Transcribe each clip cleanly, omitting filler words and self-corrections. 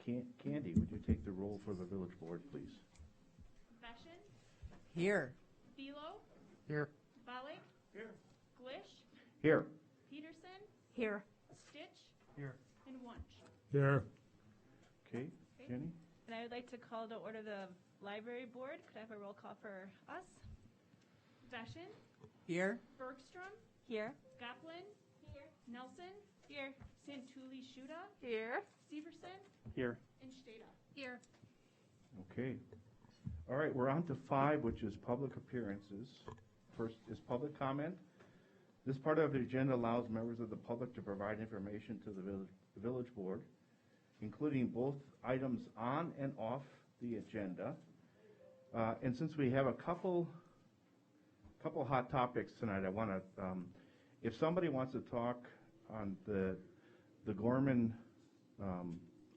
Candy, would you take the roll for the village board, please? Beshin, Here. Philo, Here. Balik, Here. Glish, Here. Peterson, Here. Stitch, Here. and Wunsch. Here. Okay, Jenny? And I would like to call to order the library board. Could I have a roll call for us? Beshin, Here. Bergstrom, Here. Goplin, here. Nelson, Here. Santuli Shuda, Here. Severson, Here. and Stata. Here. Okay. All right, we're on to 5, which is public appearances. First is public comment. This part of the agenda allows members of the public to provide information to the village board, including both items on and off the agenda. And since we have a couple hot topics tonight, I want to, if somebody wants to talk on the Gorman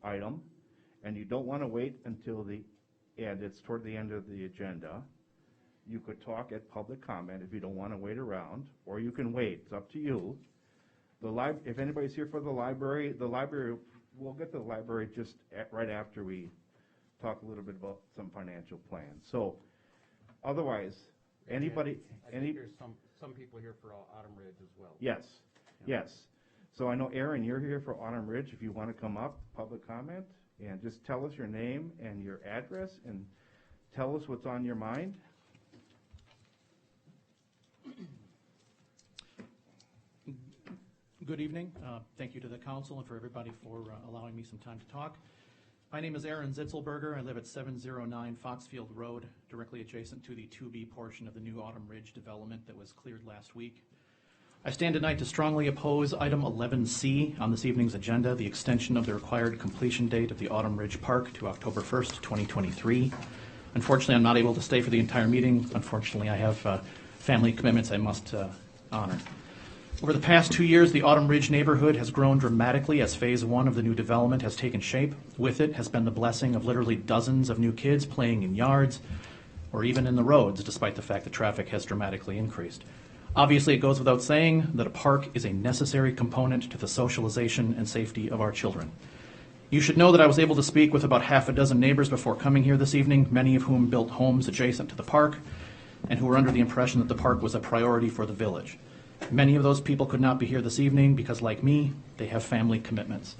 item, and you don't want to wait until the end, it's toward the end of the agenda, you could talk at public comment if you don't want to wait around, or you can wait. It's up to you. If anybody's here for the library, we'll get to the library just right after we talk a little bit about some financial plans. So, otherwise, anybody? I think there's some people here for Autumn Ridge as well. Yes, yes. So I know, Aaron, you're here for Autumn Ridge. If you want to come up, public comment, and just tell us your name and your address, and tell us what's on your mind. Good evening. Thank you to the council and for everybody for allowing me some time to talk. My name is Aaron Zitzelberger. I live at 709 Foxfield Road, directly adjacent to the 2B portion of the new Autumn Ridge development that was cleared last week. I stand tonight to strongly oppose item 11C on this evening's agenda, the extension of the required completion date of the Autumn Ridge Park to October 1st, 2023. Unfortunately, I'm not able to stay for the entire meeting. Unfortunately, I have family commitments I must honor. Over the past 2 years, the Autumn Ridge neighborhood has grown dramatically as phase 1 of the new development has taken shape. With it has been the blessing of literally dozens of new kids playing in yards or even in the roads, despite the fact that traffic has dramatically increased. Obviously, it goes without saying that a park is a necessary component to the socialization and safety of our children. You should know that I was able to speak with about half a dozen neighbors before coming here this evening, many of whom built homes adjacent to the park and who were under the impression that the park was a priority for the village. Many of those people could not be here this evening because, like me, they have family commitments.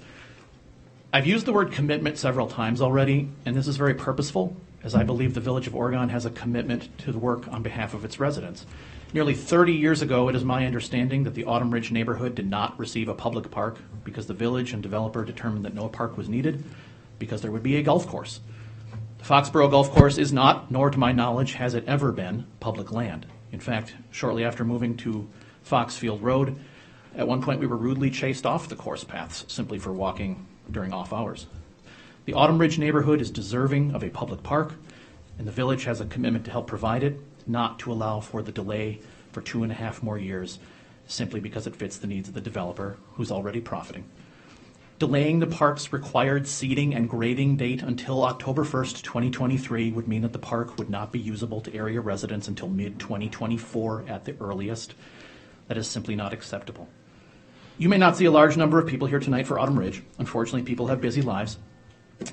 I've used the word commitment several times already, and this is very purposeful, as I believe the Village of Oregon has a commitment to the work on behalf of its residents. Nearly 30 years ago, it is my understanding that the Autumn Ridge neighborhood did not receive a public park because the village and developer determined that no park was needed because there would be a golf course. The Foxborough Golf Course is not, nor to my knowledge has it ever been, public land. In fact, shortly after moving to Foxfield Road, at one point we were rudely chased off the course paths simply for walking during off hours. The Autumn Ridge neighborhood is deserving of a public park, and the village has a commitment to help provide it, not to allow for the delay for 2.5 more years simply because it fits the needs of the developer who's already profiting. Delaying the park's required seeding and grading date until October 1st, 2023 would mean that the park would not be usable to area residents until mid-2024 at the earliest. That is simply not acceptable. You may not see a large number of people here tonight for Autumn Ridge. Unfortunately, people have busy lives,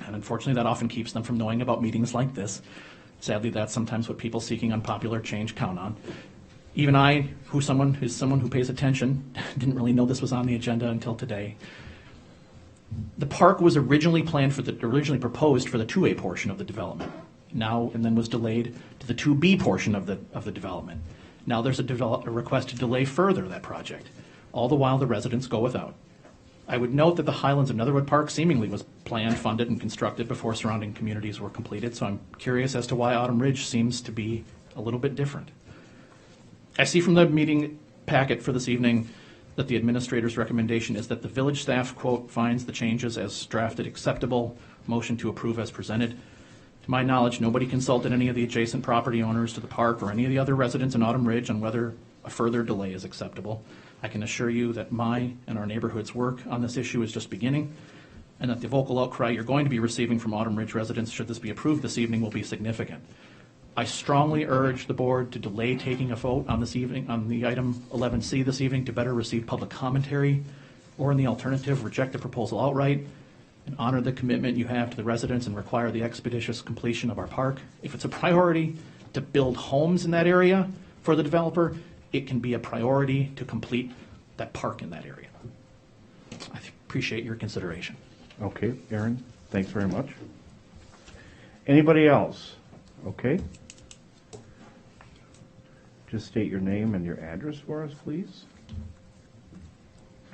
and unfortunately that often keeps them from knowing about meetings like this. Sadly, that's sometimes what people seeking unpopular change count on. Even I, who's someone who pays attention, didn't really know this was on the agenda until today. The park was originally proposed for the 2A portion of the development, and then was delayed to the 2B portion of the development. Now there's a request to delay further that project, all the while the residents go without. I would note that the Highlands of Netherwood Park seemingly was planned, funded, and constructed before surrounding communities were completed, so I'm curious as to why Autumn Ridge seems to be a little bit different. I see from the meeting packet for this evening that the administrator's recommendation is that the village staff, quote, finds the changes as drafted acceptable, motion to approve as presented. To my knowledge, nobody consulted any of the adjacent property owners to the park or any of the other residents in Autumn Ridge on whether a further delay is acceptable. I can assure you that my and our neighborhood's work on this issue is just beginning, and that the vocal outcry you're going to be receiving from Autumn Ridge residents should this be approved this evening will be significant. I strongly urge the board to delay taking a vote on this evening on the item 11C this evening to better receive public commentary, or in the alternative, reject the proposal outright and honor the commitment you have to the residents and require the expeditious completion of our park. If it's a priority to build homes in that area for the developer, it can be a priority to complete that park in that area. I appreciate your consideration. Okay, Aaron, thanks very much. Anybody else? Okay. Just state your name and your address for us, please.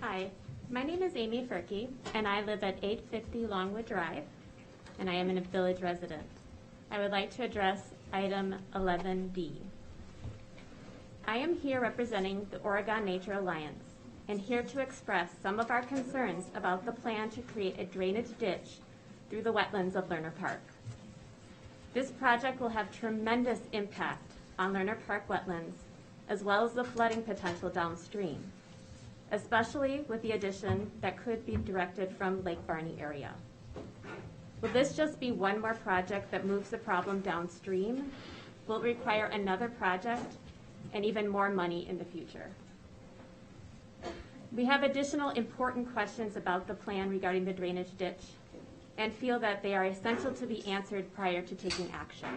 Hi, my name is Amy Furkey, and I live at 850 Longwood Drive, and I am a village resident. I would like to address item 11D. I am here representing the Oregon Nature Alliance, and here to express some of our concerns about the plan to create a drainage ditch through the wetlands of Lerner Park. This project will have tremendous impact on Lerner Park wetlands, as well as the flooding potential downstream, especially with the addition that could be directed from Lake Barney area. Will this just be one more project that moves the problem downstream? Will it require another project and even more money in the future? We have additional important questions about the plan regarding the drainage ditch and feel that they are essential to be answered prior to taking action.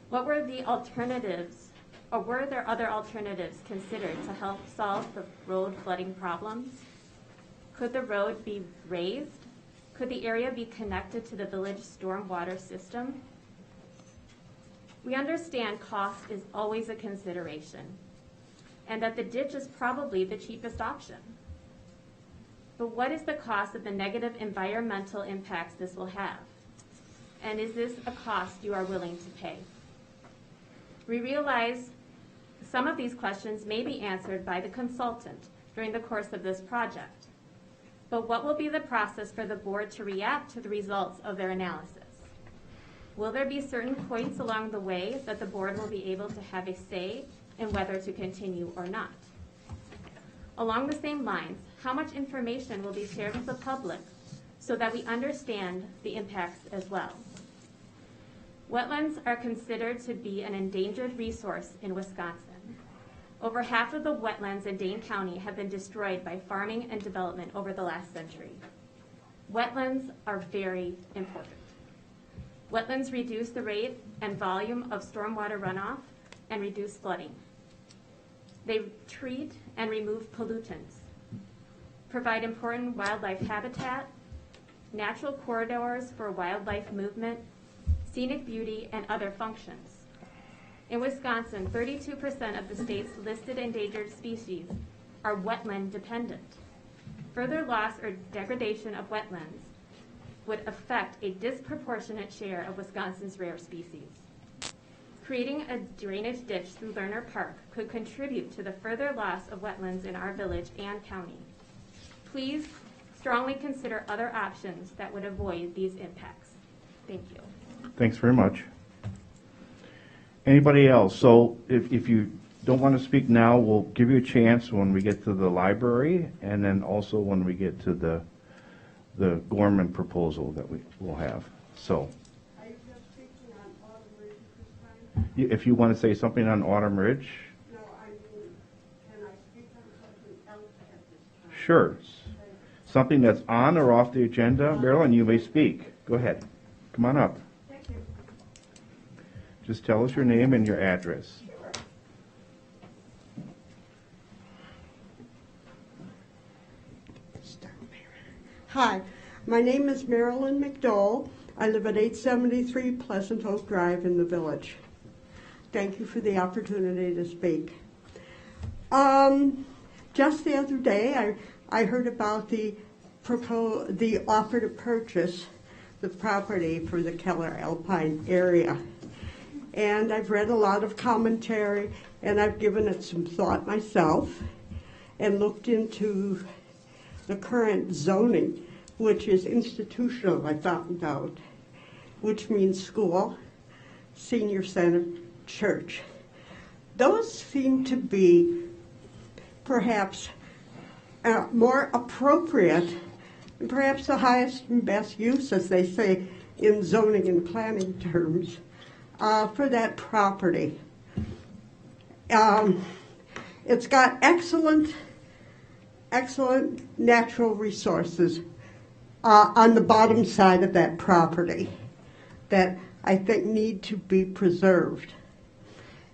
What were the alternatives, or were there other alternatives considered to help solve the road flooding problems? Could the road be raised? Could the area be connected to the village stormwater system? We understand cost is always a consideration, and that the ditch is probably the cheapest option. But what is the cost of the negative environmental impacts this will have? And is this a cost you are willing to pay? We realize some of these questions may be answered by the consultant during the course of this project. But what will be the process for the board to react to the results of their analysis? Will there be certain points along the way that the board will be able to have a say in whether to continue or not? Along the same lines, how much information will be shared with the public so that we understand the impacts as well? Wetlands are considered to be an endangered resource in Wisconsin. Over half of the wetlands in Dane County have been destroyed by farming and development over the last century. Wetlands are very important. Wetlands reduce the rate and volume of stormwater runoff and reduce flooding. They treat and remove pollutants, provide important wildlife habitat, natural corridors for wildlife movement, scenic beauty, and other functions. In Wisconsin, 32% of the state's listed endangered species are wetland dependent. Further loss or degradation of wetlands would affect a disproportionate share of Wisconsin's rare species. Creating a drainage ditch through Lerner Park could contribute to the further loss of wetlands in our village and county. Please strongly consider other options that would avoid these impacts. Thank you. Thanks very much. Anybody else? So if you don't want to speak now, we'll give you a chance when we get to the library, and then also when we get to the Gorman proposal that we will have. So Are you just speaking on Autumn Ridge this time? if you want to say something on Autumn Ridge, No, I mean, can I speak on something else at this time? sure. Something that's on or off the agenda, Marilyn, you may speak. Go ahead. Come on up. Thank you. Just tell us your name and your address. Hi, my name is Marilyn McDowell. I live at 873 Pleasant Oak Drive in the village. Thank you for the opportunity to speak. Just the other day, I heard about the offer to purchase the property for the Keller Alpine area. And I've read a lot of commentary, and I've given it some thought myself and looked into the current zoning, which is institutional, I found out, which means school, senior center, church. Those seem to be perhaps more appropriate, and perhaps the highest and best use, as they say in zoning and planning terms, for that property. It's got excellent natural resources on the bottom side of that property that I think need to be preserved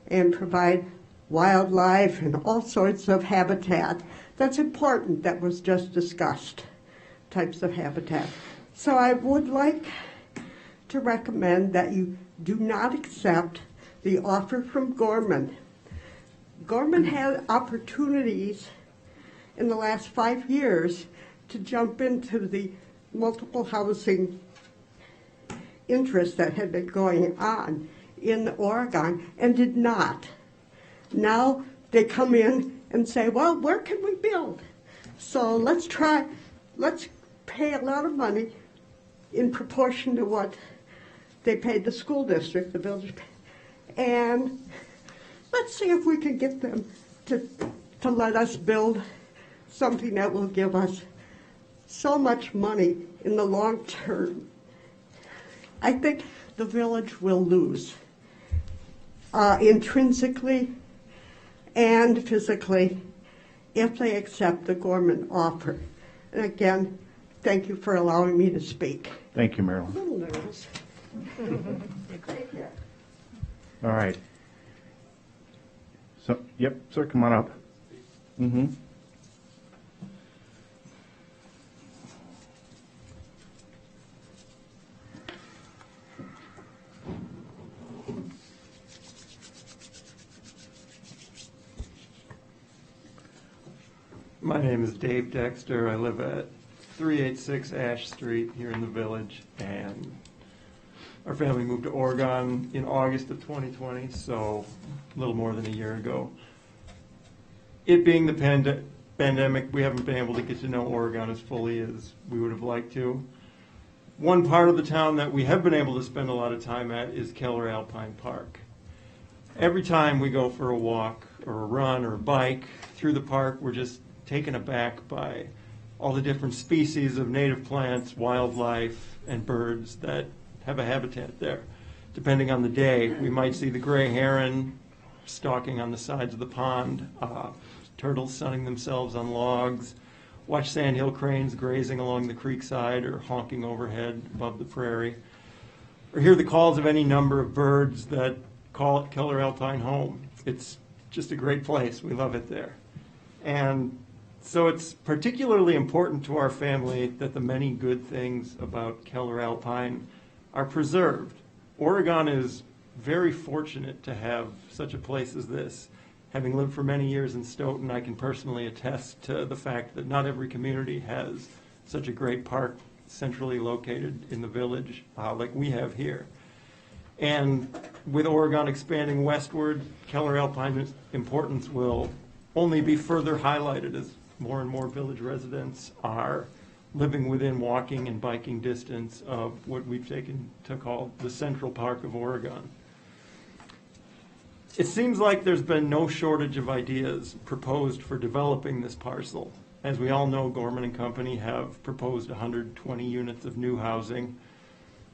and provide wildlife and all sorts of habitat that's important, that was just discussed, types of habitat. So I would like to recommend that you do not accept the offer from Gorman. Gorman had opportunities in the last 5 years to jump into the multiple housing interest that had been going on in Oregon and did not. Now they come in and say, well, where can we build? So let's pay a lot of money in proportion to what they paid the school district, the village, and let's see if we can get them to let us build something that will give us so much money in the long term. I think the village will lose intrinsically and physically if they accept the Gorman offer. And again, thank you for allowing me to speak. Thank you, Marilyn. A little nervous. All right. So, yep, sir, come on up. Mm-hmm. My name is Dave Dexter. I live at 386 Ash Street here in the village, and our family moved to Oregon in August of 2020, so a little more than a year ago. It being the pandemic, we haven't been able to get to know Oregon as fully as we would have liked to. One part of the town that we have been able to spend a lot of time at is Keller Alpine Park. Every time we go for a walk or a run or a bike through the park, we're just taken aback by all the different species of native plants, wildlife, and birds that have a habitat there. Depending on the day, we might see the gray heron stalking on the sides of the pond, turtles sunning themselves on logs, watch sandhill cranes grazing along the creek side or honking overhead above the prairie, or hear the calls of any number of birds that call it Keller Alpine home. It's just a great place. We love it there. And so it's particularly important to our family that the many good things about Keller Alpine are preserved. Oregon is very fortunate to have such a place as this. Having lived for many years in Stoughton, I can personally attest to the fact that not every community has such a great park centrally located in the village like we have here. And with Oregon expanding westward, Keller Alpine's importance will only be further highlighted as more and more village residents are living within walking and biking distance of what we've taken to call the Central Park of Oregon. It seems like there's been no shortage of ideas proposed for developing this parcel. As we all know, Gorman and Company have proposed 120 units of new housing.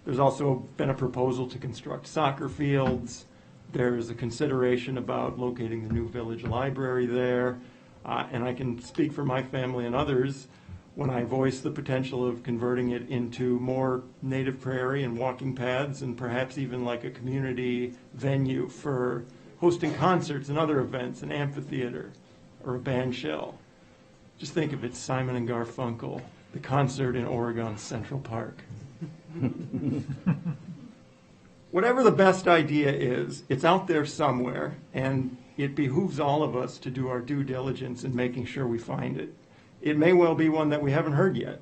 There's also been a proposal to construct soccer fields. There's a consideration about locating the new village library there. And I can speak for my family and others when I voice the potential of converting it into more native prairie and walking paths and perhaps even like a community venue for hosting concerts and other events, an amphitheater or a band shell. Just think of it, Simon and Garfunkel, the concert in Oregon's Central Park. Whatever the best idea is, it's out there somewhere, and it behooves all of us to do our due diligence in making sure we find it. It may well be one that we haven't heard yet.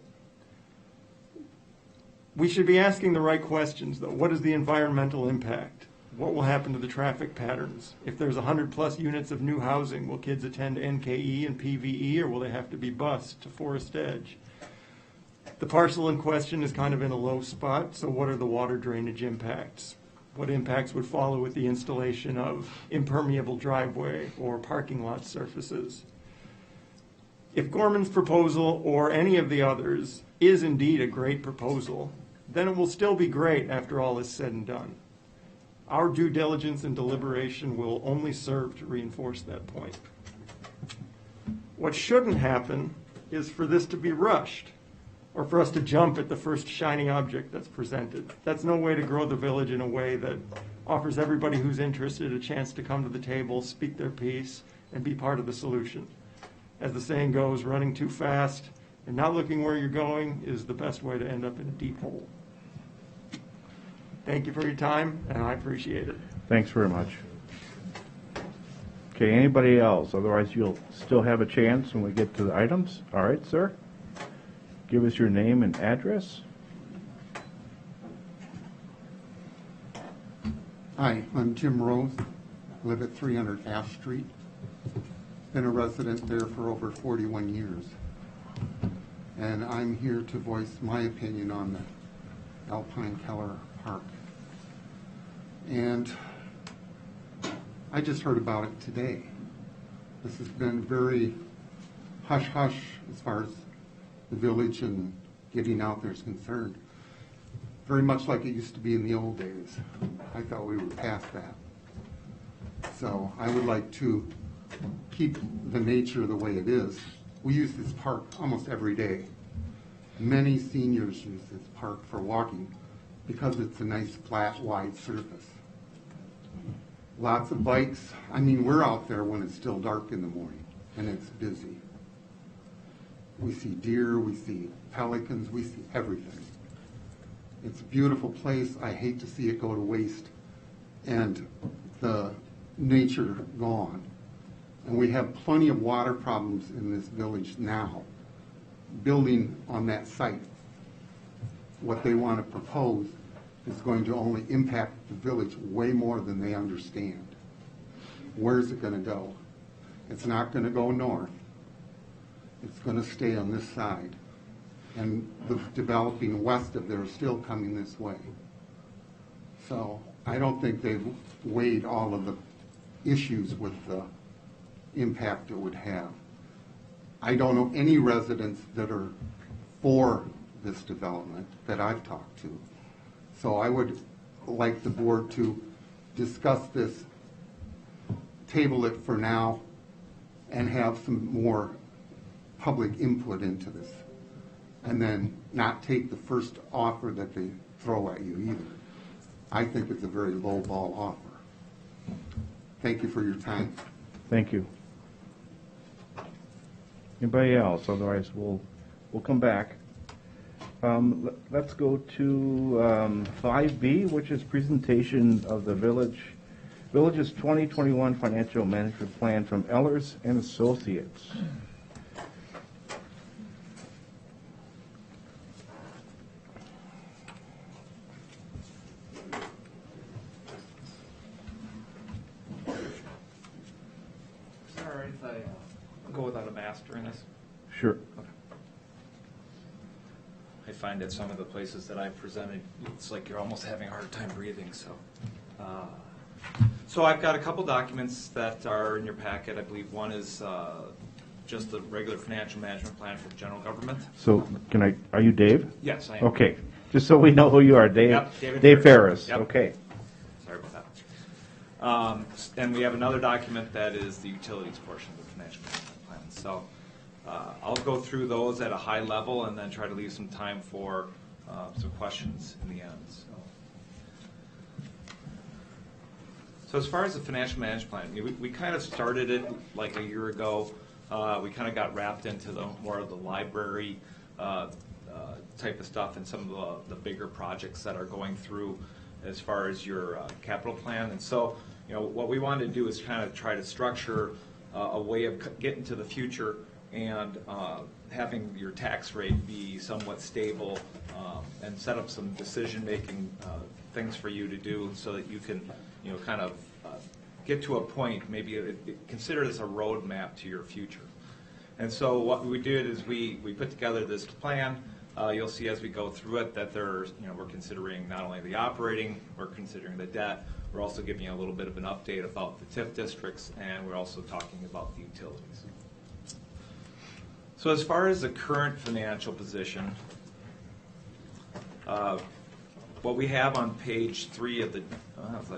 We should be asking the right questions, though. What is the environmental impact? What will happen to the traffic patterns? If there's 100+ units of new housing, will kids attend NKE and PVE, or will they have to be bused to Forest Edge? The parcel in question is kind of in a low spot, so what are the water drainage impacts? What impacts would follow with the installation of impermeable driveway or parking lot surfaces? If Gorman's proposal or any of the others is indeed a great proposal, then it will still be great after all is said and done. Our due diligence and deliberation will only serve to reinforce that point. What shouldn't happen is for this to be rushed. or for us to jump at the first shining object that's presented. That's no way to grow the village in a way that offers everybody who's interested a chance to come to the table, speak their piece, and be part of the solution. As the saying goes, running too fast and not looking where you're going is the best way to end up in a deep hole. Thank you for your time, and I appreciate it. Thanks very much. Okay, anybody else? Otherwise, you'll still have a chance when we get to the items. All right, sir. Give us your name and address. Hi, I'm Jim Rose. I live at 300 Ash Street. Been a resident there for over 41 years. And I'm here to voice my opinion on the Alpine Keller Park. And I just heard about it today. This has been very hush-hush as far as the village and getting out there is concerned. Very much like it used to be in the old days. I thought we were past that. So I would like to keep the nature the way it is. We use this park almost every day. Many seniors use this park for walking because it's a nice, flat, wide surface. Lots of bikes. I mean, we're out there when it's still dark in the morning and it's busy. We see deer, we see pelicans, we see everything. It's a beautiful place. I hate to see it go to waste and the nature gone. And we have plenty of water problems in this village now. Building on that site, what they want to propose is going to only impact the village way more than they understand. Where's it going to go? It's not going to go north. It's going to stay on this side. And the developing west of there is still coming this way. So I don't think they've weighed all of the issues with the impact it would have. I don't know any residents that are for this development that I've talked to. So I would like the board to discuss this, table it for now, and have some more public input into this. And then not take the first offer that they throw at you either. I think it's a very low ball offer. Thank you for your time. Thank you. Anybody else? Otherwise, we'll come back. Let's go to 5B, which is presentation of the village's 2021 financial management plan from Ellers and Associates. Is it all right if I go without a mask during this? Sure. Okay. I find at some of the places that I've presented, it's like you're almost having a hard time breathing. So I've got a couple documents that are in your packet. I believe one is just the regular financial management plan for the general government. So are you Dave? Yes, I am. Okay, just so we know who you are, Dave. Yep, Dave Ferris. Yep. Okay. Sorry about that. And we have another document that is the utilities portion of the financial management plan. So I'll go through those at a high level and then try to leave some time for some questions in the end. So as far as the financial management plan, we kind of started it like a year ago. We kind of got wrapped into more of the library type of stuff and some of the bigger projects that are going through as far as your capital plan. And so, what we wanted to do is kind of try to structure a way of getting to the future and having your tax rate be somewhat stable and set up some decision-making things for you to do so that you can, kind of get to a point, maybe consider this a roadmap to your future. And so what we did is we put together this plan. You'll see as we go through it that there's, we're considering not only the operating, we're considering the debt. We're also giving you a little bit of an update about the TIF districts, and we're also talking about the utilities. So as far as the current financial position, what we have on page 3 of the,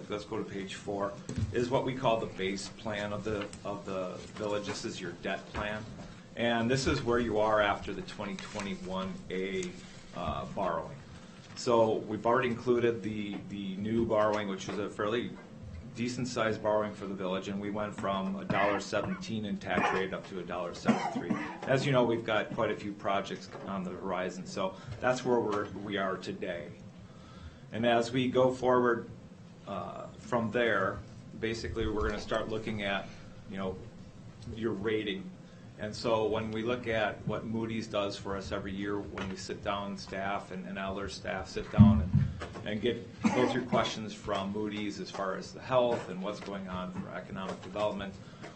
let's go to page 4, is what we call the base plan of the village. This is your debt plan. And this is where you are after the 2021A borrowing. So we've already included the new borrowing, which is a fairly decent sized borrowing for the village, and we went from $1.17 in tax rate up to $1.73. As you know, we've got quite a few projects on the horizon, so that's where we are today. And as we go forward from there, basically we're going to start looking at, your rating. And so when we look at what Moody's does for us every year, when we sit down, staff and other staff sit down and go through questions from Moody's as far as the health and what's going on for economic development,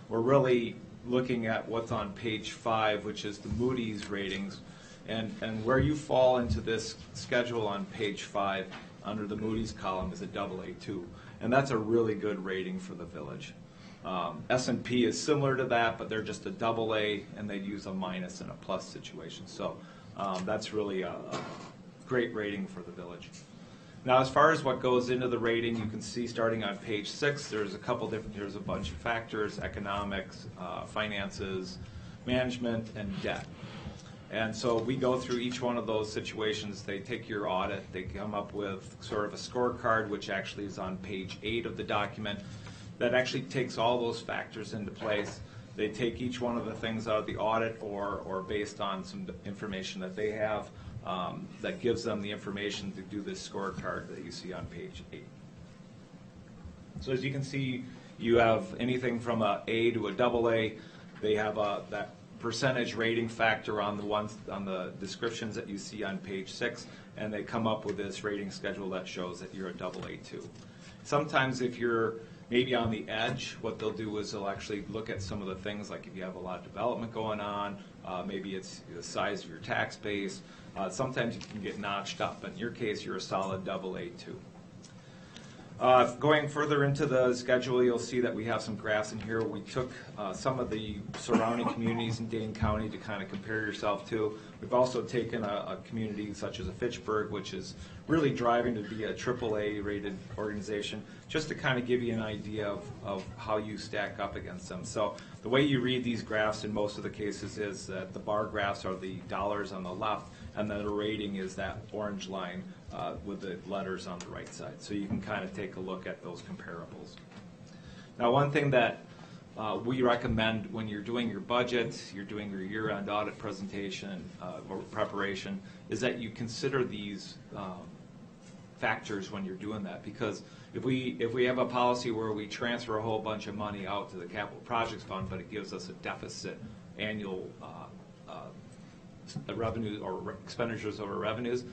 we're really looking at what's on page 5, which is the Moody's ratings, and where you fall into this schedule on page 5 under the Moody's column is a AA2, and that's a really good rating for the village. S&P is similar to that, but they're just a AA, and they'd use a minus and a plus situation. So that's really a great rating for the village. Now, as far as what goes into the rating, you can see starting on page 6, there's a bunch of factors: economics, finances, management, and debt. And so we go through each one of those situations. They take your audit, they come up with sort of a scorecard, which actually is on page 8 of the document. That actually takes all those factors into place. They take each one of the things out of the audit or based on some information that they have that gives them the information to do this scorecard that you see on page 8. So as you can see, you have anything from a A to a AA. They have that percentage rating factor on the descriptions that you see on page 6, and they come up with this rating schedule that shows that you're a AA2. Sometimes if you're maybe on the edge, what they'll do is they'll actually look at some of the things, like if you have a lot of development going on, maybe it's the size of your tax base. Sometimes you can get notched up, but in your case, you're a solid AA2. Going further into the schedule, you'll see that we have some graphs in here. We took some of the surrounding communities in Dane County to kind of compare yourself to. We've also taken a community such as a Fitchburg, which is really driving to be a AAA rated organization, just to kind of give you an idea of how you stack up against them. So the way you read these graphs in most of the cases is that the bar graphs are the dollars on the left, and then the rating is that orange line with the letters on the right side. So you can kind of take a look at those comparables. Now, one thing that we recommend when you're doing your budget, you're doing your year-end audit presentation or preparation, is that you consider these factors when you're doing that. Because if we have a policy where we transfer a whole bunch of money out to the capital projects fund, but it gives us a deficit annual revenue or expenditures over revenues,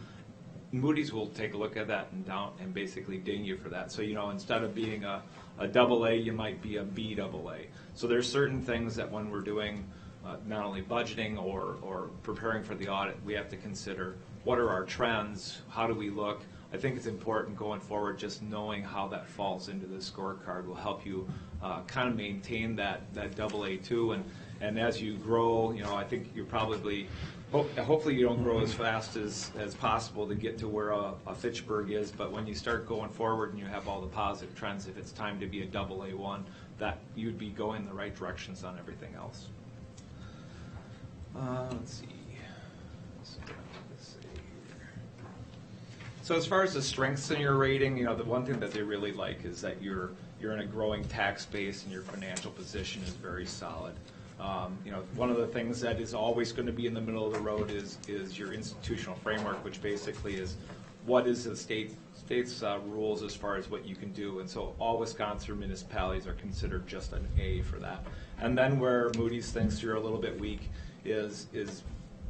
Moody's will take a look at that and basically ding you for that. So instead of being a AA, you might be a BAA. So there's certain things that when we're doing not only budgeting or preparing for the audit, we have to consider what are our trends, how do we look. I think it's important going forward, just knowing how that falls into the scorecard will help you kind of maintain that AA2. And as you grow, I think you're probably, hopefully you don't grow as fast as possible to get to where a Fitchburg is, but when you start going forward and you have all the positive trends, if it's time to be a AA1, that you'd be going the right directions on everything else. Let's see. So as far as the strengths in your rating, the one thing that they really like is that you're in a growing tax base and your financial position is very solid. One of the things that is always going to be in the middle of the road is your institutional framework, which basically is what is the state's rules as far as what you can do. And so all Wisconsin municipalities are considered just an A for that. And then where Moody's thinks you're a little bit weak is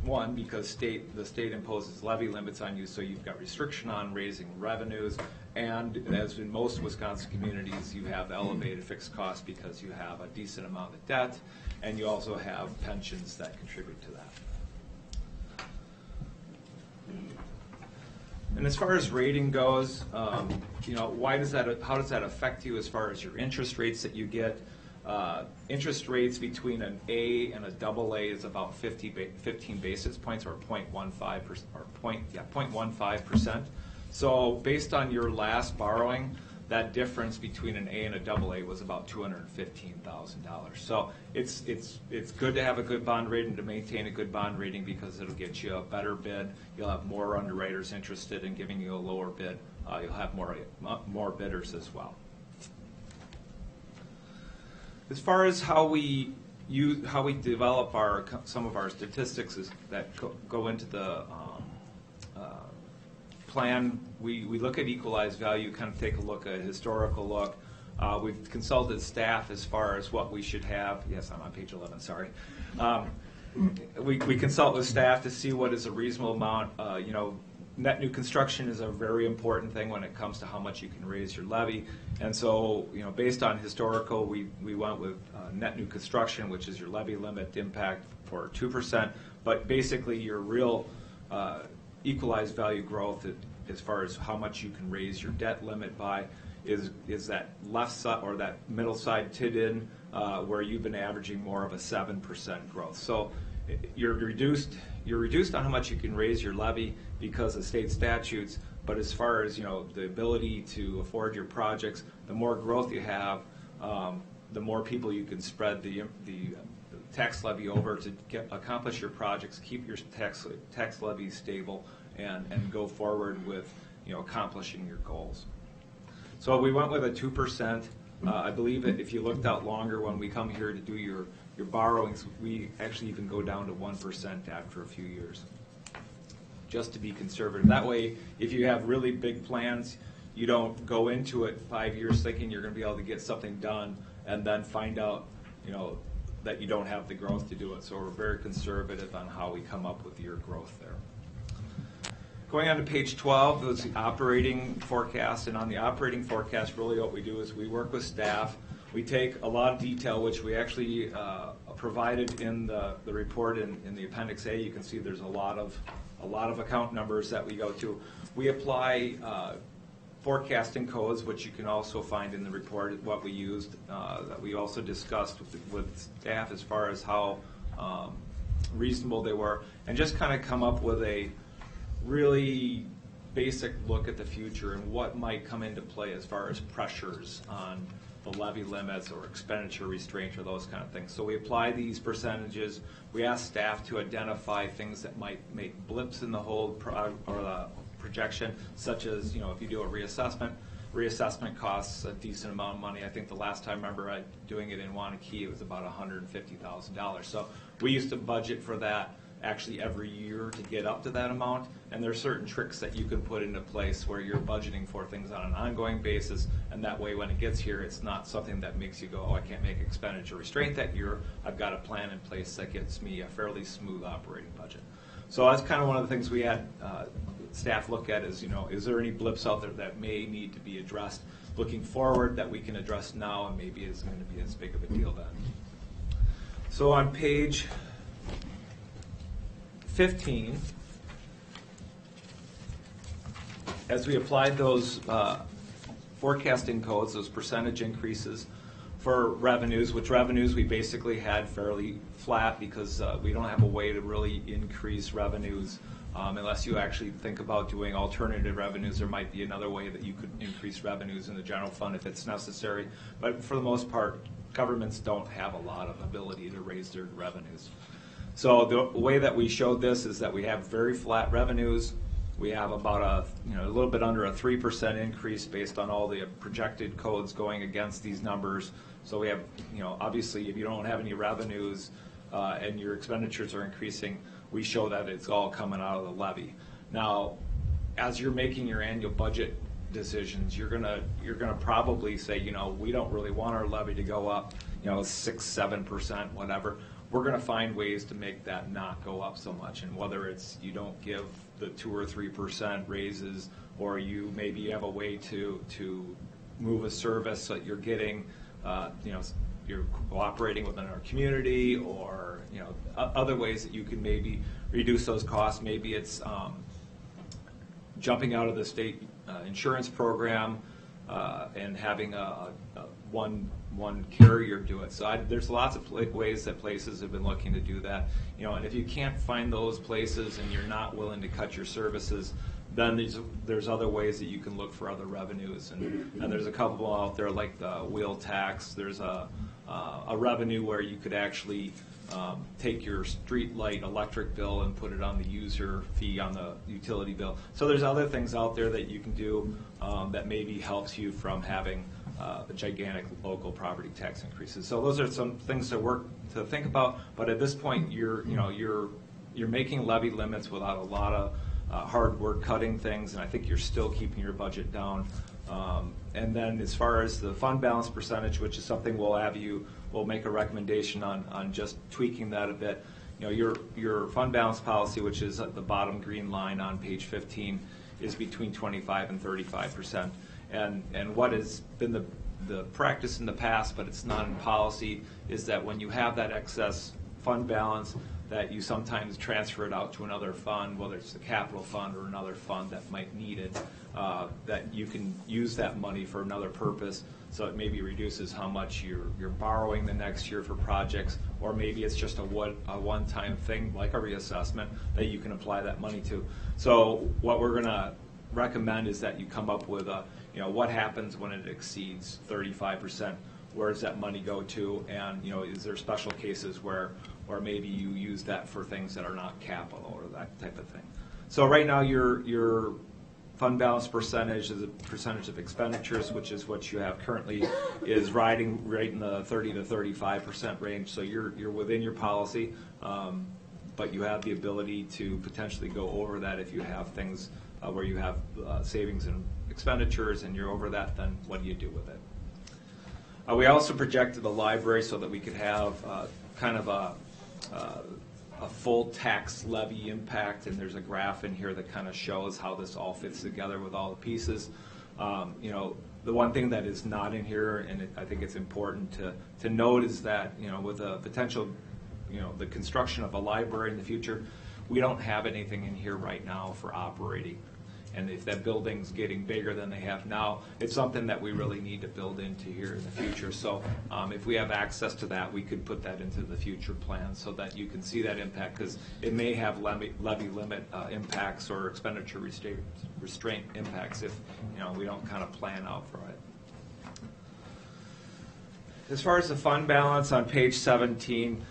one, because the state imposes levy limits on you, so you've got restriction on raising revenues, and as in most Wisconsin communities, you have elevated fixed costs because you have a decent amount of debt, and you also have pensions that contribute to that. And as far as rating goes, how does that affect you as far as your interest rates that you get? Interest rates between an A and a AA is about 15 basis points, or 0.15%. So based on your last borrowing, that difference between an A and a double A was about $215,000. So it's good to have a good bond rating, to maintain a good bond rating, because it'll get you a better bid. You'll have more underwriters interested in giving you a lower bid. You'll have more bidders as well. As far as how we develop some of our statistics that go into the plan, we look at equalized value, kind of take a look, a historical look. We've consulted staff as far as what we should have. Yes, I'm on page 11, sorry. We consult with staff to see what is a reasonable amount. Net new construction is a very important thing when it comes to how much you can raise your levy. And so, based on historical, we went with net new construction, which is your levy limit impact for 2%. But basically, your real equalized value growth, as far as how much you can raise your debt limit by, is that left side or that middle side TID-in, where you've been averaging more of a 7% growth. So you're reduced on how much you can raise your levy because of state statutes, but as far as the ability to afford your projects, the more growth you have, the more people you can spread the tax levy over to accomplish your projects, keep your tax levy stable, and go forward with accomplishing your goals. So we went with a 2%. I believe if you looked out longer, when we come here to do your borrowings, we actually even go down to 1% after a few years, just to be conservative. That way, if you have really big plans, you don't go into it 5 years thinking you're going to be able to get something done and then find out, that you don't have the growth to do it. So we're very conservative on how we come up with your growth there. Going on to page 12, was the operating forecast. And on the operating forecast, really what we do is we work with staff. We take a lot of detail, which we actually provided in the report in the Appendix A. You can see there's a lot of account numbers that we go to. We apply forecasting codes, which you can also find in the report, what we used, that we also discussed with staff as far as how reasonable they were, and just kind of come up with a really basic look at the future and what might come into play as far as pressures on the levy limits or expenditure restraint or those kind of things. So we apply these percentages. We ask staff to identify things that might make blips in the whole projection, such as, if you do a reassessment costs a decent amount of money. I think the last time I remember doing it in Wanakee, it was about $150,000. So we used to budget for that actually every year to get up to that amount, and there are certain tricks that you can put into place where you're budgeting for things on an ongoing basis, and that way when it gets here, it's not something that makes you go, oh, I can't make expenditure restraint that year. I've got a plan in place that gets me a fairly smooth operating budget. So that's kind of one of the things we had staff look at is, is there any blips out there that may need to be addressed looking forward that we can address now and maybe isn't going to be as big of a deal then. So on page 15, as we applied those forecasting codes, those percentage increases for revenues, which revenues we basically had fairly flat because we don't have a way to really increase revenues unless you actually think about doing alternative revenues. There might be another way that you could increase revenues in the general fund if it's necessary. But for the most part, governments don't have a lot of ability to raise their revenues. So the way that we showed this is that we have very flat revenues. We have about a little bit under a 3% increase based on all the projected codes going against these numbers. So we have, obviously if you don't have any revenues and your expenditures are increasing, we show that it's all coming out of the levy. Now, as you're making your annual budget decisions, you're gonna probably say, we don't really want our levy to go up, 6-7%, whatever. We're going to find ways to make that not go up so much. And whether it's you don't give the 2 or 3% raises, or you maybe have a way to move a service that you're getting, you're cooperating within our community, or other ways that you can maybe reduce those costs. Maybe it's jumping out of the state insurance program and having one carrier do it. So there's lots of ways that places have been looking to do that. And if you can't find those places and you're not willing to cut your services, then there's other ways that you can look for other revenues, and there's a couple out there like the wheel tax. There's a revenue where you could actually take your street light electric bill and put it on the user fee on the utility bill. So there's other things out there that you can do that maybe helps you from having the gigantic local property tax increases. So those are some things to think about. But at this point, you're making levy limits without a lot of hard work cutting things, and I think you're still keeping your budget down. And then as far as the fund balance percentage, which is something we'll make a recommendation on just tweaking that a bit. Your fund balance policy, which is at the bottom green line on page 15, is between 25 and 35%. And what has been the practice in the past, but it's not in policy, is that when you have that excess fund balance, that you sometimes transfer it out to another fund, whether it's the capital fund or another fund that might need it, that you can use that money for another purpose. So it maybe reduces how much you're borrowing the next year for projects, or maybe it's just a one-time thing like a reassessment that you can apply that money to. So what we're going to recommend is that you come up with what happens when it exceeds 35%. Where does that money go to? And is there special cases where maybe you use that for things that are not capital or that type of thing? So right now your fund balance percentage is a percentage of expenditures, which is what you have currently, is riding right in the 30 to 35% range. So you're within your policy, but you have the ability to potentially go over that if you have things where you have savings and expenditures and you're over that. Then what do you do with it? We also projected the library so that we could have kind of a full tax levy impact, and there's a graph in here that kind of shows how this all fits together with all the pieces. The one thing that is not in here, and I think it's important to note, is that with a potential, the construction of a library in the future, we don't have anything in here right now for operating. And if that building's getting bigger than they have now, it's something that we really need to build into here in the future. So if we have access to that, we could put that into the future plan so that you can see that impact, because it may have levy limit impacts or expenditure restraint impacts if we don't kind of plan out for it. As far as the fund balance on page 17,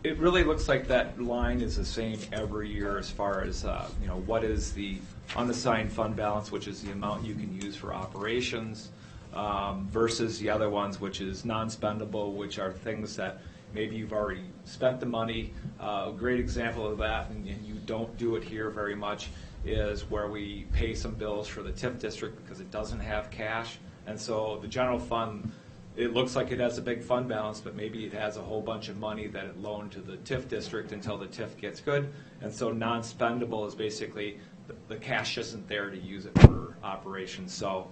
it really looks like that line is the same every year as far as what is the unassigned fund balance, which is the amount you can use for operations, versus the other ones, which is non-spendable, which are things that maybe you've already spent the money. A great example of that, and you don't do it here very much, is where we pay some bills for the TIF district because it doesn't have cash, and so the general fund, it looks like it has a big fund balance, but maybe it has a whole bunch of money that it loaned to the TIF district until the TIF gets good. And so non-spendable is basically the cash isn't there to use it for operations. So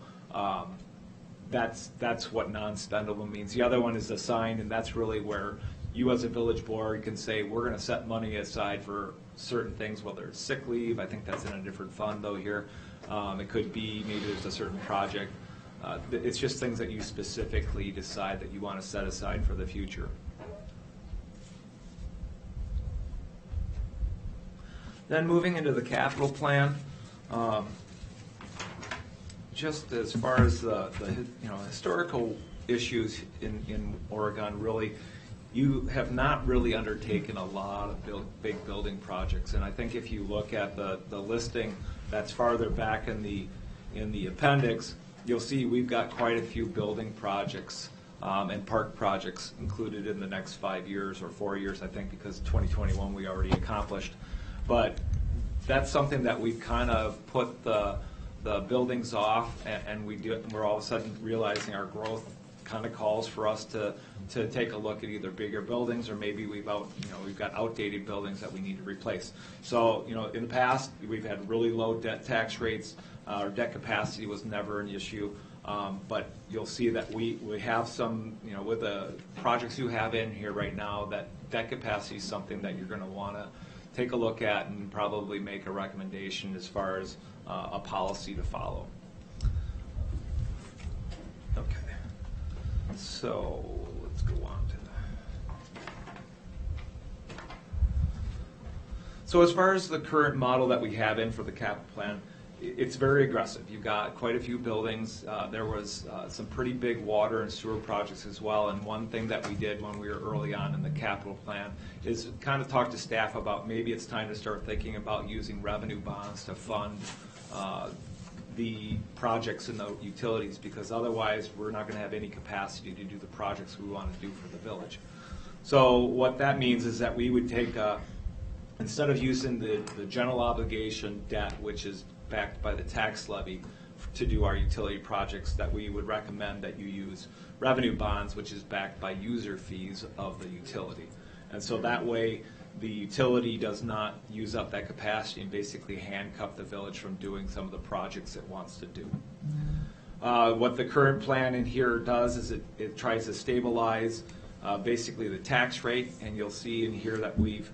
that's what non-spendable means. The other one is assigned, and that's really where you as a village board can say, we're going to set money aside for certain things, whether it's sick leave. I think that's in a different fund though here. It could be maybe there's a certain project. It's just things that you specifically decide that you want to set aside for the future. Then moving into the capital plan, just as far as the historical issues in Oregon, really, you have not really undertaken a lot of big building projects. And I think if you look at the listing that's farther back in the appendix, you'll see we've got quite a few building projects and park projects included in the next 5 years or 4 years, I think, because 2021 we already accomplished. But that's something that we've kind of put the buildings off, and we're all of a sudden realizing our growth kind of calls for us to take a look at either bigger buildings, or maybe we've got outdated buildings that we need to replace. So in the past we've had really low debt tax rates. Our debt capacity was never an issue, but you'll see that we have some, with the projects you have in here right now, that debt capacity is something that you're going to want to take a look at and probably make a recommendation as far as a policy to follow. Okay, so let's go on to So as far as the current model that we have in for the capital plan, it's very aggressive. You've got quite a few buildings. There was some pretty big water and sewer projects as well. And one thing that we did when we were early on in the capital plan is kind of talk to staff about maybe it's time to start thinking about using revenue bonds to fund the projects in the utilities, because otherwise we're not going to have any capacity to do the projects we want to do for the village. So what that means is that we would take, instead of using the general obligation debt, which is backed by the tax levy to do our utility projects, that we would recommend that you use revenue bonds, which is backed by user fees of the utility. And so that way the utility does not use up that capacity and basically handcuff the village from doing some of the projects it wants to do. What the current plan in here does is it tries to stabilize basically the tax rate, and you'll see in here that we've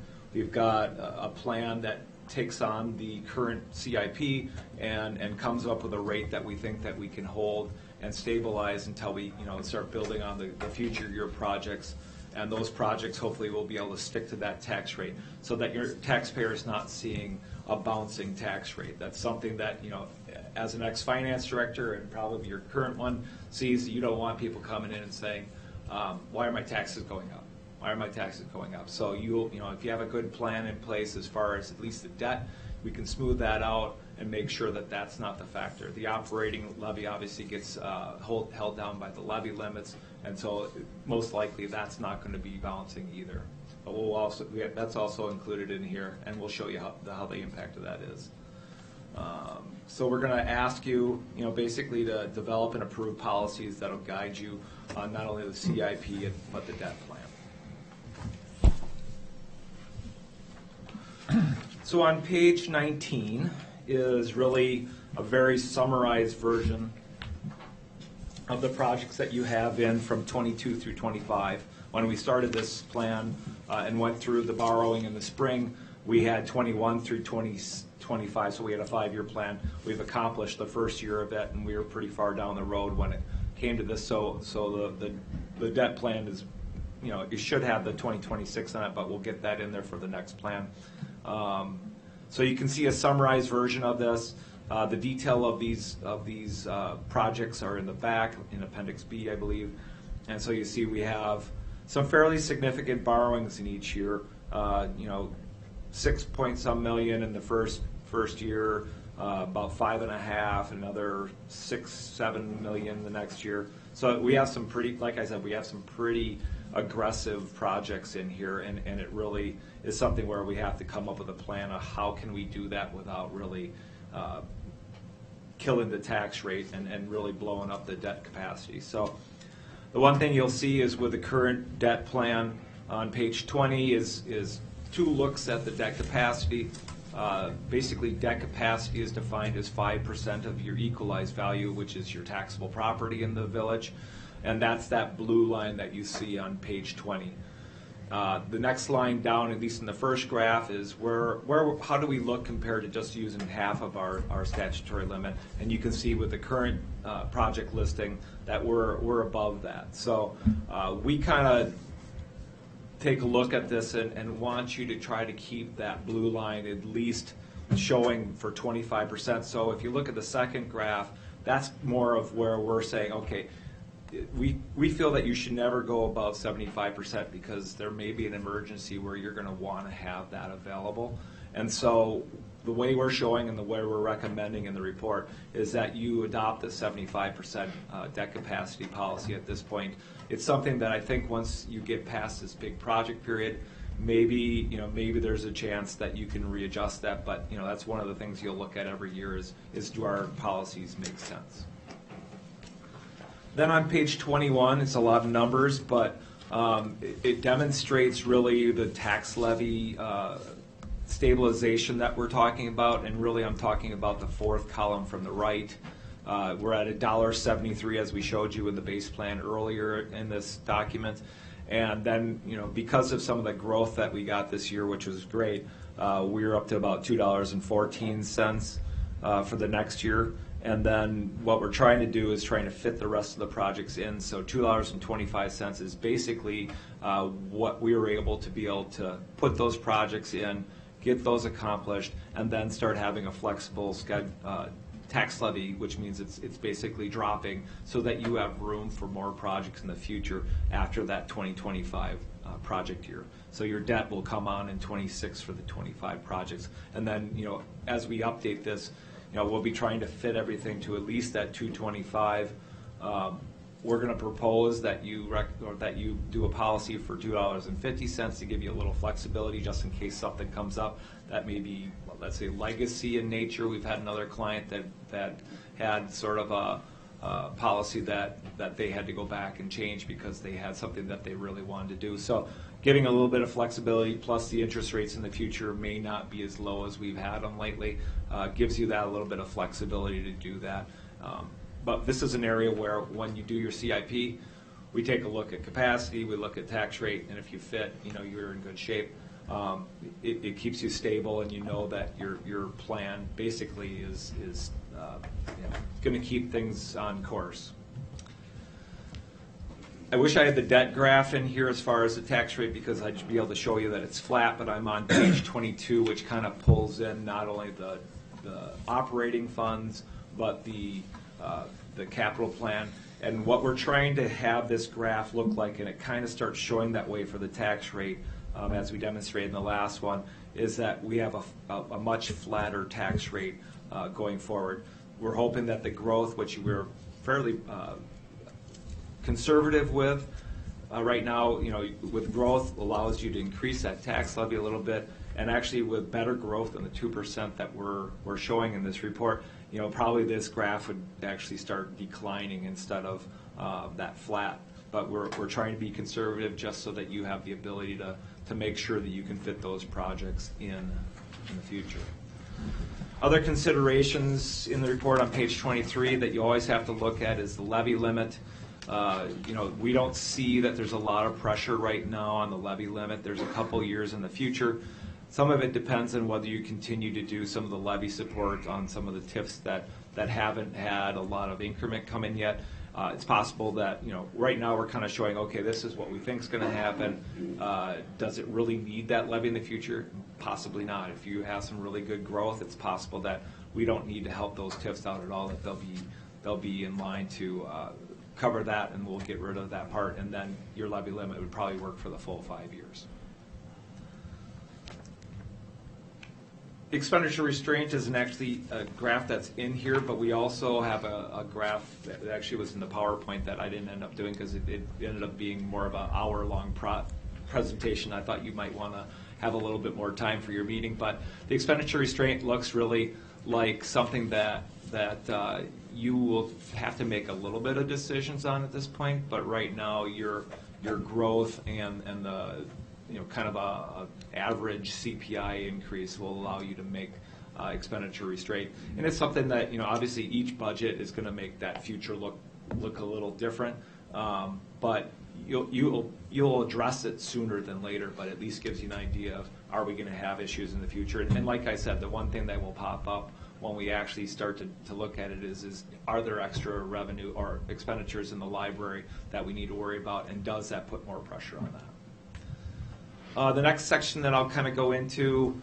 got a plan that takes on the current CIP and comes up with a rate that we think that we can hold and stabilize until we start building on the future year projects. And those projects hopefully will be able to stick to that tax rate so that your taxpayer is not seeing a bouncing tax rate. That's something that, as an ex-finance director and probably your current one sees, you don't want people coming in and saying, why are my taxes going up? Why are my taxes going up? So if you have a good plan in place as far as at least the debt, we can smooth that out and make sure that that's not the factor. The operating levy obviously gets held down by the levy limits, and so most likely that's not going to be balancing either. But that's also included in here, and we'll show you how the impact of that is. So we're going to ask you, basically to develop and approve policies that'll guide you on not only the CIP but the debt plan. So on page 19 is really a very summarized version of the projects that you have in from 22 through 25. When we started this plan and went through the borrowing in the spring, we had 21 through 2025, so we had a 5-year plan. We've accomplished the first year of it, and we were pretty far down the road when it came to this. So the debt plan is, it should have the 2026 on it, but we'll get that in there for the next plan. So you can see a summarized version of this. The detail of these projects are in the back in Appendix B, I believe. And so you see we have some fairly significant borrowings in each year. 6-point-some million in the first year, about 5.5, another 6-7 million the next year. So we have some pretty, like I said, we have some pretty aggressive projects in here, and it really is something where we have to come up with a plan of how can we do that without really killing the tax rate and really blowing up the debt capacity. So the one thing you'll see is with the current debt plan on page 20 is 2 looks at the debt capacity. Basically, debt capacity is defined as 5% of your equalized value, which is your taxable property in the village. And that's that blue line that you see on page 20. The next line down, at least in the first graph, is how do we look compared to just using half of our statutory limit? And you can see with the current project listing that we're above that. So we kind of take a look at this and want you to try to keep that blue line at least showing for 25%. So if you look at the second graph, that's more of where we're saying, okay, we feel that you should never go above 75% because there may be an emergency where you're going to want to have that available. And so the way we're showing and the way we're recommending in the report is that you adopt the 75% debt capacity policy at this point. It's something that I think once you get past this big project period, maybe there's a chance that you can readjust that. But that's one of the things you'll look at every year is do our policies make sense? Then on page 21, it's a lot of numbers, but it demonstrates really the tax levy stabilization that we're talking about, and really I'm talking about the 4th column from the right. We're at $1.73 as we showed you in the base plan earlier in this document. And then, because of some of the growth that we got this year, which was great, we're up to about $2.14 for the next year. And then what we're trying to do is trying to fit the rest of the projects in. So $2.25 is basically what we were able to put those projects in, get those accomplished, and then start having a flexible tax levy, which means it's basically dropping so that you have room for more projects in the future after that 2025 project year. So your debt will come on in 26 for the 25 projects. And then, as we update this, we'll be trying to fit everything to at least that 225. We're going to propose that you do a policy for $2.50 to give you a little flexibility just in case something comes up that may be, let's say, legacy in nature. We've had another client that had sort of a policy that they had to go back and change because they had something that they really wanted to do. So giving a little bit of flexibility, plus the interest rates in the future may not be as low as we've had them lately, gives you that a little bit of flexibility to do that. But this is an area where when you do your CIP, we take a look at capacity, we look at tax rate, and if you fit, you're in good shape. It keeps you stable, and you know that your plan basically is going to keep things on course. I wish I had the debt graph in here as far as the tax rate, because I'd be able to show you that it's flat, but I'm on page 22, which kind of pulls in not only the operating funds, but the capital plan. And what we're trying to have this graph look like, and it kind of starts showing that way for the tax rate, as we demonstrated in the last one, is that we have a much flatter tax rate going forward. We're hoping that the growth, which we're fairly conservative with right now, with growth allows you to increase that tax levy a little bit, and actually with better growth than the 2% that we're showing in this report, probably this graph would actually start declining instead of that flat. But we're trying to be conservative just so that you have the ability to make sure that you can fit those projects in the future. Other considerations in the report on page 23 that you always have to look at is the levy limit. We don't see that there's a lot of pressure right now on the levy limit. There's a couple years in the future. Some of it depends on whether you continue to do some of the levy support on some of the TIFs that haven't had a lot of increment come in yet. It's possible that, right now we're kind of showing, okay, this is what we think is going to happen. Does it really need that levy in the future? Possibly not. If you have some really good growth, it's possible that we don't need to help those TIFs out at all, that they'll be in line to cover that, and we'll get rid of that part, and then your levy limit would probably work for the full 5 years. Expenditure restraint isn't actually a graph that's in here, but we also have a graph that actually was in the PowerPoint that I didn't end up doing because it ended up being more of an hour-long presentation. I thought you might want to have a little bit more time for your meeting, but the expenditure restraint looks really like something that you will have to make a little bit of decisions on at this point. But right now, your growth and the kind of a average CPI increase will allow you to make expenditure restraint. And it's something that, obviously each budget is going to make that future look a little different. But you'll address it sooner than later, but at least gives you an idea of, are we going to have issues in the future? And like I said, the one thing that will pop up when we actually start to look at it is are there extra revenue or expenditures in the library that we need to worry about, and does that put more pressure on that? The next section that I'll kind of go into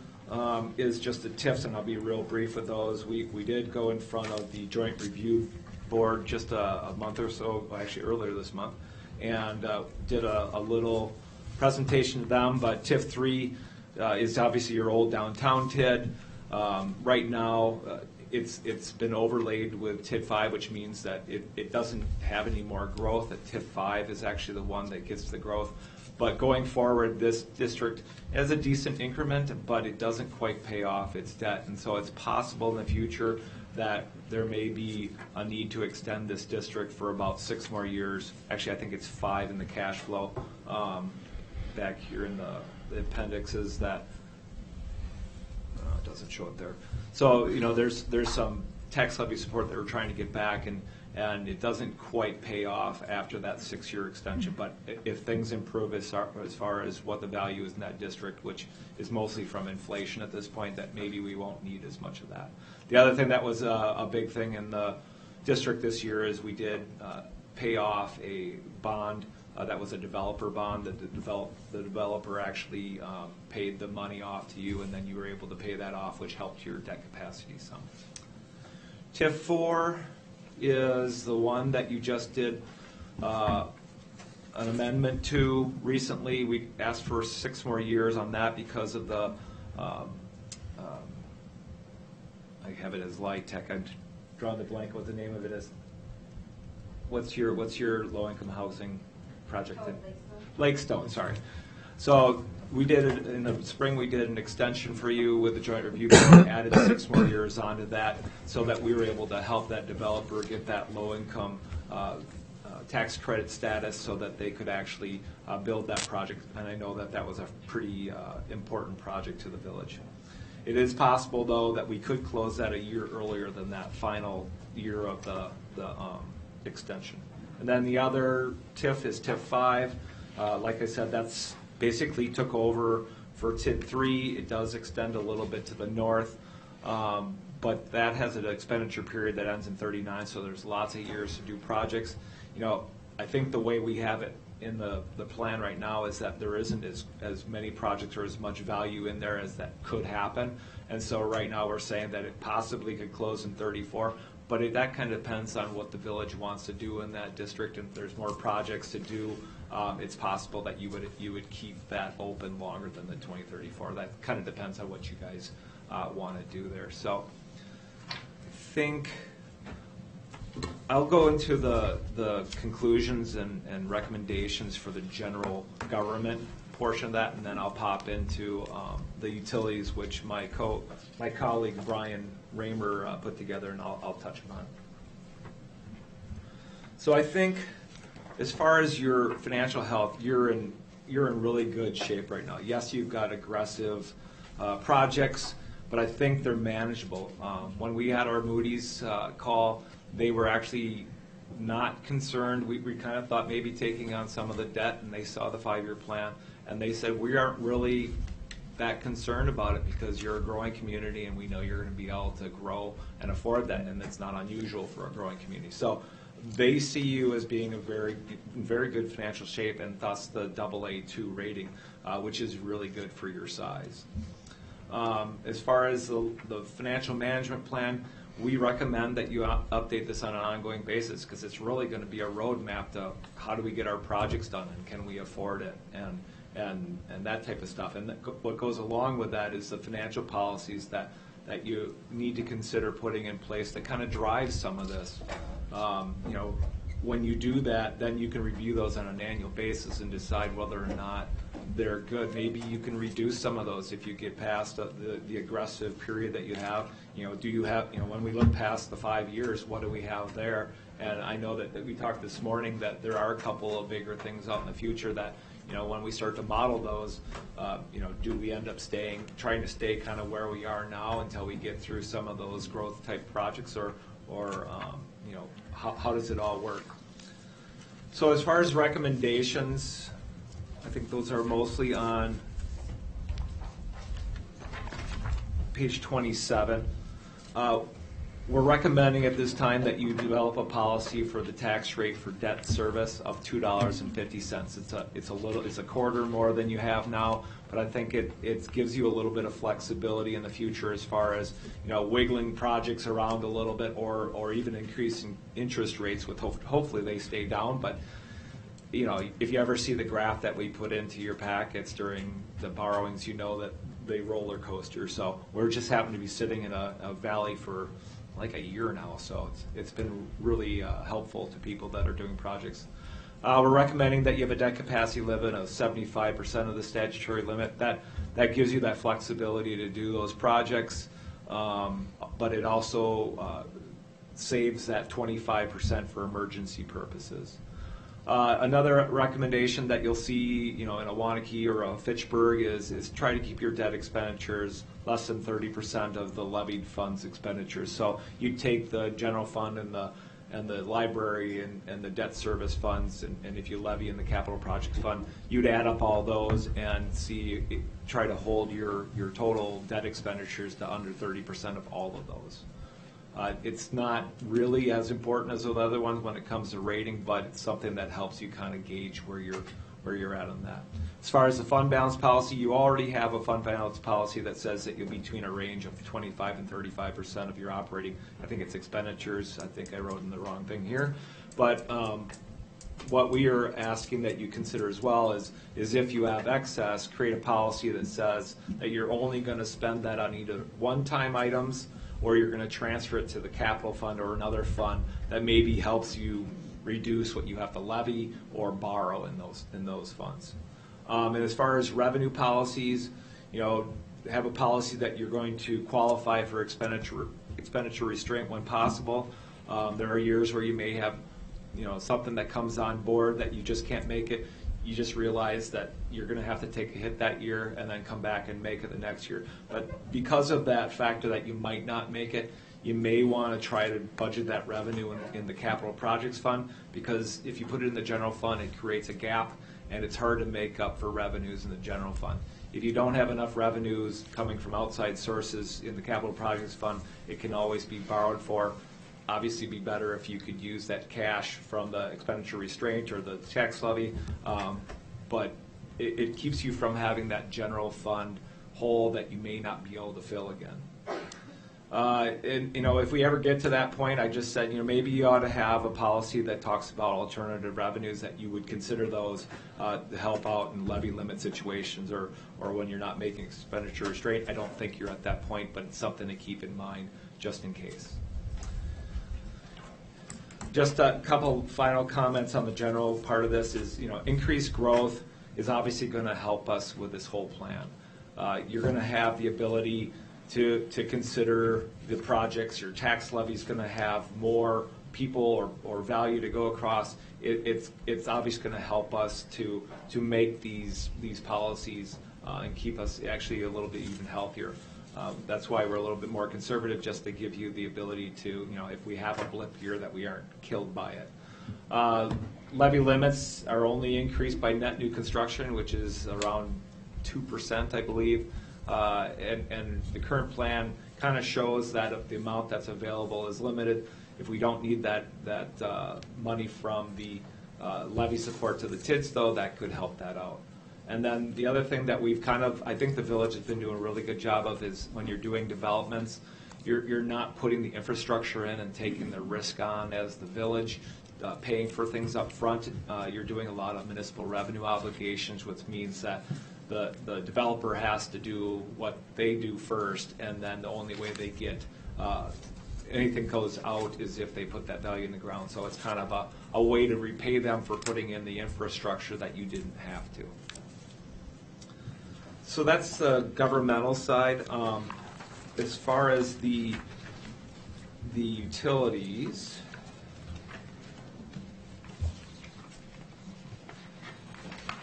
is just the TIFs, and I'll be real brief with those. We did go in front of the Joint Review Board just a month or so, actually earlier this month, and did a little presentation to them. But TIF 3 is obviously your old downtown TID. Right now, it's been overlaid with TID 5, which means that it doesn't have any more growth. That TID 5 is actually the one that gets the growth. But going forward, this district has a decent increment, but it doesn't quite pay off its debt. And so it's possible in the future that there may be a need to extend this district for about 6 more years. Actually, I think it's 5 in the cash flow. Back here in the appendixes that it doesn't show it there. So, there's some tax levy support that we're trying to get back, and it doesn't quite pay off after that 6-year extension. But if things improve as far as what the value is in that district, which is mostly from inflation at this point, that maybe we won't need as much of that. The other thing that was a big thing in the district this year is we did pay off a bond that was a developer bond, that the developer actually paid the money off to you, and then you were able to pay that off, which helped your debt capacity some. TIF 4 is the one that you just did an amendment to recently. We asked for 6 more years on that because of the, I have it as LIHTC. I'm drawing the blank what the name of it is. What's your low-income housing project? Lakestone, sorry. So we did it in the spring. We did an extension for you with the joint review. We added 6 more years onto that so that we were able to help that developer get that low-income tax credit status so that they could actually build that project. And I know that that was a pretty important project to the village. It is possible, though, that we could close that a year earlier than that final year of the extension. And then the other TIF is TIF 5. Like I said, that's basically took over for TIF 3. It does extend a little bit to the north, but that has an expenditure period that ends in 39, so there's lots of years to do projects. You know, I think the way we have it in the plan right now is that there isn't as many projects or as much value in there as that could happen. And so right now we're saying that it possibly could close in 34, but that kind of depends on what the village wants to do in that district. And if there's more projects to do, it's possible that you would keep that open longer than the 2034. That kind of depends on what you guys want to do there. So I think I'll go into the conclusions and recommendations for the general government portion of that, and then I'll pop into the utilities, which my colleague Brian Raymer put together, and I'll touch upon. So I think, as far as your financial health, you're in really good shape right now. Yes, you've got aggressive projects, but I think they're manageable. When we had our Moody's call, they were actually not concerned. We kind of thought maybe taking on some of the debt, and they saw the 5-year plan, and they said, we aren't really that concerned about it because you're a growing community, and we know you're going to be able to grow and afford that, and it's not unusual for a growing community. So they see you as being in very good financial shape, and thus the AA2 rating, which is really good for your size. As far as the financial management plan, we recommend that you update this on an ongoing basis because it's really going to be a roadmap to how do we get our projects done and can we afford it and that type of stuff. And what goes along with that is the financial policies that you need to consider putting in place that kind of drive some of this. You know, when you do that, then you can review those on an annual basis and decide whether or not they're good. Maybe you can reduce some of those if you get past the aggressive period that you have. You know, do you have, you know, when we look past the 5 years, what do we have there? And I know that we talked this morning that there are a couple of bigger things out in the future that, you know, when we start to model those, you know, do we end up trying to stay kind of where we are now until we get through some of those growth type projects, or you know, how does it all work? So as far as recommendations, I think those are mostly on page 27. We're recommending at this time that you develop a policy for the tax rate for debt service of $2.50. It's a quarter more than you have now, but I think it gives you a little bit of flexibility in the future as far as, you know, wiggling projects around a little bit, or even increasing interest rates with hopefully they stay down. But you know, if you ever see the graph that we put into your packets during the borrowings, you know that they roller coaster. So we're just happen to be sitting in a valley for like a year now, so it's been really helpful to people that are doing projects. We're recommending that you have a debt capacity limit of 75% of the statutory limit. That gives you that flexibility to do those projects, but it also saves that 25% for emergency purposes. Another recommendation that you'll see, you know, in a Wanakee or a Fitchburg is try to keep your debt expenditures less than 30% of the levied funds expenditures. So you take the general fund and the library and the debt service funds, and if you levy in the capital projects fund, you'd add up all those and try to hold your total debt expenditures to under 30% of all of those. It's not really as important as the other ones when it comes to rating, but it's something that helps you kind of gauge where you're at on that. As far as the fund balance policy, you already have a fund balance policy that says that you'll be between a range of 25 and 35% of your operating. I think it's expenditures. I think I wrote in the wrong thing here. But what we are asking that you consider as well is if you have excess, create a policy that says that you're only going to spend that on either one-time items or you're going to transfer it to the capital fund or another fund that maybe helps you reduce what you have to levy or borrow in those funds. And as far as revenue policies, have a policy that you're going to qualify for expenditure restraint when possible. There are years where you may have, something that comes on board that you just can't make it. You just realize that you're going to have to take a hit that year and then come back and make it the next year. But because of that factor that you might not make it, you may want to try to budget that revenue in the capital projects fund, because if you put it in the general fund, it creates a gap and it's hard to make up for revenues in the general fund. If you don't have enough revenues coming from outside sources in the capital projects fund, it can always be borrowed for. Obviously, be better if you could use that cash from the expenditure restraint or the tax levy, but it keeps you from having that general fund hole that you may not be able to fill again. And if we ever get to that point, I just said, maybe you ought to have a policy that talks about alternative revenues, that you would consider those to help out in levy limit situations or when you're not making expenditure restraint. I don't think you're at that point, but it's something to keep in mind just in case. Just a couple final comments on the general part of this is, increased growth is obviously going to help us with this whole plan. You're going to have the ability to consider the projects. Your tax levy is going to have more people or value to go across. It's obviously going to help us to make these policies and keep us actually a little bit even healthier. That's why we're a little bit more conservative, just to give you the ability to, if we have a blip here, that we aren't killed by it. Levy limits are only increased by net new construction, which is around 2%, I believe. And the current plan kind of shows that if the amount that's available is limited, if we don't need that money from the levy support to the TIDS, though, that could help that out. And then the other thing that we've I think the village has been doing a really good job of is when you're doing developments, you're not putting the infrastructure in and taking the risk on as the village, paying for things up front. You're doing a lot of municipal revenue obligations, which means that the developer has to do what they do first, and then the only way they get anything goes out is if they put that value in the ground. So it's kind of a way to repay them for putting in the infrastructure that you didn't have to. So that's the governmental side. As far as the utilities,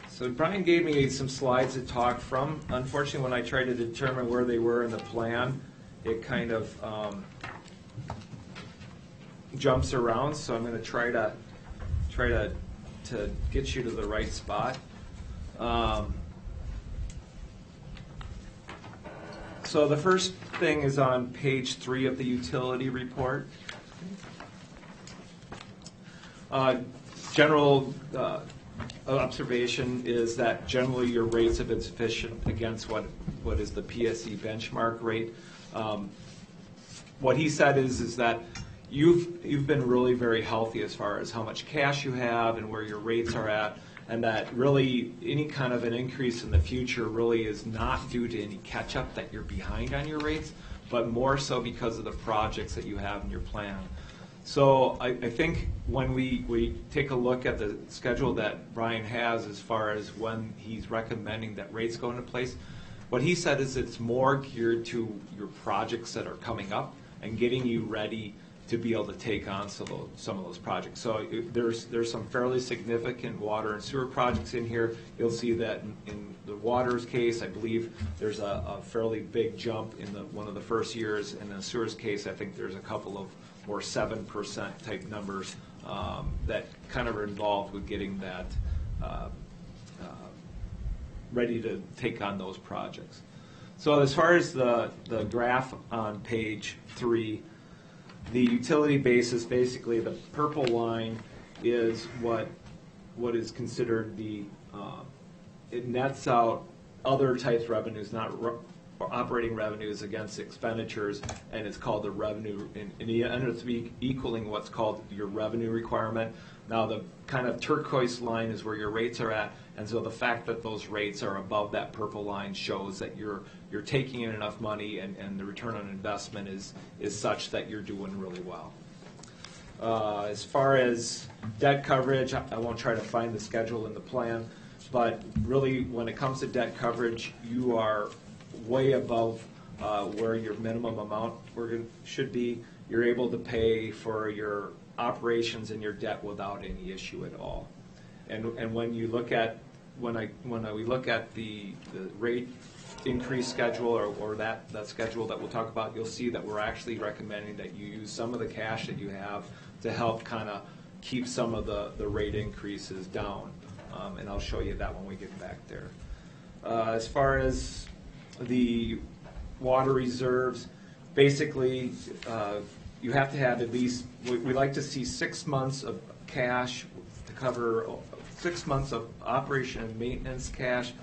so Brian gave me some slides to talk from. Unfortunately, when I tried to determine where they were in the plan, it kind of jumps around. So I'm going to try to get you to the right spot. So the first thing is on page 3 of the utility report. General observation is that generally your rates have been sufficient against what is the PSE benchmark rate. What he said is that you've been really very healthy as far as how much cash you have and where your rates are at, and that really any kind of an increase in the future really is not due to any catch-up that you're behind on your rates, but more so because of the projects that you have in your plan. So I think when we take a look at the schedule that Brian has as far as when he's recommending that rates go into place, what he said is it's more geared to your projects that are coming up and getting you ready to be able to take on some of those projects. So there's some fairly significant water and sewer projects in here. You'll see that in the water's case, I believe there's a fairly big jump in one of the first years. In the sewer's case, I think there's a couple of more 7% type numbers that kind of are involved with getting that ready to take on those projects. So as far as the graph on page 3, the utility basis, basically the purple line is what is considered it nets out other types of revenues, not operating revenues against expenditures, and it's called the revenue, and it ends up equaling what's called your revenue requirement. Now the kind of turquoise line is where your rates are at, and so the fact that those rates are above that purple line shows that you're taking in enough money, and the return on investment is such that you're doing really well. As far as debt coverage, I won't try to find the schedule in the plan, but really when it comes to debt coverage, you are way above where your minimum amount should be. You're able to pay for your operations and your debt without any issue at all. And when you look at we look at the rate increase schedule or that schedule that we'll talk about, you'll see that we're actually recommending that you use some of the cash that you have to help kind of keep some of the rate increases down. And I'll show you that when we get back there. As far as the water reserves, basically you have to have at least, we like to see 6 months of cash to cover 6 months of operation and maintenance cash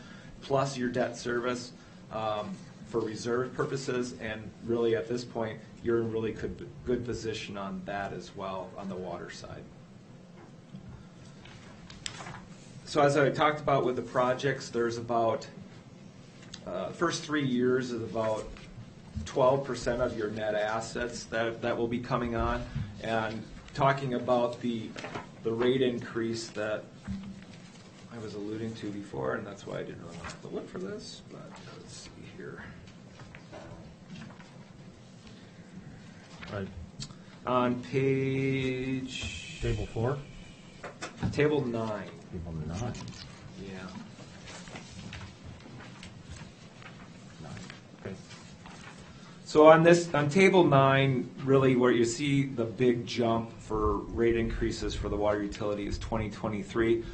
plus your debt service for reserve purposes, and really at this point you're in really good position on that as well on the water side. So as I talked about with the projects, there's about first 3 years is about 12% of your net assets that will be coming on, and talking about the rate increase that I was alluding to before, and that's why I didn't really have to look for this, but let's see here. Right. On page... Table 4? Table 9. Table 9. Yeah. 9. Okay. So on table 9, really where you see the big jump for rate increases for the water utility is 2023.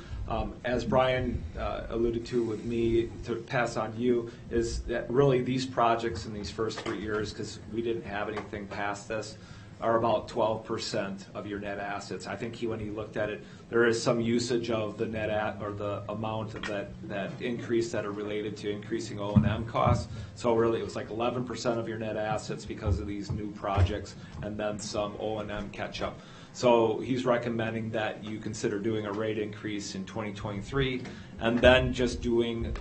As Brian alluded to with me to pass on you, is that really these projects in these first 3 years, because we didn't have anything past this, are about 12% of your net assets. I think when he looked at it, there is some usage of the or the amount of that increase that are related to increasing O&M costs. So really it was like 11% of your net assets because of these new projects, and then some O&M catch up. So he's recommending that you consider doing a rate increase in 2023, and then just doing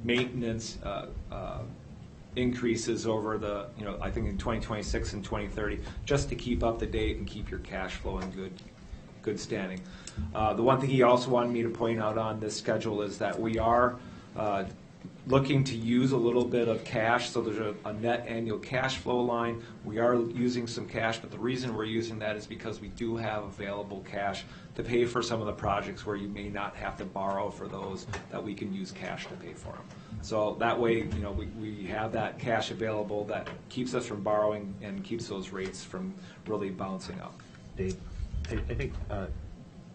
maintenance increases over I think in 2026 and 2030, just to keep up to date and keep your cash flow in good standing. The one thing he also wanted me to point out on this schedule is that we are looking to use a little bit of cash, so there's a net annual cash flow line. We are using some cash, but the reason we're using that is because we do have available cash to pay for some of the projects where you may not have to borrow for those, that we can use cash to pay for them. So that way, we have that cash available that keeps us from borrowing and keeps those rates from really bouncing up. Dave, I think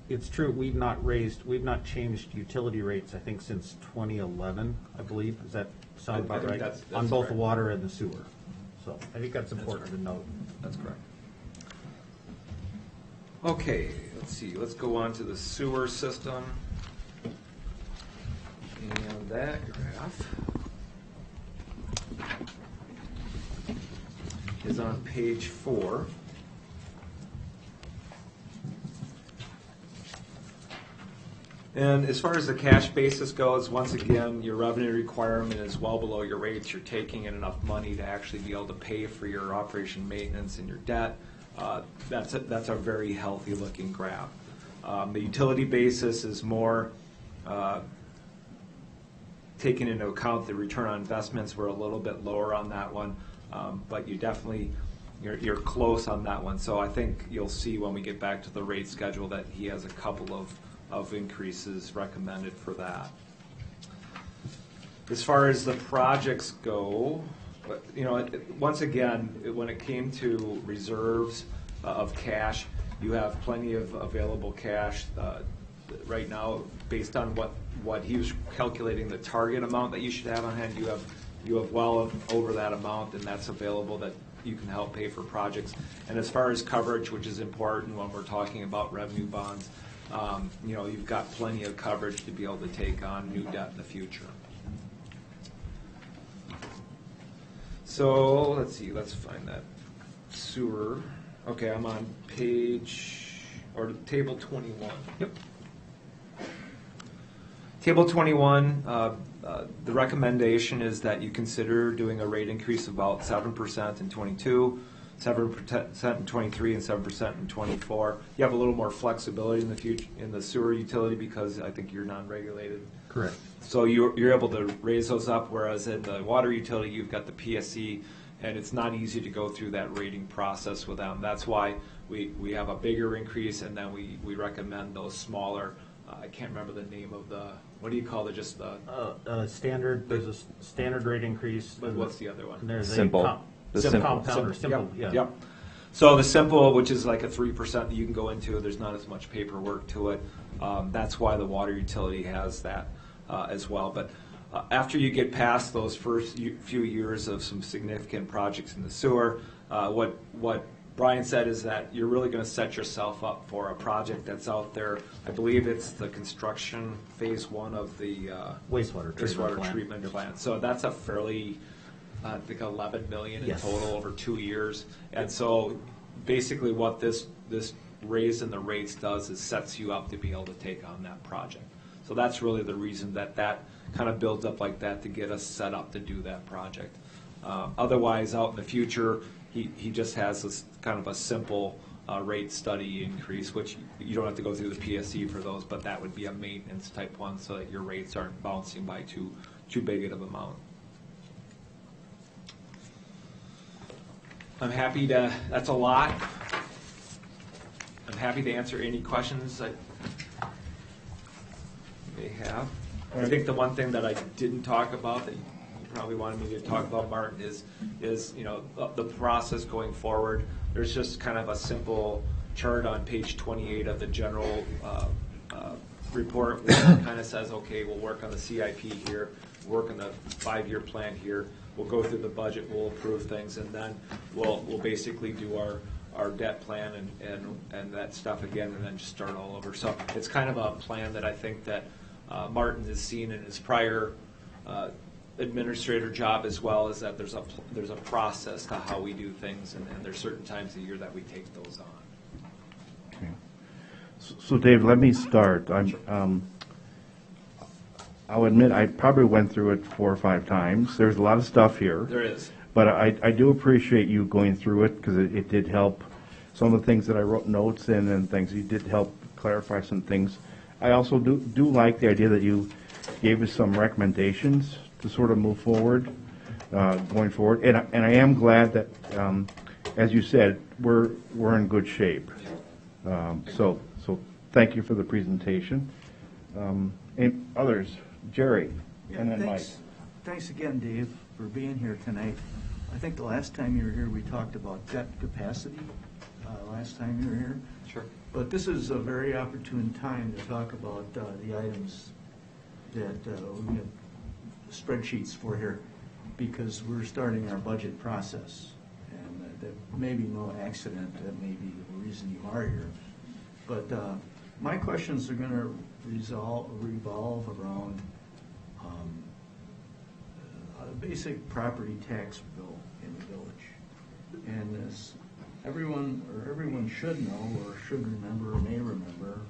it's true, we've not changed utility rates, I think, since 2011, I believe. Does that sound about right? That's on both correct. The water and the sewer. So I think that's important to note. That's correct. Okay, let's see, let's go on to the sewer system. And that graph is on page 4. And as far as the cash basis goes, once again, your revenue requirement is well below your rates. You're taking in enough money to actually be able to pay for your operation maintenance and your debt. That's a very healthy looking graph. The utility basis is more taking into account the return on investments. We're a little bit lower on that one, but you definitely, you're close on that one. So I think you'll see when we get back to the rate schedule that he has a couple of increases recommended for that. As far as the projects go, once again, when it came to reserves of cash, you have plenty of available cash right now. Based on what he was calculating the target amount that you should have on hand, you have well over that amount, and that's available you can help pay for projects. And as far as coverage, which is important when we're talking about revenue bonds, you've got plenty of coverage to be able to take on new debt in the future. So let's see, let's find that sewer. Okay, I'm on table 21. Yep. Table 21, the recommendation is that you consider doing a rate increase of about 7% in 22, 7% in 23, and 7% in 24. You have a little more flexibility in the future in the sewer utility because I think you're non-regulated. Correct. So you're able to raise those up, whereas in the water utility, you've got the PSC, and it's not easy to go through that rating process with them. That's why we have a bigger increase, and then we recommend those smaller. I can't remember the name of the, what do you call it, just the? Standard, there's a standard rate increase. But what's the other one? There's Simple. The compound or simple, Yep, yeah. Yep. So the simple, which is like a 3% that you can go into, there's not as much paperwork to it. That's why the water utility has that as well. But after you get past those first few years of some significant projects in the sewer, what Brian said is that you're really going to set yourself up for a project that's out there. I believe it's the construction phase 1 of the wastewater treatment plant. So that's a fairly, I think, $11 million in Yes. total over 2 years. And so basically what this raise in the rates does is sets you up to be able to take on that project. So that's really the reason that kind of builds up like that, to get us set up to do that project. Otherwise, out in the future, he just has this kind of a simple rate study increase, which you don't have to go through the PSC for those, but that would be a maintenance type one so that your rates aren't bouncing by too big of an amount. I'm happy to, that's a lot. I'm happy to answer any questions that you may have. I think the one thing that I didn't talk about that you probably wanted me to talk about, Martin, is the process going forward. There's just kind of a simple chart on page 28 of the general report where it kind of says, okay, we'll work on the CIP here, work on the 5-year plan here, we'll go through the budget, we'll approve things, and then we'll basically do our debt plan and that stuff again, and then just start all over. So it's kind of a plan that I think that Martin has seen in his prior administrator job as well, is that there's a process to how we do things, and there's certain times a year that we take those on. Okay. So Dave, let me start. I'll admit I probably went through it 4 or 5 times. There's a lot of stuff here. There is. But I do appreciate you going through it, because it did help. Some of the things that I wrote notes in and things, you did help clarify some things. I also do like the idea that you gave us some recommendations to sort of move forward, going forward. And I am glad that, as you said, we're in good shape. So thank you for the presentation. And others, Jerry, and then Mike. Thanks again, Dave, for being here tonight. I think the last time you were here, we talked about debt capacity, last time you were here. Sure. But this is a very opportune time to talk about the items that we have spreadsheets for here, because we're starting our budget process. And that may be no accident, that may be the reason you are here. But my questions are going to revolve around a basic property tax bill in the village. And as everyone should know, or should remember, or may remember,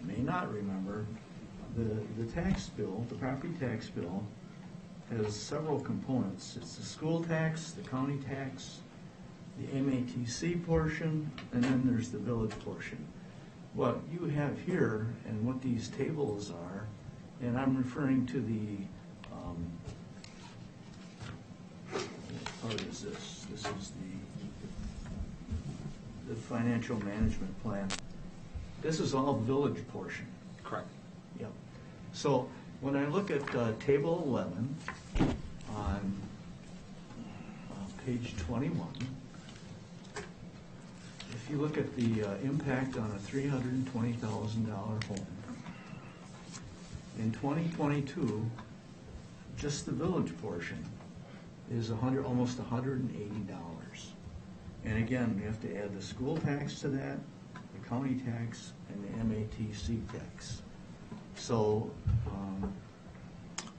may not remember, the tax bill, the property tax bill, has several components. It's the school tax, the county tax, the MATC portion, and then there's the village portion. What you have here and what these tables are, and I'm referring to the, what is this? This is the financial management plan. This is all village portion. Correct. Yep. So when I look at table 11 on page 21, if you look at the impact on a $320,000 home, in 2022, just the village portion is almost $180. And again, we have to add the school tax to that, the county tax, and the MATC tax. So,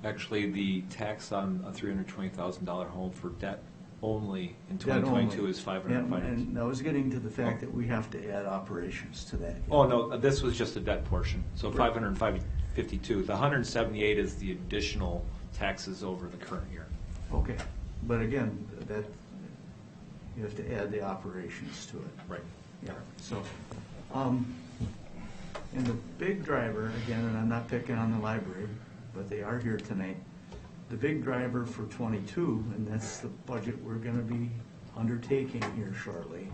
Actually, the tax on a $320,000 home for debt only in Debt 2022 only. is $505. and I was getting to the fact that we have to add operations to that. Oh, no, this was just the debt portion, so 552. The 178 is the additional taxes over the current year. Okay, but again, that, you have to add the operations to it. Right. Yeah, so, and the big driver, again, and I'm not picking on the library, but they are here tonight. The big driver for '22, and that's the budget we're gonna be undertaking here shortly,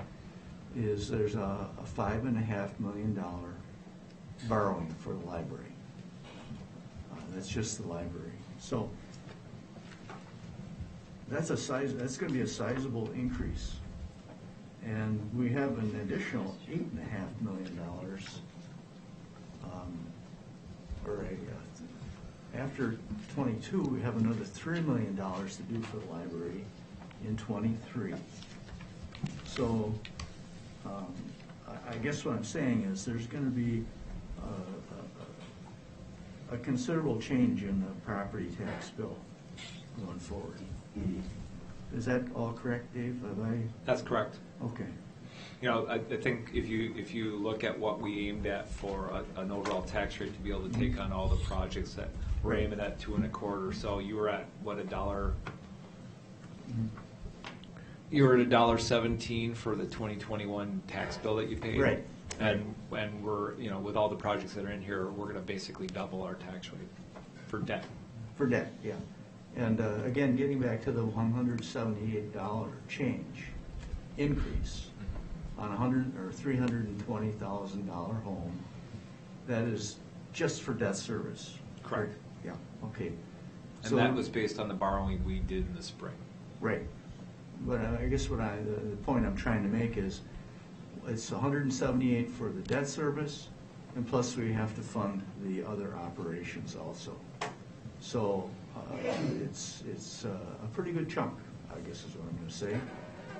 is there's a $5.5 million borrowing for the library. That's just the library. So, that's gonna be a sizable increase. And we have an additional $8.5 million, after '22, we have another $3 million to do for the library in '23. So, I guess what I'm saying is there's gonna be a considerable change in the property tax bill going forward. Is that all correct, Dave? Have I? That's correct. Okay. You know, I think if you look at what we aimed at for an overall tax rate to be able to take on all the projects that we're aiming at 2.25, so you were at what, $1? You were at $1.17 for the 2021 tax bill that you paid. Right. And we're, you know, with all the projects that are in here, we're gonna basically double our tax rate for debt. For debt, yeah. And again, getting back to the $178 change increase on $320,000 home, that is just for debt service. Correct. Yeah, okay. And that was based on the borrowing we did in the spring. Right. But I guess the point I'm trying to make is, it's 178 for the debt service, and plus we have to fund the other operations also. So, it's a pretty good chunk, I guess is what I'm gonna say.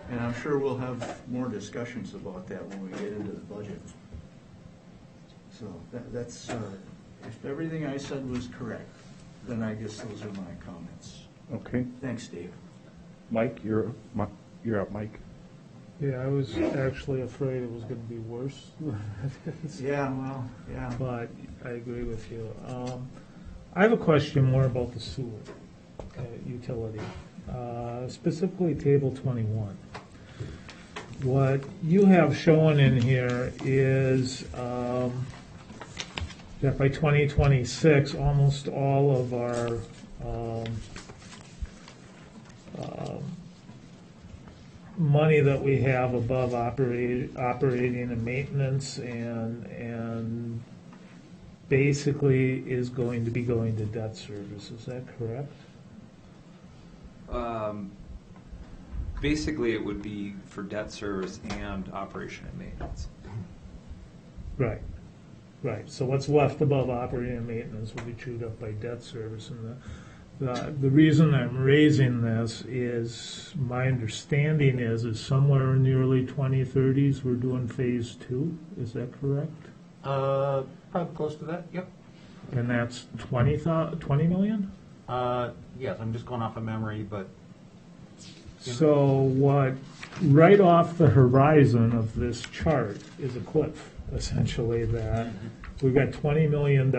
And I'm sure we'll have more discussions about that when we get into the budget. So, that's, if everything I said was correct, then I guess those are my comments. Okay. Thanks, Dave. Mike, you're up, Mike. Yeah, I was actually afraid it was gonna be worse than it is. Yeah, well, yeah. But I agree with you. I have a question more about the sewer utility, specifically table 21. What you have shown in here is that by 2026, almost all of our money that we have above operating and maintenance and basically is going to be going to debt service. Is that correct? Basically, it would be for debt service and operation and maintenance. Right, right. So what's left above operating and maintenance will be chewed up by debt service. And the reason I'm raising this is my understanding is somewhere in the early 2030s, we're doing phase 2. Is that correct? Probably close to that, yep. And that's 20 million? Yes, I'm just going off of memory, but. So what, right off the horizon of this chart is a cliff, essentially, that we've got $20 million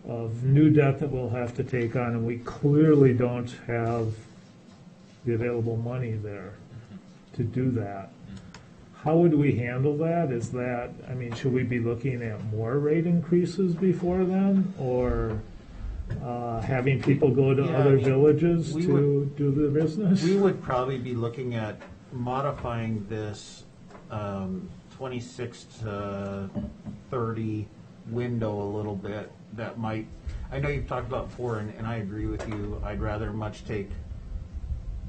of new debt that we'll have to take on, and we clearly don't have the available money there to do that. How would we handle that? Is that, I mean, should we be looking at more rate increases before then, or having people go to other villages to do the business? We would probably be looking at modifying this 26 to 30 window a little bit. That might, I know you've talked about before, and I agree with you. I'd rather much take,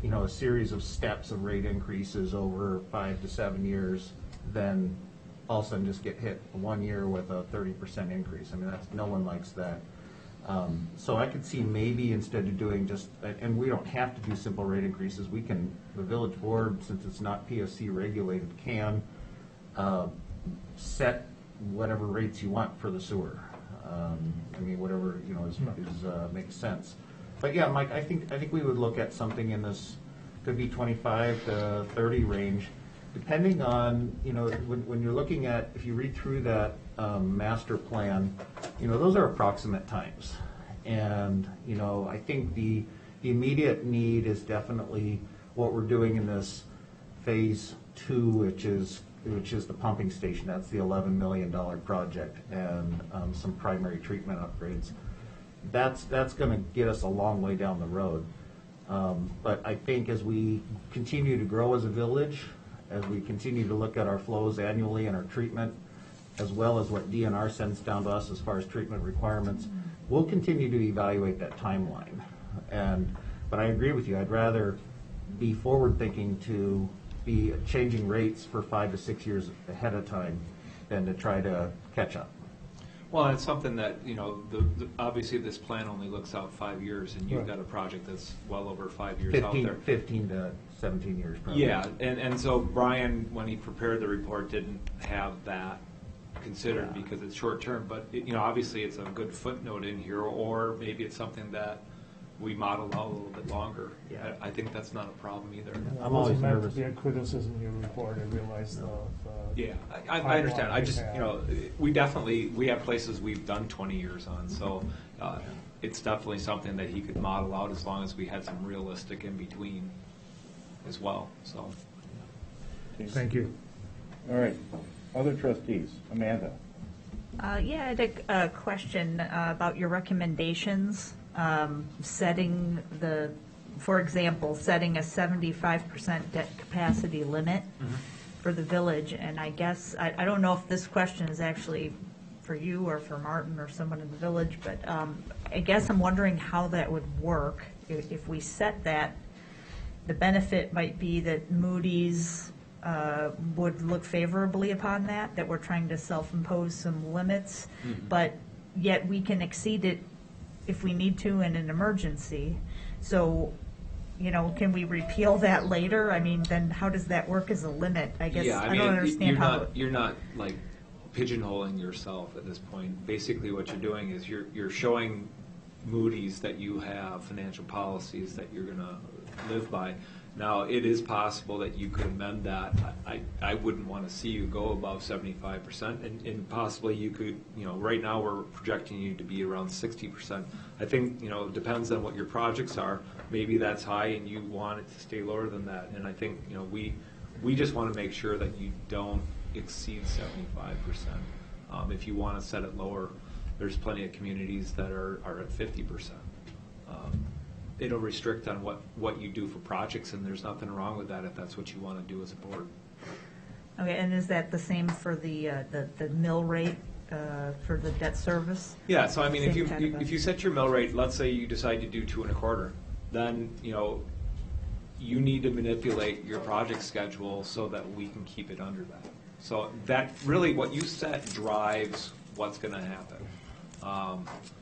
you know, a series of steps of rate increases over 5 to 7 years than all of a sudden just get hit 1 year with a 30% increase. I mean, no one likes that. So I could see maybe instead of doing just, and we don't have to do simple rate increases, we can, the village board, since it's not PSC regulated, can set whatever rates you want for the sewer. I mean, whatever, you know, is makes sense. But yeah, Mike, I think we would look at something in this, could be 25 to 30 range, depending on, you know, when you're looking at, if you read through that master plan, you know, those are approximate times. And, you know, I think the immediate need is definitely what we're doing in this phase 2, which is the pumping station. That's the $11 million project, and some primary treatment upgrades. That's going to get us a long way down the road. But I think as we continue to grow as a village, as we continue to look at our flows annually and our treatment, as well as what DNR sends down to us as far as treatment requirements, we'll continue to evaluate that timeline. But I agree with you. I'd rather be forward-thinking to be changing rates for 5 to 6 years ahead of time than to try to catch up. Well, it's something that, you know, obviously this plan only looks out 5 years, and you've got a project that's well over 5 years out there. 15 to 17 years probably. Yeah, and so Brian, when he prepared the report, didn't have that considered because it's short term, but you know, obviously it's a good footnote in here, or maybe it's something that we model out a little bit longer. Yeah. I think that's not a problem either. I'm always nervous. Be a criticism in your report. I realize Yeah, I understand. I just, you know, we have places we've done 20 years on, so it's definitely something that he could model out as long as we had some realistic in between as well, so. Thank you. All right, other trustees, Amanda. Yeah, I had a question about your recommendations, setting for example, setting a 75% debt capacity limit for the village. And I guess, I don't know if this question is actually for you or for Martin or someone in the village, but I guess I'm wondering how that would work if we set that. The benefit might be that Moody's would look favorably upon that we're trying to self-impose some limits, but yet we can exceed it if we need to in an emergency. So, you know, can we repeal that later? I mean, then how does that work as a limit? I guess I don't understand how. You're not like pigeonholing yourself at this point. Basically what you're doing is you're showing Moody's that you have financial policies that you're gonna live by. Now, it is possible that you could amend that. I wouldn't want to see you go above 75%, and possibly you could, you know, right now we're projecting you to be around 60%. I think, you know, it depends on what your projects are. Maybe that's high and you want it to stay lower than that. And I think, you know, we just want to make sure that you don't exceed 75%. If you want to set it lower, there's plenty of communities that are at 50%. It'll restrict on what you do for projects, and there's nothing wrong with that if that's what you want to do as a board. Okay, and is that the same for the mill rate for the debt service? Yeah, so I mean, if you set your mill rate, let's say you decide to do 2 1/4, then, you know, you need to manipulate your project schedule so that we can keep it under that. So that really, what you set drives what's going to happen.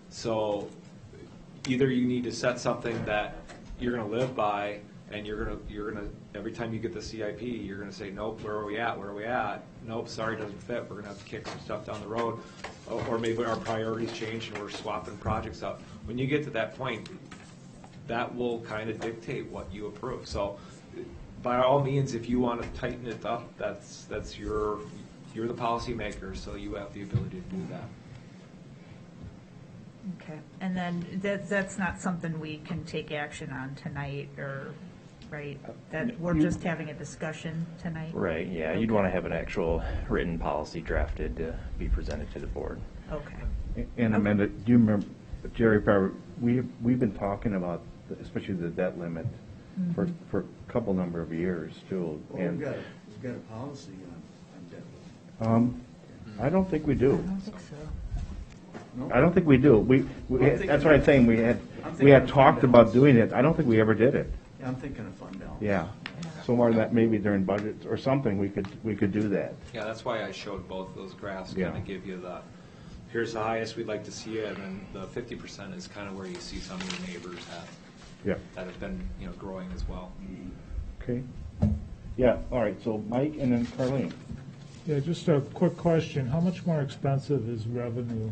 So either you need to set something that you're going to live by, and you're going to every time you get the CIP, you're going to say, nope, where are we at? Nope, sorry, doesn't fit. We're going to have to kick some stuff down the road, or maybe our priorities change and we're swapping projects up. When you get to that point, that will kind of dictate what you approve. So, by all means, if you want to tighten it up, that's you're the policymaker, so you have the ability to do that. Okay, and then that's not something we can take action on tonight, or, right? That we're just having a discussion tonight? Right, yeah, you'd want to have an actual written policy drafted to be presented to the board. Okay. And Amanda, do you remember, Jerry, we've been talking about, especially the debt limit, for a couple number of years, too. Well, and we've got a policy on debt limit. I don't think we do. I don't think so. No? I don't think we do. That's what I'm saying. We had talked about doing it. I don't think we ever did it. Yeah, I'm thinking of fund balance. Yeah. So more that maybe during budgets or something we could do that. Yeah, that's why I showed both those graphs, Yeah. kind of give you here's the highest we'd like to see it, and then the 50% is kind of where you see some of your neighbors Yeah. that have been, growing as well. Okay. Yeah, all right, so Mike and then Carleen. Yeah, just a quick question. How much more expensive is revenue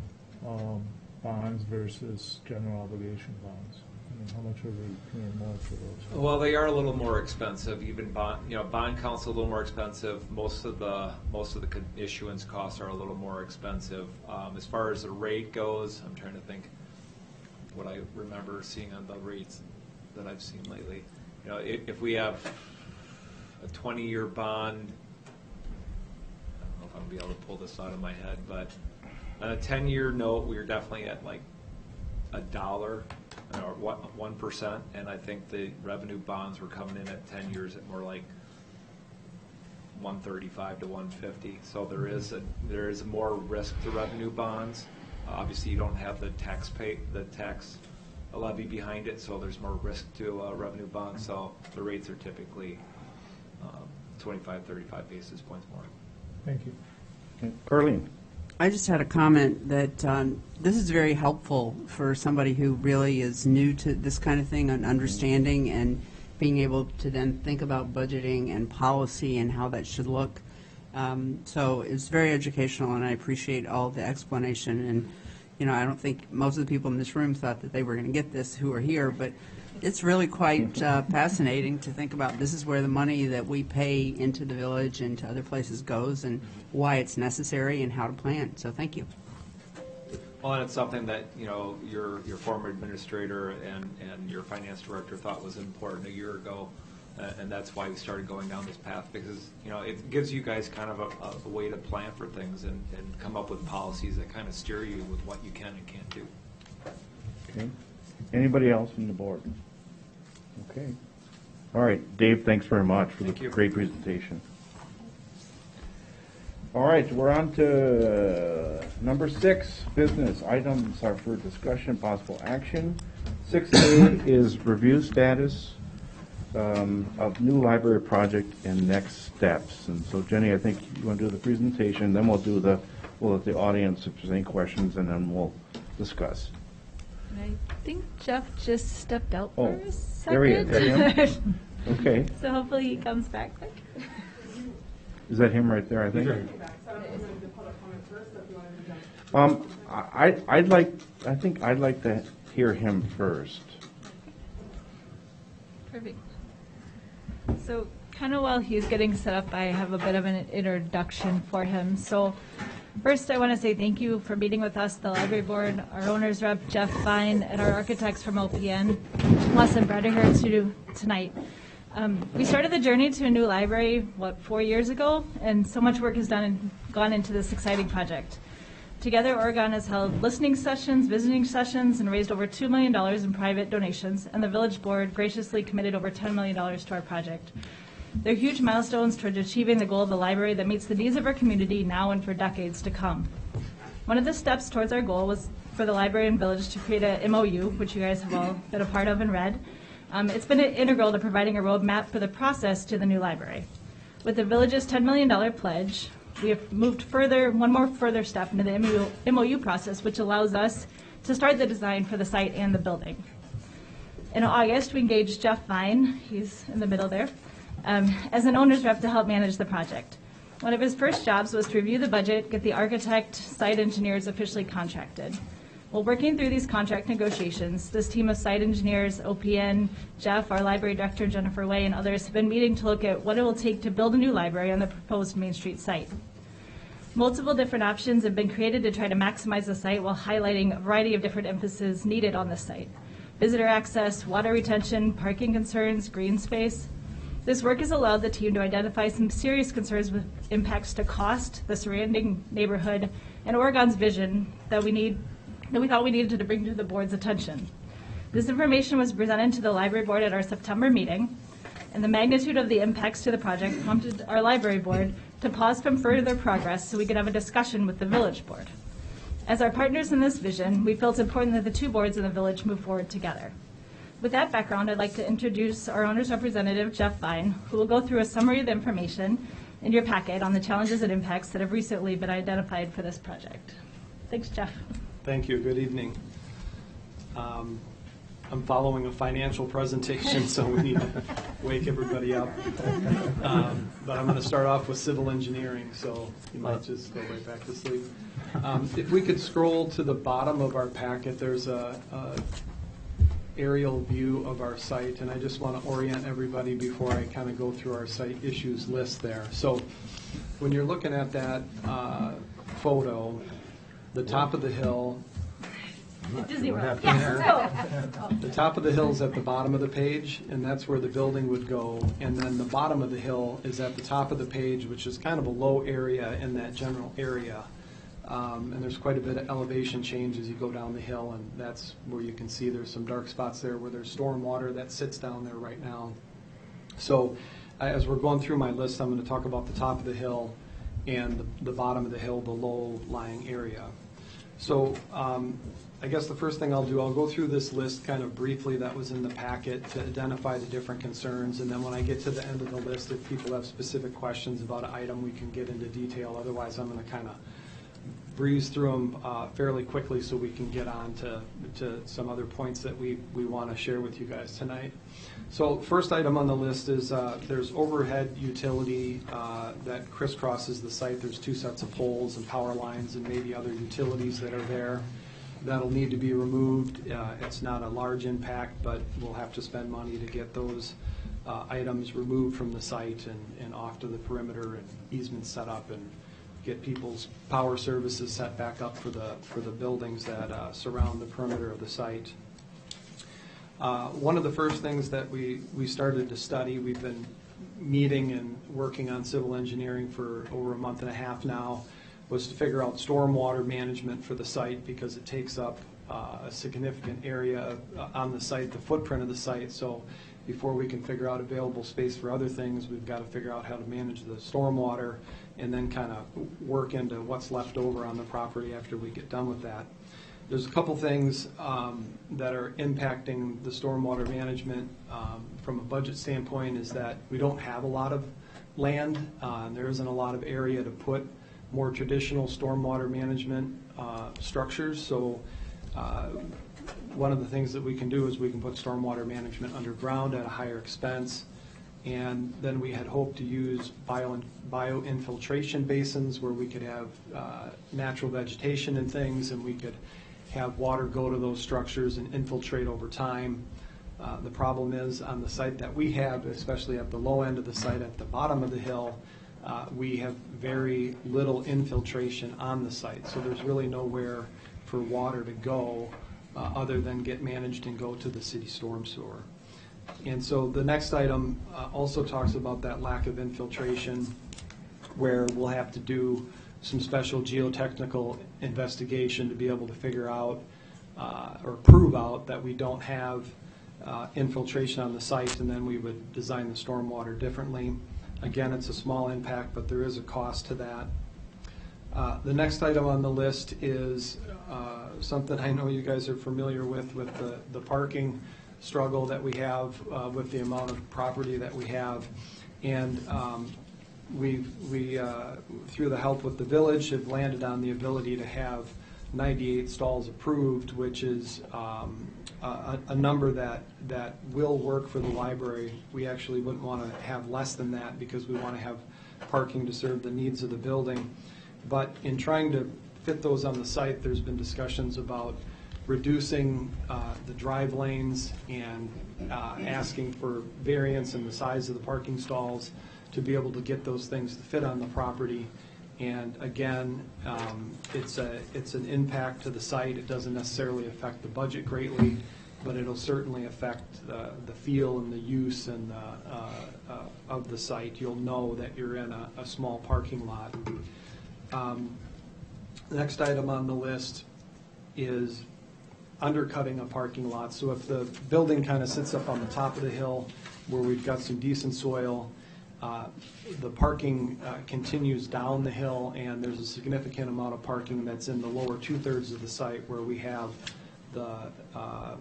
bonds versus general obligation bonds? I mean, how much are we paying more for those? Well, they are a little more expensive, even bond council a little more expensive. Most of the issuance costs are a little more expensive. As far as the rate goes, I'm trying to think what I remember seeing on the rates that I've seen lately. If we have a 20-year bond, I don't know if I'm gonna be able to pull this out of my head, but on a 10-year note, we were definitely at like $1 or 1%, and I think the revenue bonds were coming in at 10 years at more like 135 to 150. So there is more risk to revenue bonds. Obviously, you don't have the tax levy behind it, so there's more risk to revenue bonds. So the rates are typically 25, 35 basis points more. Thank you. Okay. Carleen. I just had a comment that this is very helpful for somebody who really is new to this kind of thing and understanding and being able to then think about budgeting and policy and how that should look. So it's very educational, and I appreciate all the explanation. And, I don't think most of the people in this room thought that they were going to get this who are here, but it's really quite fascinating to think about this is where the money that we pay into the village and to other places goes and why it's necessary and how to plan. So thank you. Well, and it's something that, your former administrator and your finance director thought was important a year ago, and that's why we started going down this path, because, it gives you guys kind of a way to plan for things and come up with policies that kind of steer you with what you can and can't do. Okay. Anybody else from the board? Okay. All right, Dave, thanks very much for the great presentation. All right, we're on to number 6, business items are for discussion, possible action. 6A is review status of new library project and next steps. And so, Jenny, I think you want to do the presentation, then we'll let the audience, if there's any questions, and then we'll discuss. I think Jeff just stepped out for a second. There he is. Is that him? Okay. So hopefully he comes back quick. Is that him right there, I think? Sure. I'd like to hear him first. Perfect. So kind of while he's getting set up, I have a bit of an introduction for him. So first, I want to say thank you for meeting with us, the library board, our owners rep, Jeff Fine, and our architects from OPN, Les and Brett are here tonight. We started the journey to a new library, 4 years ago, and so much work has gone into this exciting project. Together, Oregon has held listening sessions, visiting sessions, and raised over $2 million in private donations, and the village board graciously committed over $10 million to our project. They're huge milestones toward achieving the goal of the library that meets the needs of our community now and for decades to come. One of the steps towards our goal was for the library and village to create a MOU, which you guys have all been a part of and read. It's been integral to providing a roadmap for the process to the new library. With the village's $10 million pledge, we have moved one more further step into the MOU process, which allows us to start the design for the site and the building. In August, we engaged Jeff Fine, he's in the middle there, as an owner's rep to help manage the project. One of his first jobs was to review the budget, get the architect, site engineers officially contracted. While working through these contract negotiations, this team of site engineers, OPN, Jeff, our library director, Jennifer Way, and others have been meeting to look at what it will take to build a new library on the proposed Main Street site. Multiple different options have been created to try to maximize the site while highlighting a variety of different emphases needed on the site. Visitor access, water retention, parking concerns, green space. This work has allowed the team to identify some serious concerns with impacts to cost, the surrounding neighborhood, and Oregon's vision that we thought we needed to bring to the board's attention. This information was presented to the library board at our September meeting, and the magnitude of the impacts to the project prompted our library board to pause from further progress so we could have a discussion with the village board. As our partners in this vision, we felt it important that the two boards in the village move forward together. With that background, I'd like to introduce our owner's representative, Jeff Fine, who will go through a summary of the information in your packet on the challenges and impacts that have recently been identified for this project. Thanks, Jeff. Thank you. Good evening. I'm following a financial presentation, so we need to wake everybody up. But I'm going to start off with civil engineering, so you might just go right back to sleep. If we could scroll to the bottom of our packet, there's a aerial view of our site, and I just want to orient everybody before I kind of go through our site issues list there. So when you're looking at that photo, the top of the hill, Disney World. the top of the hill is at the bottom of the page, and that's where the building would go. And then the bottom of the hill is at the top of the page, which is kind of a low area in that general area. And there's quite a bit of elevation change as you go down the hill, and that's where you can see there's some dark spots there where there's storm water that sits down there right now. So as we're going through my list, I'm going to talk about the top of the hill and the bottom of the hill, the low-lying area. So I guess the first thing I'll do, I'll go through this list kind of briefly that was in the packet to identify the different concerns, and then when I get to the end of the list, if people have specific questions about an item, we can get into detail. Otherwise, I'm going to kind of breeze through them fairly quickly so we can get on to some other points that we want to share with you guys tonight. So first item on the list is there's overhead utility that crisscrosses the site. There's 2 sets of poles and power lines and maybe other utilities that are there. That'll need to be removed. It's not a large impact, but we'll have to spend money to get those items removed from the site and off to the perimeter and easements set up and get people's power services set back up for the buildings that surround the perimeter of the site. One of the first things that we started to study, we've been meeting and working on civil engineering for over a month and a half now, was to figure out stormwater management for the site because it takes up a significant area on the site, the footprint of the site. So before we can figure out available space for other things, we've got to figure out how to manage the stormwater and then kind of work into what's left over on the property after we get done with that. There's a couple things that are impacting the stormwater management from a budget standpoint is that we don't have a lot of land. There isn't a lot of area to put more traditional stormwater management structures. So one of the things that we can do is we can put stormwater management underground at a higher expense. And then we had hoped to use bio-infiltration basins where we could have natural vegetation and things, and we could have water go to those structures and infiltrate over time. The problem is on the site that we have, especially at the low end of the site at the bottom of the hill, we have very little infiltration on the site. So there's really nowhere for water to go other than get managed and go to the city storm sewer. And so the next item also talks about that lack of infiltration, where we'll have to do some special geotechnical investigation to be able to figure out or prove out that we don't have infiltration on the site, and then we would design the stormwater differently. Again, it's a small impact, but there is a cost to that. The next item on the list is something I know you guys are familiar with the parking struggle that we have with the amount of property that we have. And we through the help with the village, have landed on the ability to have 98 stalls approved, which is a number that will work for the library. We actually wouldn't want to have less than that because we want to have parking to serve the needs of the building. But in trying to fit those on the site, there's been discussions about reducing the drive lanes and asking for variance in the size of the parking stalls to be able to get those things to fit on the property. And again, it's an impact to the site. It doesn't necessarily affect the budget greatly, but it'll certainly affect the feel and the use and of the site. You'll know that you're in a small parking lot. The next item on the list is undercutting a parking lot. So if the building kind of sits up on the top of the hill where we've got some decent soil, the parking continues down the hill, and there's a significant amount of parking that's in the lower 2/3 of the site where we have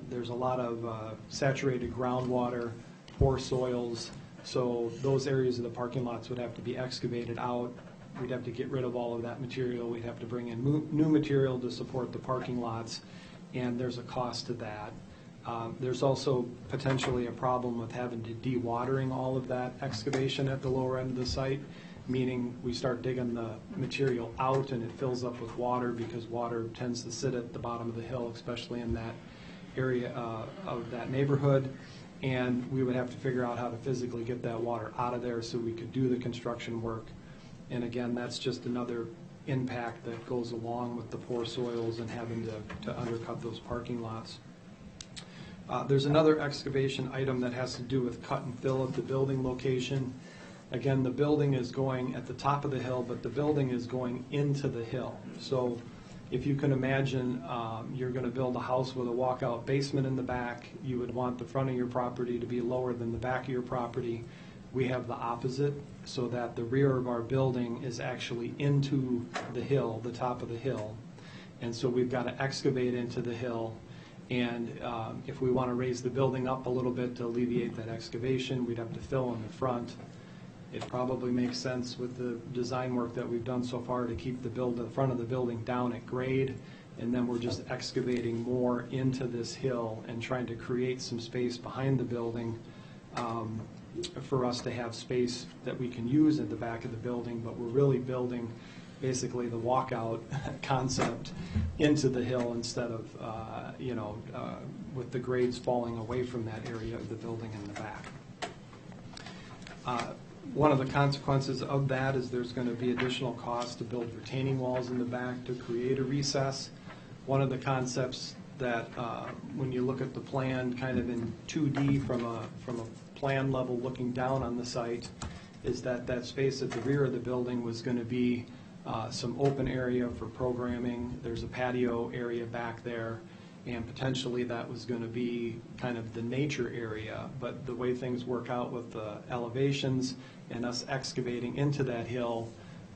there's a lot of saturated groundwater, poor soils. So those areas of the parking lots would have to be excavated out we'd have to get rid of all of that material. We'd have to bring in new material to support the parking lots, and there's a cost to that. There's also potentially a problem with having to dewatering all of that excavation at the lower end of the site, meaning we start digging the material out and it fills up with water because water tends to sit at the bottom of the hill, especially in that area of that neighborhood. And we would have to figure out how to physically get that water out of there so we could do the construction work. And again, that's just another impact that goes along with the poor soils and having to undercut those parking lots. There's another excavation item that has to do with cut and fill at the building location. Again, the building is going at the top of the hill, but the building is going into the hill. So if you can imagine, you're going to build a house with a walkout basement in the back, you would want the front of your property to be lower than the back of your property. We have the opposite, so that the rear of our building is actually into the hill, the top of the hill. And so we've got to excavate into the hill. And if we want to raise the building up a little bit to alleviate that excavation, we'd have to fill in the front. It probably makes sense with the design work that we've done so far to keep the front of the building down at grade, and then we're just excavating more into this hill and trying to create some space behind the building for us to have space that we can use at the back of the building, but we're really building basically the walkout concept into the hill instead of, with the grades falling away from that area of the building in the back. One of the consequences of that is there's going to be additional costs to build retaining walls in the back to create a recess. One of the concepts that when you look at the plan kind of in 2D from a plan level looking down on the site is that space at the rear of the building was going to be some open area for programming. There's a patio area back there, and potentially that was going to be kind of the nature area. But the way things work out with the elevations and us excavating into that hill,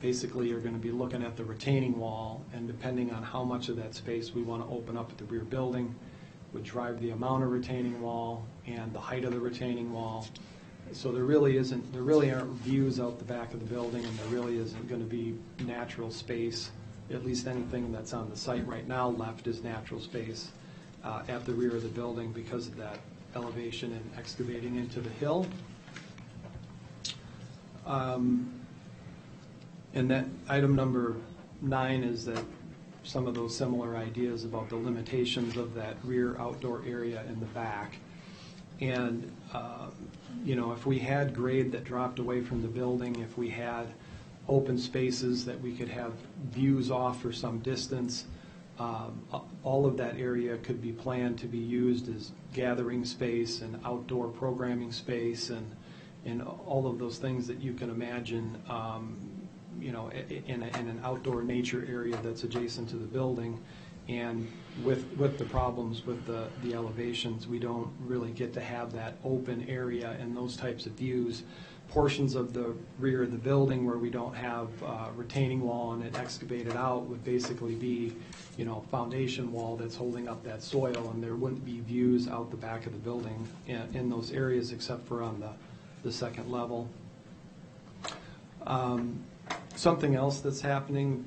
basically you're going to be looking at the retaining wall, and depending on how much of that space we want to open up at the rear building would drive the amount of retaining wall and the height of the retaining wall. So there really aren't views out the back of the building, and there really isn't going to be natural space. At least anything that's on the site right now left is natural space at the rear of the building because of that elevation and excavating into the hill. And that item number 9 is that some of those similar ideas about the limitations of that rear outdoor area in the back. And, if we had grade that dropped away from the building, if we had open spaces that we could have views off for some distance, all of that area could be planned to be used as gathering space and outdoor programming space and all of those things that you can imagine, in an outdoor nature area that's adjacent to the building. And with the problems with the elevations, we don't really get to have that open area and those types of views. Portions of the rear of the building where we don't have retaining wall and it excavated out would basically be, foundation wall that's holding up that soil, and there wouldn't be views out the back of the building in those areas except for on the second level. Something else that's happening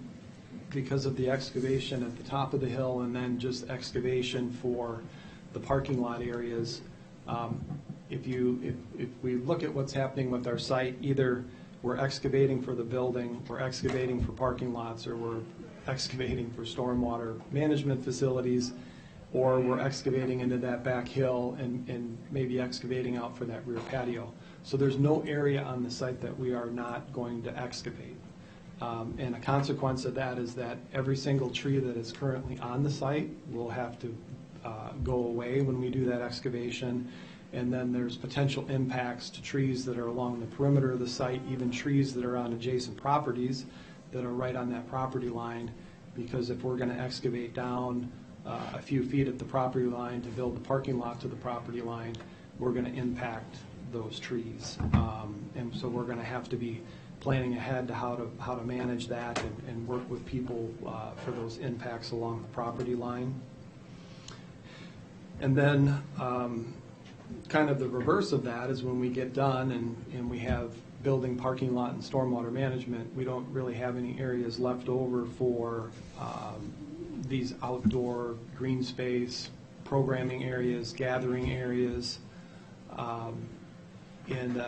because of the excavation at the top of the hill and then just excavation for the parking lot areas. If we look at what's happening with our site, either we're excavating for the building, we're excavating for parking lots, or we're excavating for stormwater management facilities, or we're excavating into that back hill and maybe excavating out for that rear patio. So there's no area on the site that we are not going to excavate. And a consequence of that is that every single tree that is currently on the site will have to go away when we do that excavation. And then there's potential impacts to trees that are along the perimeter of the site, even trees that are on adjacent properties that are right on that property line, because if we're going to excavate down a few feet at the property line to build the parking lot to the property line, we're going to impact those trees. And so we're going to have to be planning ahead to how to manage that and work with people for those impacts along the property line. And then kind of the reverse of that is when we get done and we have building, parking lot, and stormwater management, we don't really have any areas left over for these outdoor green space, programming areas, gathering areas. In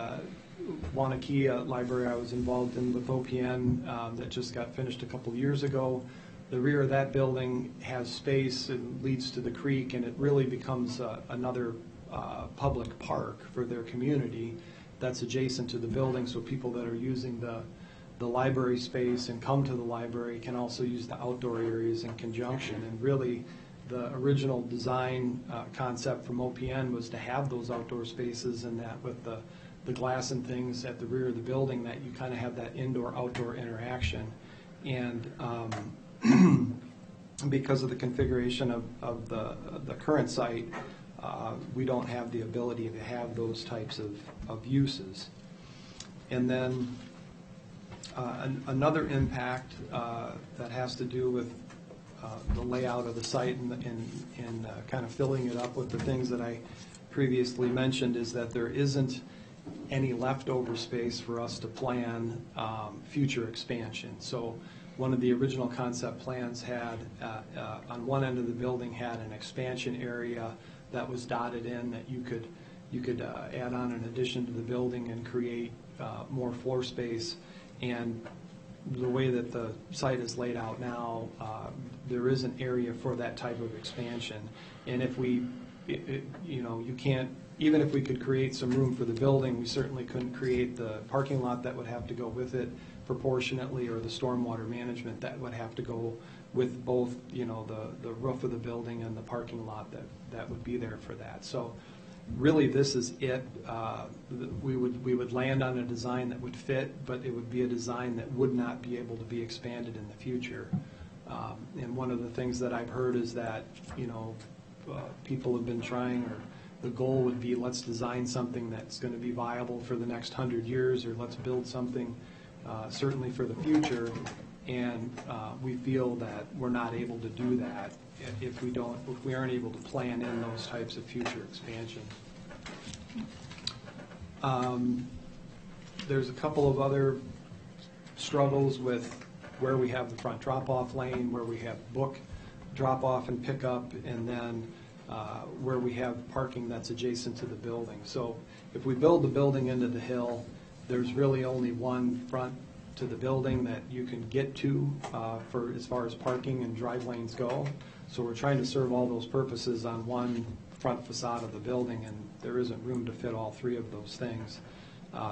Wanakee Library I was involved in with OPN that just got finished a couple of years ago. The rear of that building has space and leads to the creek, and it really becomes another public park for their community that's adjacent to the building, so people that are using the library space and come to the library can also use the outdoor areas in conjunction. And really, the original design concept from OPN was to have those outdoor spaces, and that with the glass and things at the rear of the building, that you kind of have that indoor-outdoor interaction. And because of the configuration of the current site, we don't have the ability to have those types of uses. And then another impact that has to do with the layout of the site and kind of filling it up with the things that I previously mentioned is that there isn't any leftover space for us to plan future expansion. So one of the original concept plans had, on one end of the building, had an expansion area that was dotted in that you could add on an addition to the building and create more floor space. And the way that the site is laid out now, there is an area for that type of expansion. And if we, you can't, even if we could create some room for the building, we certainly couldn't create the parking lot that would have to go with it proportionately, or the stormwater management that would have to go with both, the roof of the building and the parking lot that would be there for that. So really, this is it. We would land on a design that would fit, but it would be a design that would not be able to be expanded in the future. And one of the things that I've heard is that, people have been trying, or the goal would be, let's design something that's going to be viable for the next 100 years, or let's build something certainly for the future. And we feel that we're not able to do that if we aren't able to plan in those types of future expansions. There's a couple of other struggles with where we have the front drop-off lane, where we have book drop-off and pickup, and then where we have parking that's adjacent to the building. So if we build the building into the hill, there's really only one front to the building that you can get to for as far as parking and drive lanes go. So we're trying to serve all those purposes on one front facade of the building, and there isn't room to fit all three of those things.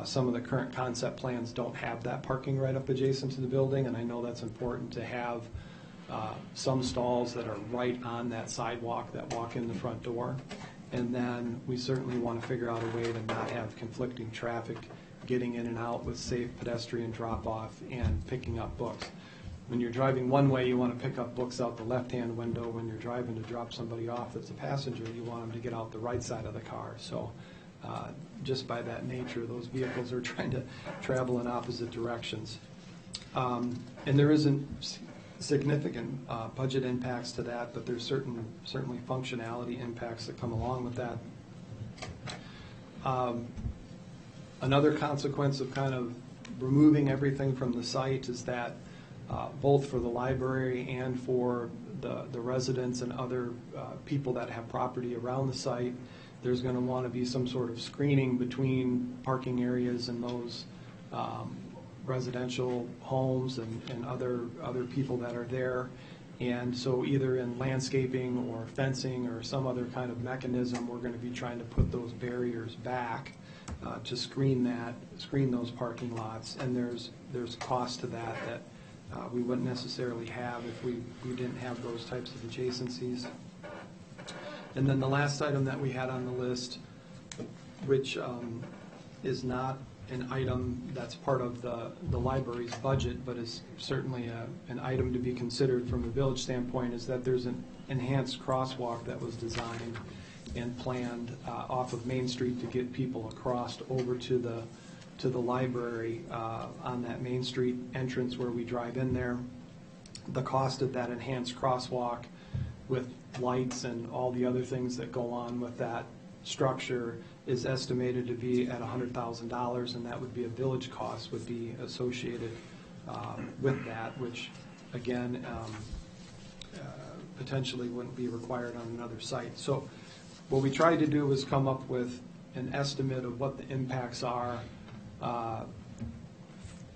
Some of the current concept plans don't have that parking right up adjacent to the building, and I know that's important to have some stalls that are right on that sidewalk that walk in the front door. And then we certainly want to figure out a way to not have conflicting traffic getting in and out with safe pedestrian drop-off and picking up books. When you're driving one way, you want to pick up books out the left-hand window. When you're driving to drop somebody off that's a passenger, you want them to get out the right side of the car. So just by that nature, those vehicles are trying to travel in opposite directions. And there isn't significant budget impacts to that, but there's certainly functionality impacts that come along with that. Another consequence of kind of removing everything from the site is that both for the library and for the residents and other people that have property around the site, there's going to want to be some sort of screening between parking areas and those residential homes and other people that are there. And so either in landscaping or fencing or some other kind of mechanism, we're going to be trying to put those barriers back to screen those parking lots. And there's cost to that we wouldn't necessarily have if we didn't have those types of adjacencies. And then the last item that we had on the list, which is not an item that's part of the library's budget, but is certainly an item to be considered from a village standpoint, is that there's an enhanced crosswalk that was designed and planned off of Main Street to get people across over to the library on that Main Street entrance where we drive in there. The cost of that enhanced crosswalk with lights and all the other things that go on with that structure is estimated to be at $100,000, and that would be a village cost would be associated with that, which again, potentially wouldn't be required on another site. So what we tried to do was come up with an estimate of what the impacts are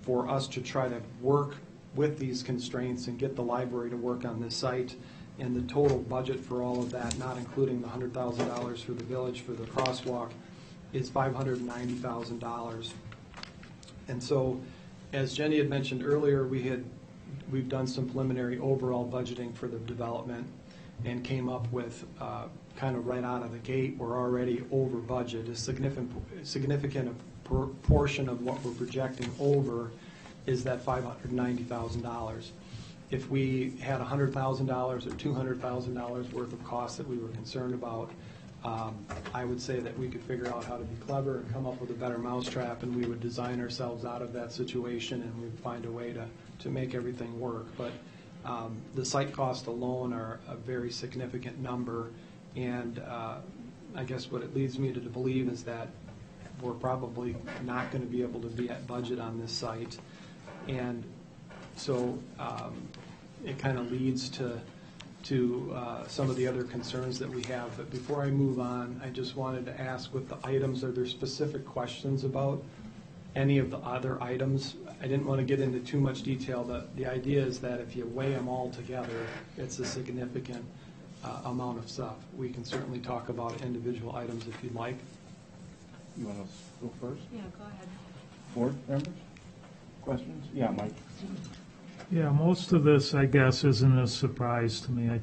for us to try to work with these constraints and get the library to work on this site. And the total budget for all of that, not including the $100,000 for the village for the crosswalk, is $590,000. And so, as Jenny had mentioned earlier, we've done some preliminary overall budgeting for the development and came up with kind of right out of the gate, we're already over budget. A significant portion of what we're projecting over is that $590,000. If we had $100,000 or $200,000 worth of costs that we were concerned about, I would say that we could figure out how to be clever and come up with a better mousetrap, and we would design ourselves out of that situation, and we'd find a way to make everything work. But the site costs alone are a very significant number, and I guess what it leads me to believe is that we're probably not going to be able to be at budget on this site. And so it kind of leads to some of the other concerns that we have. But before I move on, I just wanted to ask with the items, are there specific questions about any of the other items? I didn't want to get into too much detail. The idea is that if you weigh them all together, it's a significant amount of stuff. We can certainly talk about individual items if you'd like. You want to go first? Yeah, go ahead. Board members? Questions? Yeah, Mike. Yeah, most of this, I guess, isn't a surprise to me. I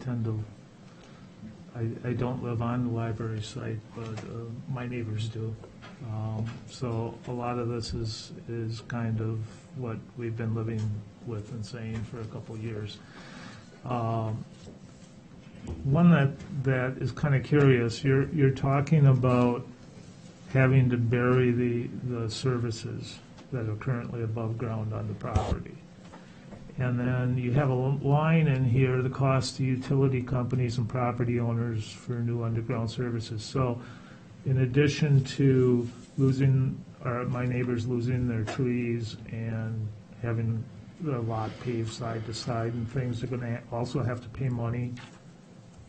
don't live on the library site, but my neighbors do. So a lot of this is kind of what we've been living with and saying for a couple of years. One that is kind of curious, you're talking about having to bury the services that are currently above ground on the property. And then you have a line in here, the cost to utility companies and property owners for new underground services. So in addition to my neighbors losing their trees and having the lot paved side to side and things, they're going to also have to pay money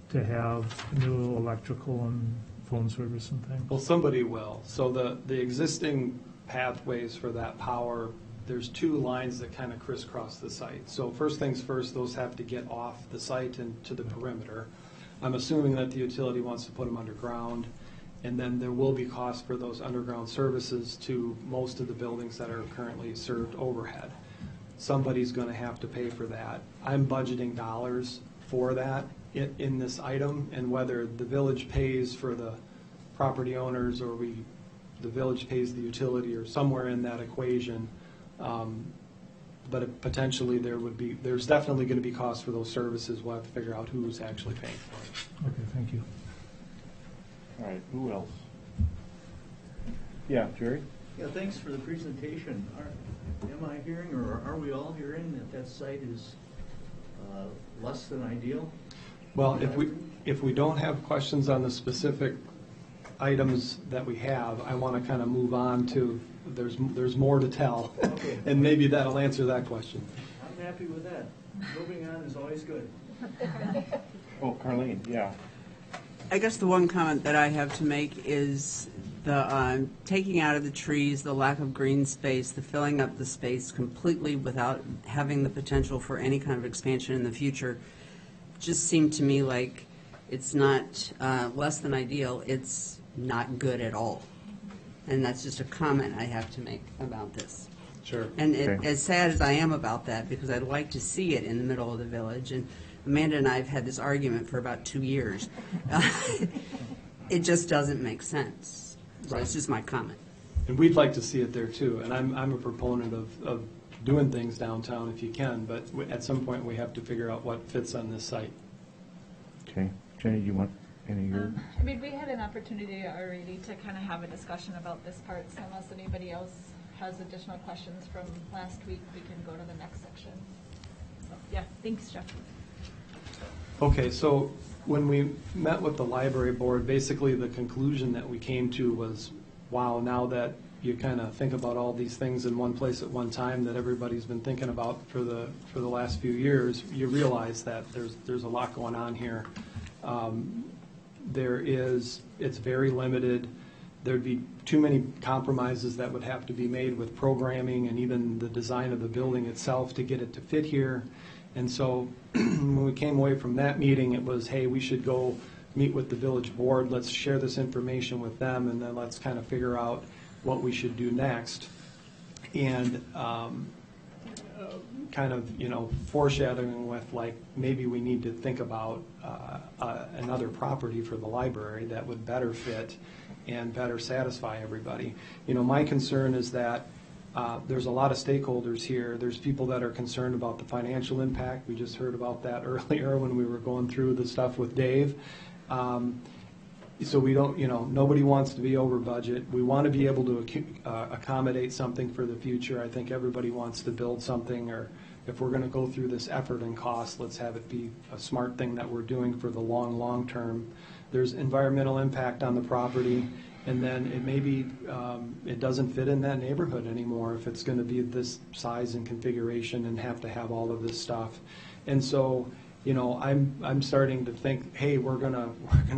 to have new electrical and phone service and things. Well, somebody will. So the existing pathways for that power, there's two lines that kind of crisscross the site. So first things first, those have to get off the site and to the perimeter. I'm assuming that the utility wants to put them underground, and then there will be costs for those underground services to most of the buildings that are currently served overhead. Somebody's going to have to pay for that. I'm budgeting dollars for that in this item, and whether the village pays for the property owners or the village pays the utility or somewhere in that equation. But potentially there's definitely going to be costs for those services. We'll have to figure out who's actually paying for it. Okay, thank you. All right, who else? Yeah, Jerry? Yeah, thanks for the presentation. Am I hearing, or are we all hearing that site is less than ideal? Well, if we don't have questions on the specific items that we have, I want to kind of move on to, there's more to tell. Okay. And maybe that'll answer that question. I'm happy with that. Moving on is always good. Oh, Carlene, yeah. I guess the one comment that I have to make is the taking out of the trees, the lack of green space, the filling up the space completely without having the potential for any kind of expansion in the future just seemed to me like it's not less than ideal, it's not good at all. And that's just a comment I have to make about this. Sure. And Okay. as sad as I am about that, because I'd like to see it in the middle of the village, and Amanda and I have had this argument for about 2 years, it just doesn't make sense. So it's just my comment. And we'd like to see it there too. And I'm a proponent of doing things downtown if you can, but at some point we have to figure out what fits on this site. Okay. Jenny, do you want any of your? I mean, we had an opportunity already to kind of have a discussion about this part, so unless anybody else has additional questions from last week, we can go to the next section. So, yeah, thanks, Jeff. Okay, so when we met with the library board, basically the conclusion that we came to was, wow, now that you kind of think about all these things in one place at one time that everybody's been thinking about for the last few years, you realize that there's a lot going on here. It's very limited. There'd be too many compromises that would have to be made with programming and even the design of the building itself to get it to fit here. And so when we came away from that meeting, it was, hey, we should go meet with the village board. Let's share this information with them, and then let's kind of figure out what we should do next. And kind of, foreshadowing with, like, maybe we need to think about another property for the library that would better fit and better satisfy everybody. My concern is that there's a lot of stakeholders here. There's people that are concerned about the financial impact. We just heard about that earlier when we were going through the stuff with Dave. So we don't, nobody wants to be over budget. We want to be able to accommodate something for the future. I think everybody wants to build something, or if we're going to go through this effort and cost, let's have it be a smart thing that we're doing for the long term. There's environmental impact on the property, and then it maybe it doesn't fit in that neighborhood anymore if it's going to be this size and configuration and have to have all of this stuff. And so, I'm starting to think, hey, we're gonna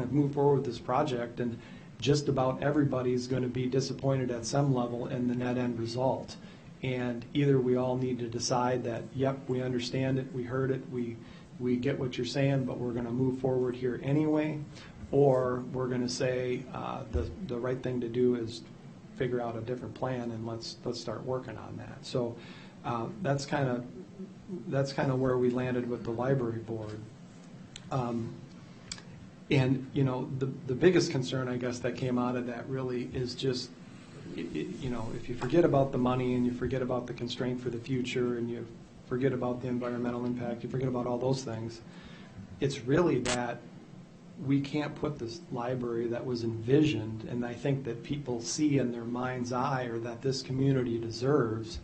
move forward with this project, and just about everybody's going to be disappointed at some level in the net end result. And either we all need to decide that, yep, we understand it, we heard it, we get what you're saying, but we're going to move forward here anyway, or we're going to say the right thing to do is figure out a different plan, and let's start working on that. So that's kind of where we landed with the library board. And the biggest concern, I guess, that came out of that really is just, if you forget about the money and you forget about the constraint for the future and you forget about the environmental impact, you forget about all those things, it's really that we can't put this library that was envisioned, and I think that people see in their mind's eye, or that this community deserves,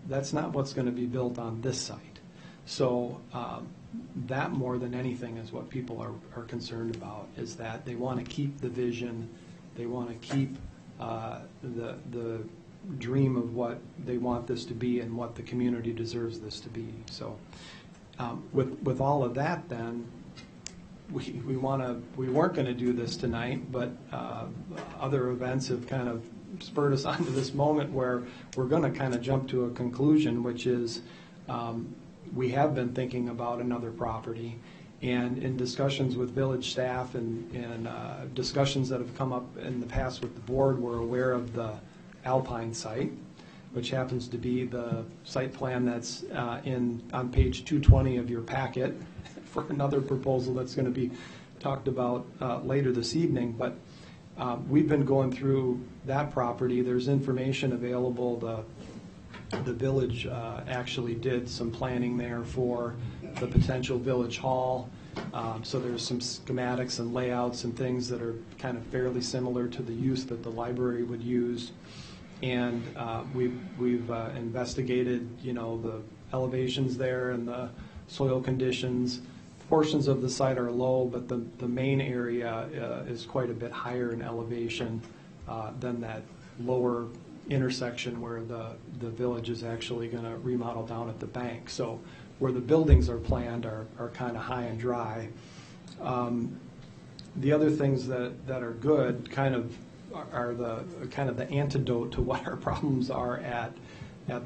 that's not what's going to be built on this site. So that more than anything is what people are concerned about, is that they want to keep the vision, they want to keep the dream of what they want this to be and what the community deserves this to be. So with all of that, then we weren't going to do this tonight, but other events have kind of spurred us onto this moment where we're going to kind of jump to a conclusion, which is we have been thinking about another property, and in discussions with village staff and discussions that have come up in the past with the board, we're aware of the Alpine site, which happens to be the site plan that's on page 220 of your packet for another proposal that's going to be talked about later this evening. But we've been going through that property. There's information available. The village actually did some planning there for the potential village hall. So there's some schematics and layouts and things that are kind of fairly similar to the use that the library would use. And we've investigated, the elevations there and the soil conditions. Portions of the site are low, but the main area is quite a bit higher in elevation than that lower intersection where the village is actually going to remodel down at the bank. So where the buildings are planned are kind of high and dry. The other things that are good are the antidote to what our problems are at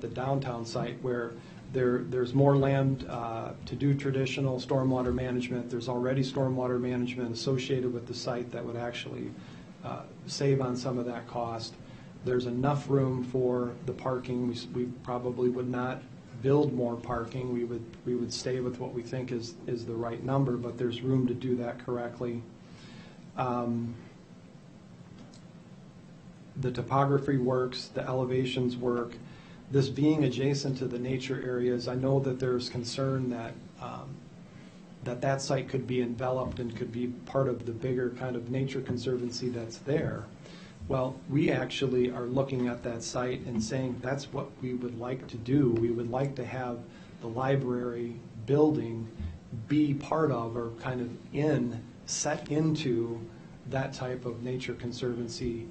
the downtown site, where there's more land to do traditional stormwater management. There's already stormwater management associated with the site that would actually save on some of that cost. There's enough room for the parking. We probably would not build more parking. We would stay with what we think is the right number, but there's room to do that correctly. The topography works, the elevations work. This being adjacent to the nature areas, I know that there's concern that that site could be enveloped and could be part of the bigger kind of nature conservancy that's there. Well, we actually are looking at that site and saying that's what we would like to do. We would like to have the library building be part of or kind of set into that type of nature conservancy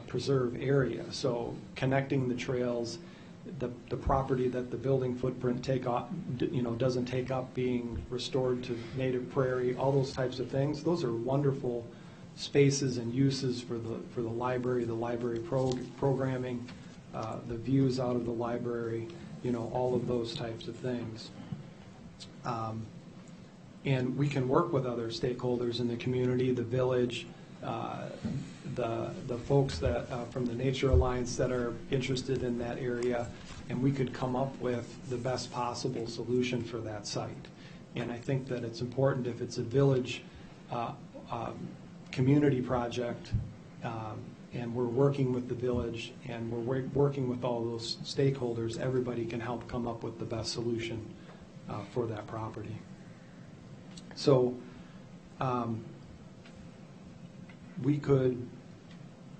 preserve area. So connecting the trails, the property that the building footprint doesn't take up being restored to native prairie, all those types of things. Those are wonderful spaces and uses for the library programming, the views out of the library, all of those types of things. And we can work with other stakeholders in the community, the village, the folks that from the Nature Alliance that are interested in that area, and we could come up with the best possible solution for that site. And I think that it's important, if it's a village community project, and we're working with the village and we're working with all those stakeholders, everybody can help come up with the best solution for that property. So we could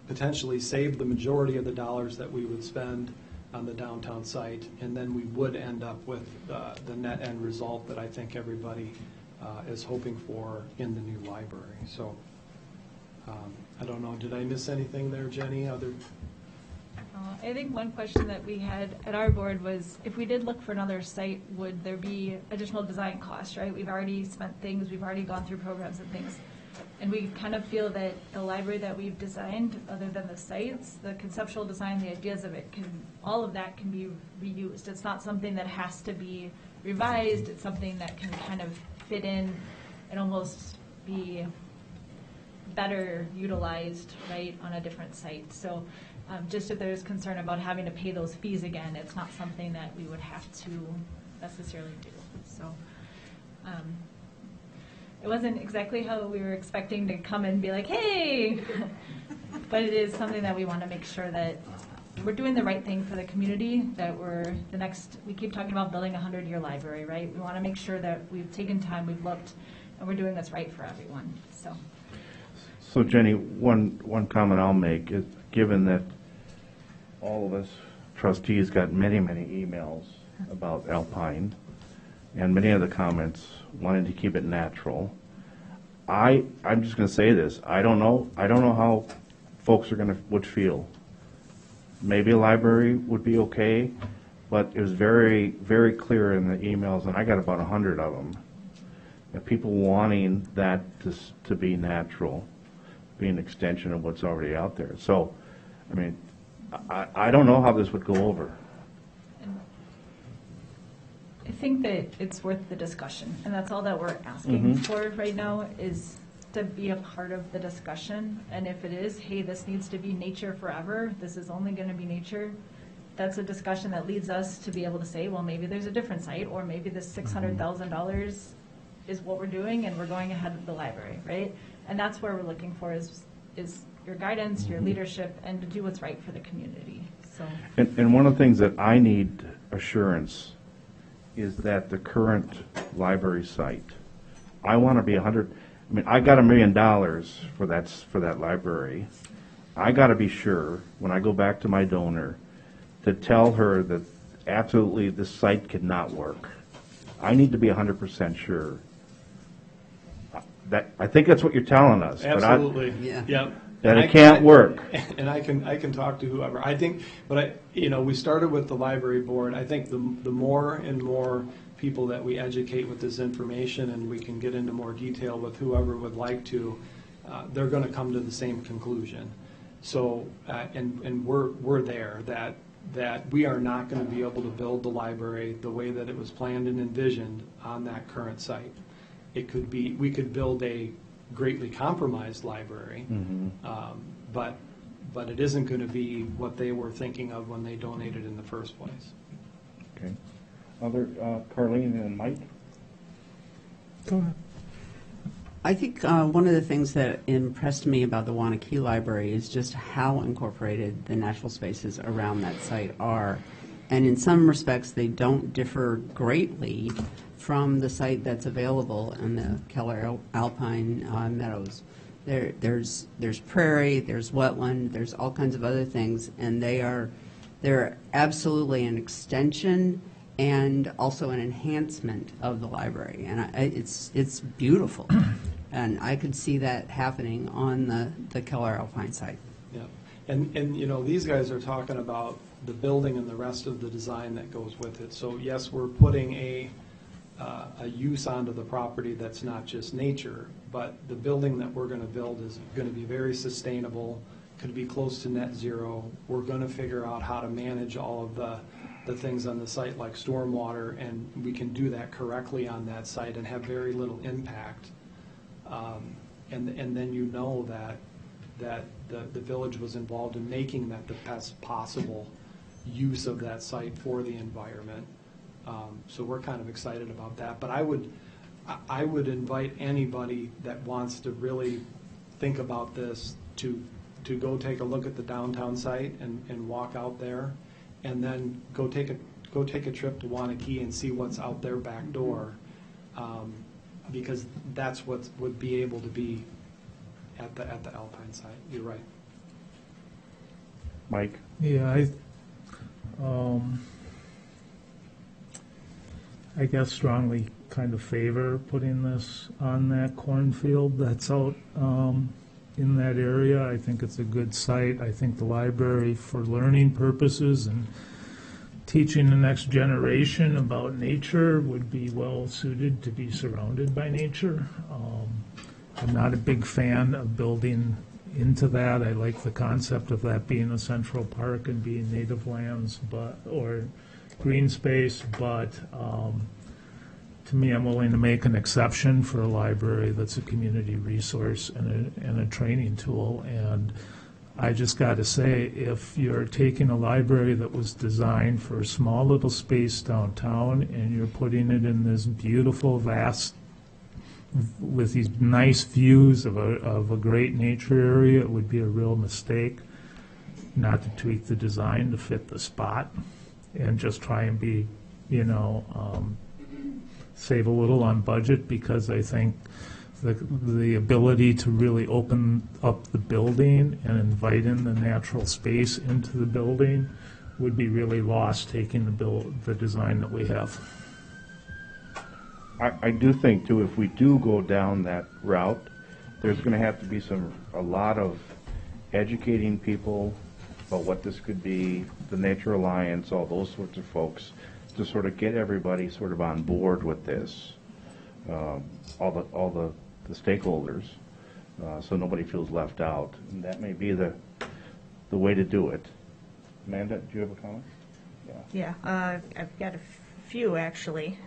potentially save the majority of the dollars that we would spend on the downtown site, and then we would end up with the net end result that I think everybody is hoping for in the new library. So I don't know, did I miss anything there, Jenny? I think one question that we had at our board was, if we did look for another site, would there be additional design costs, right? We've already spent things, we've already gone through programs and things. And we kind of feel that the library that we've designed, other than the sites, the conceptual design, the ideas of it, all of that can be reused. It's not something that has to be revised. It's something that can kind of fit in and almost be better utilized, right, on a different site. So just if there's concern about having to pay those fees again, it's not something that we would have to necessarily do. So it wasn't exactly how we were expecting to come and be like, hey, but it is something that we want to make sure that we're doing the right thing for the community, that we keep talking about building a 100-year library, right? We want to make sure that we've taken time, we've looked, and we're doing what's right for everyone, So Jenny, one comment I'll make is, given that all of us trustees got many, many emails about Alpine, and many of the comments wanted to keep it natural, I'm just going to say this. I don't know how folks would feel. Maybe a library would be okay, but it was very, very clear in the emails, and I got about 100 of them, that people wanting that to be natural, be an extension of what's already out there. So, I mean, I don't know how this would go over. I think that it's worth the discussion, and that's all that we're asking for right now, is to be a part of the discussion. And if it is, hey, this needs to be nature forever, this is only going to be nature, that's a discussion that leads us to be able to say, well, maybe there's a different site, or maybe this $600,000 is what we're doing, and we're going ahead with the library, right? And that's where we're looking for is your guidance, your leadership, and to do what's right for the community. So. And one of the things that I need assurance is that the current library site, I want to be I got $1 million for that library. I got to be sure when I go back to my donor to tell her that absolutely this site cannot work. I need to be 100% sure. I think that's what you're telling us. Absolutely. Yeah. That it can't work. And I can talk to whoever. I think, we started with the library board. I think the more and more people that we educate with this information, and we can get into more detail with whoever would like to, they're going to come to the same conclusion. So, and we're there, that we are not going to be able to build the library the way that it was planned and envisioned on that current site. We could build a greatly compromised library, but it isn't going to be what they were thinking of when they donated in the first place. Okay. Other, Carlene and Mike? Go ahead. I think one of the things that impressed me about the Wanakee Library is just how incorporated the natural spaces around that site are. And in some respects, they don't differ greatly from the site that's available in the Keller Alpine Meadows. There's prairie, there's wetland, there's all kinds of other things, and they're absolutely an extension and also an enhancement of the library. And it's beautiful. And I could see that happening on the Keller Alpine site. Yeah, and you know, these guys are talking about the building and the rest of the design that goes with it. So yes, we're putting a use onto the property that's not just nature, but the building that we're going to build is going to be very sustainable, could be close to net zero. We're going to figure out how to manage all of the things on the site like stormwater, and we can do that correctly on that site and have very little impact. And then you know that the village was involved in making that the best possible use of that site for the environment. So we're kind of excited about that. But I would invite anybody that wants to really think about this to go take a look at the downtown site and walk out there, and then go take a trip to Wanakee and see what's out their back door, because that's what would be able to be at the Alpine site. You're right. Mike? Yeah, I guess strongly kind of favor putting this on that cornfield that's out in that area. I think it's a good site. I think the library, for learning purposes and teaching the next generation about nature, would be well suited to be surrounded by nature. I'm not a big fan of building into that. I like the concept of that being a central park and being native lands, or green space, but to me, I'm willing to make an exception for a library that's a community resource and a training tool. And I just got to say, if you're taking a library that was designed for a small little space downtown and you're putting it in this beautiful, vast, with these nice views of a great nature area, it would be a real mistake not to tweak the design to fit the spot and just try and be, save a little on budget, because I think the ability to really open up the building and invite in the natural space into the building would be really lost taking the design that we have. I do think, too, if we do go down that route, there's going to have to be a lot of educating people about what this could be, the Nature Alliance, all those sorts of folks, to sort of get everybody sort of on board with this, all the stakeholders, so nobody feels left out. And that may be the way to do it. Amanda, do you have a comment? Yeah, I've got a few, actually.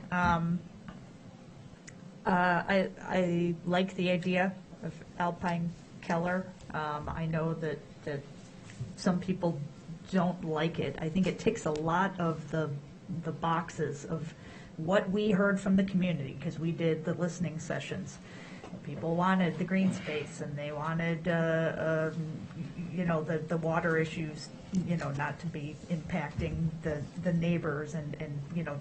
I like the idea of Alpine Keller. I know that some people don't like it. I think it ticks a lot of the boxes of what we heard from the community, because we did the listening sessions. People wanted the green space, and they wanted, the water issues, not to be impacting the neighbors, and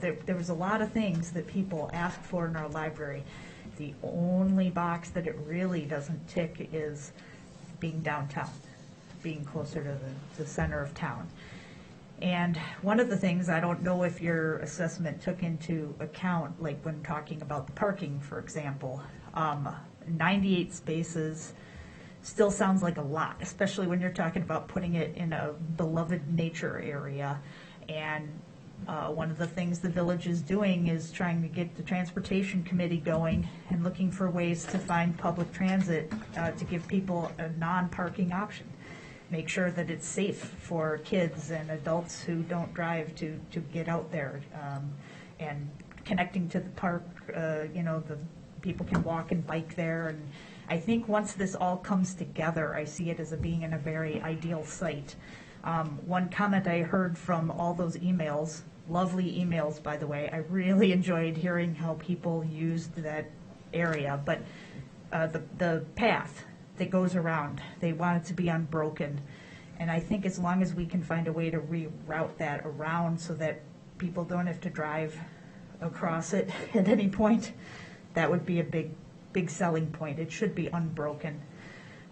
there was a lot of things that people asked for in our library. The only box that it really doesn't tick is being downtown, being closer to the center of town. And one of the things, I don't know if your assessment took into account, like when talking about the parking, for example, 98 spaces still sounds like a lot, especially when you're talking about putting it in a beloved nature area. And one of the things the village is doing is trying to get the transportation committee going and looking for ways to find public transit to give people a non-parking option. Make sure that it's safe for kids and adults who don't drive to get out there, and connecting to the park, the people can walk and bike there. And I think once this all comes together, I see it as being in a very ideal site. One comment I heard from all those emails, lovely emails, by the way, I really enjoyed hearing how people used that area, but the path that goes around, they want it to be unbroken. And I think as long as we can find a way to reroute that around so that people don't have to drive across it at any point, that would be a big selling point. It should be unbroken.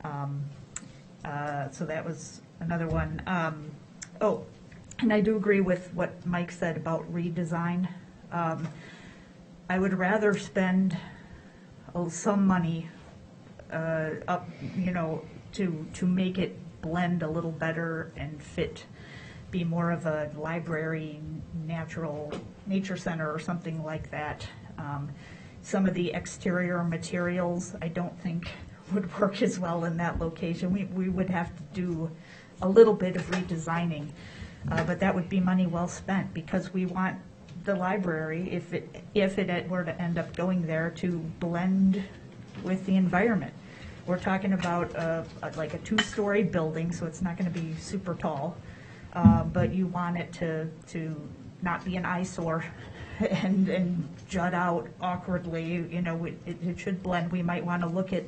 So that was another one. And I do agree with what Mike said about redesign. I would rather spend some money up, to make it blend a little better and fit, be more of a library, nature center or something like that. Some of the exterior materials I don't think would work as well in that location. We would have to do a little bit of redesigning, but that would be money well spent because we want the library, if it were to end up going there, to blend with the environment. We're talking about like a 2-story building, so it's not going to be super tall, but you want it to not be an eyesore and jut out awkwardly. It should blend. We might want to look at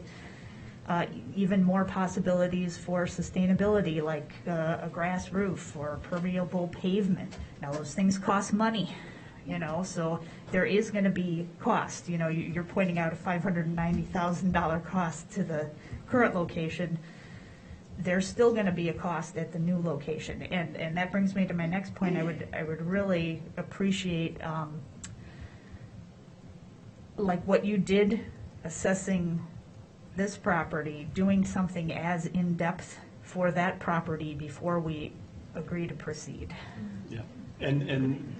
even more possibilities for sustainability, like a grass roof or permeable pavement. Now, those things cost money. So there is going to be cost. You're pointing out a $590,000 cost to the current location. There's still going to be a cost at the new location, and that brings me to my next point. I would really appreciate like what you did assessing this property, doing something as in depth for that property before we agree to proceed. Yeah, and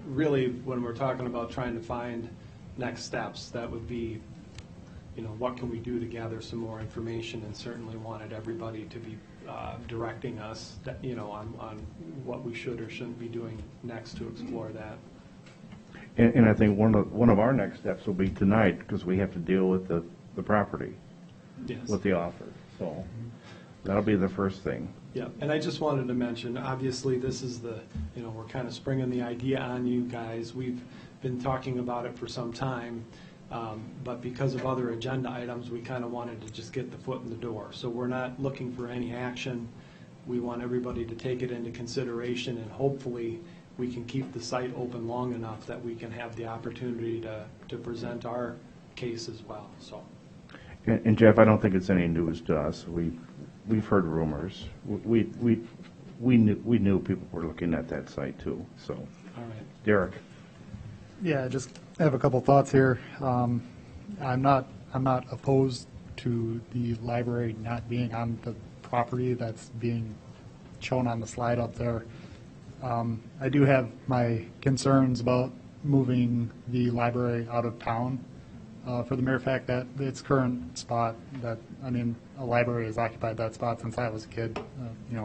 really, when we're talking about trying to find next steps, that would be, what can we do to gather some more information, and certainly wanted everybody to be directing us, on what we should or shouldn't be doing next to explore that. And I think one of our next steps will be tonight, because we have to deal with the property, Yes. with the offer. So that'll be the first thing. Yeah, and I just wanted to mention, obviously, this is we're kind of springing the idea on you guys. We've been talking about it for some time, but because of other agenda items, we kind of wanted to just get the foot in the door. So we're not looking for any action. We want everybody to take it into consideration, and hopefully we can keep the site open long enough that we can have the opportunity to present our case as well. So. And Jeff, I don't think it's any news to us. We've heard rumors. We knew people were looking at that site too. So, all right, Derek. Yeah, I just have a couple thoughts here. I'm not opposed to the library not being on the property that's being shown on the slide up there. I do have my concerns about moving the library out of town. For the mere fact that its current spot, a library has occupied that spot since I was a kid,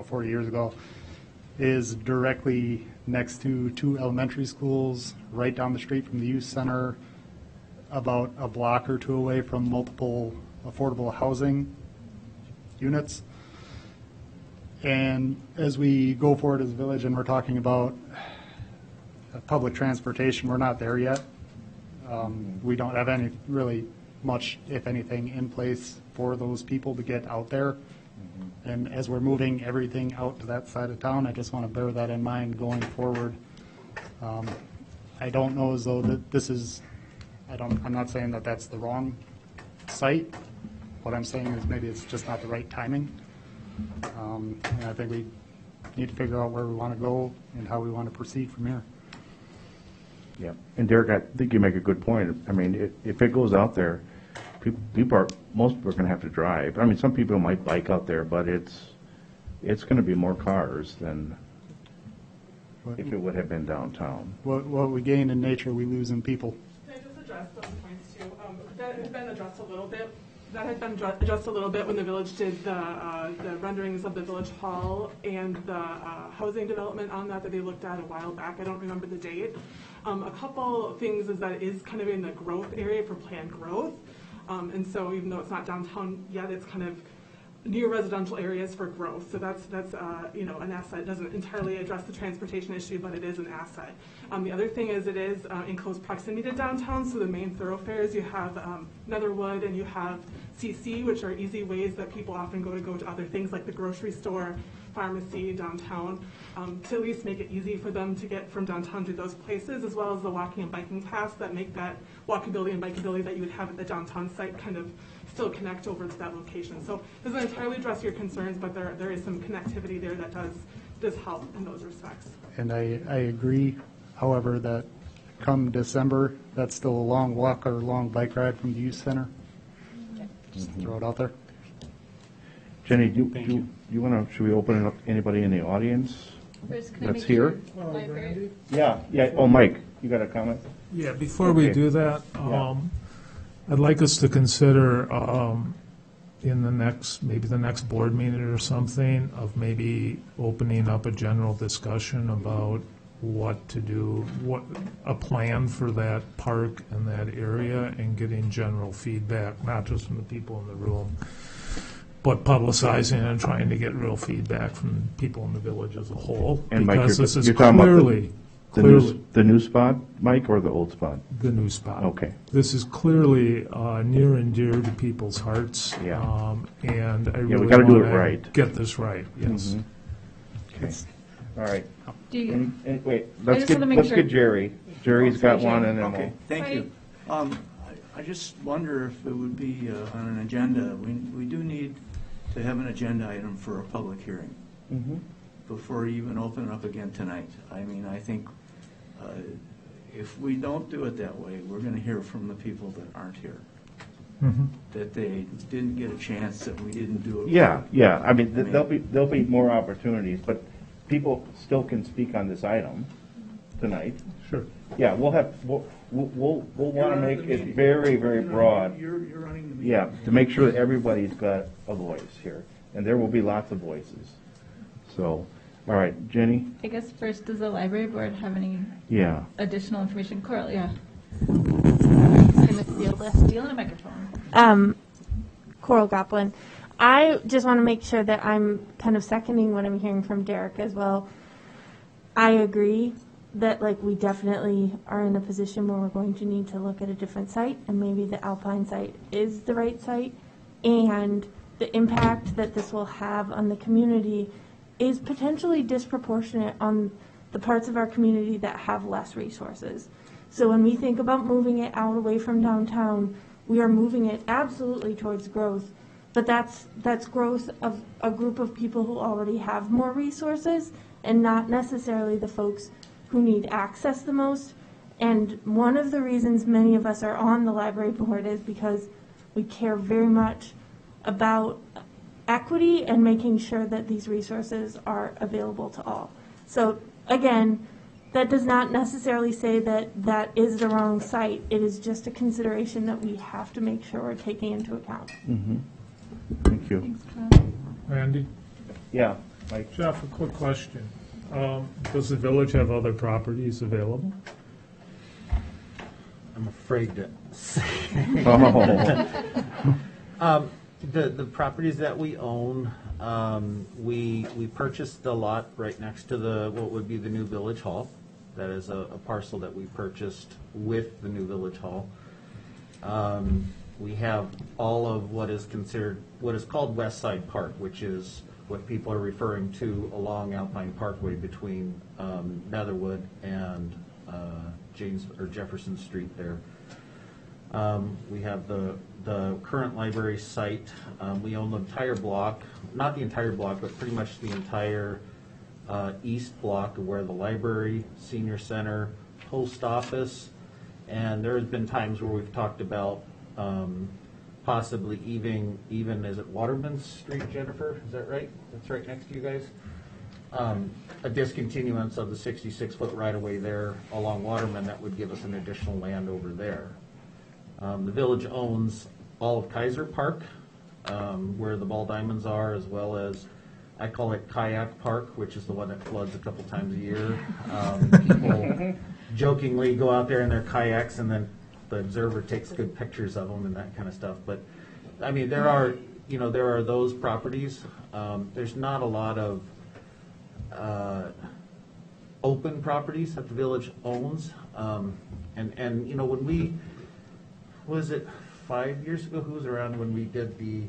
40 years ago, is directly next to 2 elementary schools, right down the street from the youth center, about a block or 2 away from multiple affordable housing units. And as we go forward as a village and we're talking about public transportation, we're not there yet. We don't have any really much, if anything, in place for those people to get out there. And as we're moving everything out to that side of town, I just want to bear that in mind going forward. I don't know as though that this is, I'm not saying that that's the wrong site. What I'm saying is maybe it's just not the right timing. And I think we need to figure out where we want to go and how we want to proceed from here. Yeah, and Derek, I think you make a good point. I mean, if it goes out there, most people are going to have to drive. I mean, some people might bike out there, but it's going to be more cars than if it would have been downtown. What we gain in nature, we lose in people. Can I just address those points too? That has been addressed a little bit. That had been addressed a little bit when the village did the renderings of the village hall and the housing development on that they looked at a while back. I don't remember the date. A couple things is that it is kind of in the growth area for planned growth. And so even though it's not downtown yet, it's kind of near residential areas for growth. So that's an asset. It doesn't entirely address the transportation issue, but it is an asset. The other thing is it is in close proximity to downtown. So the main thoroughfares, you have Netherwood and you have CC, which are easy ways that people often go to other things like the grocery store, pharmacy, downtown, to at least make it easy for them to get from downtown to those places, as well as the walking and biking paths that make that walkability and bikeability that you would have at the downtown site kind of still connect over to that location. So it doesn't entirely address your concerns, but there is some connectivity there that does does help in those respects. And I agree, however, that come December, that's still a long walk or a long bike ride from the youth center. Just throw it out there. Jenny, should we open it up to anybody in the audience First, can I that's make here? sure library- Yeah, oh, Mike, you got a comment? Yeah, before we Okay. do that, Yeah. I'd like us to consider in maybe the next board meeting or something, of maybe opening up a general discussion about what to do, a plan for that park and that area, and getting general feedback, not just from the people in the room, but publicizing and trying to get real feedback from people in the village as a whole. And Mike, Because this is you're talking about clearly, the new spot, Mike, or the old spot? the new spot. Okay. This is clearly near and dear to people's hearts. Yeah. And I we really gotta do it wanna right. get this right, yes. Mhm. Okay, all right. Do you, Wait, I just wanna make sure- get Jerry. Jerry's got Sorry, one, Jerry. and then Okay, thank you. I just wonder if it would be on an agenda. We do need to have an agenda item for a public hearing Mhm. before you even open it up again tonight. I mean, I think if we don't do it that way, we're going to hear from the people that aren't here, Mhm. that they didn't get a chance, that we didn't do it. Yeah, I mean, there'll be more opportunities, but people still can speak on this item tonight. Sure. Yeah, we'll want to make it very, very broad. You're running the meeting. Yeah, to make sure that everybody's got a voice here, and there will be lots of voices. So, all right, Jenny? I guess first, does the library board have any Yeah. additional information? Coral, yeah. Steal a microphone. Coral Goplin. I just want to make sure that I'm kind of seconding what I'm hearing from Derek as well. I agree that we definitely are in a position where we're going to need to look at a different site, and maybe the Alpine site is the right site, and the impact that this will have on the community is potentially disproportionate on the parts of our community that have less resources. So when we think about moving it out away from downtown, we are moving it absolutely towards growth, but that's growth of a group of people who already have more resources, and not necessarily the folks who need access the most. And one of the reasons many of us are on the library board is because we care very much about equity and making sure that these resources are available to all. So again, that does not necessarily say that that is the wrong site. It is just a consideration that we have to make sure we're taking into account. Mm-hmm. Thank you. Thanks, Coral. Randy? Yeah, Mike? Jeff, a quick question. Does the village have other properties available? I'm afraid to say. Oh. The properties that we own, we purchased the lot right next to what would be the new village hall. That is a parcel that we purchased with the new village hall. We have all of what is called West Side Park, which is what people are referring to along Alpine Parkway between Netherwood and Jefferson Street there. We have the current library site. We own the entire block, not the entire block, but pretty much the entire east block of where the library, senior center, post office, and there has been times where we've talked about possibly even is it Waterman Street, Jennifer? Is that right? That's right next to you guys. A discontinuance of the 66-foot right-of-way there along Waterman that would give us an additional land over there. The village owns all of Kaiser Park, where the ball diamonds are, as well as, I call it Kayak Park, which is the one that floods a couple times a year. People jokingly go out there in their kayaks, and then the Observer takes good pictures of them and that kind of stuff. But, I mean, there are those properties. There's not a lot of open properties that the village owns. And when we, was it 5 years ago, who was around when we did the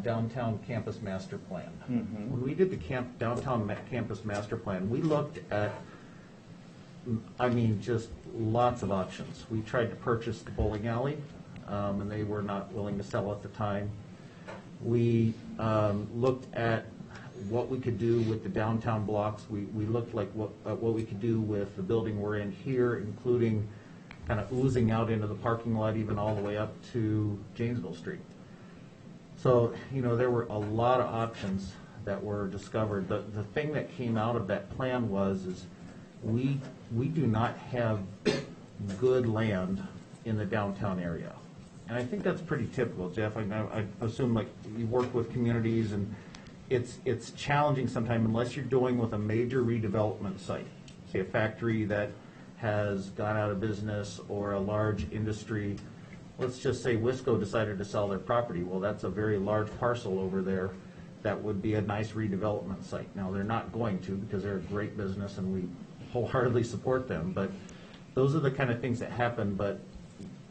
downtown campus master plan? Mm-hmm. When we did the downtown campus master plan, we looked at, just lots of options. We tried to purchase the bowling alley, and they were not willing to sell at the time. We looked at what we could do with the downtown blocks. We looked like what we could do with the building we're in here, including kind of oozing out into the parking lot, even all the way up to Janesville Street. So, there were a lot of options that were discovered. The thing that came out of that plan is we do not have good land in the downtown area. And I think that's pretty typical, Jeff. I assume like you work with communities, and it's challenging sometimes unless you're doing with a major redevelopment site, say a factory that has gone out of business or a large industry. Let's just say Wisco decided to sell their property. Well, that's a very large parcel over there that would be a nice redevelopment site. Now, they're not going to because they're a great business and we wholeheartedly support them, but those are the kind of things that happen, but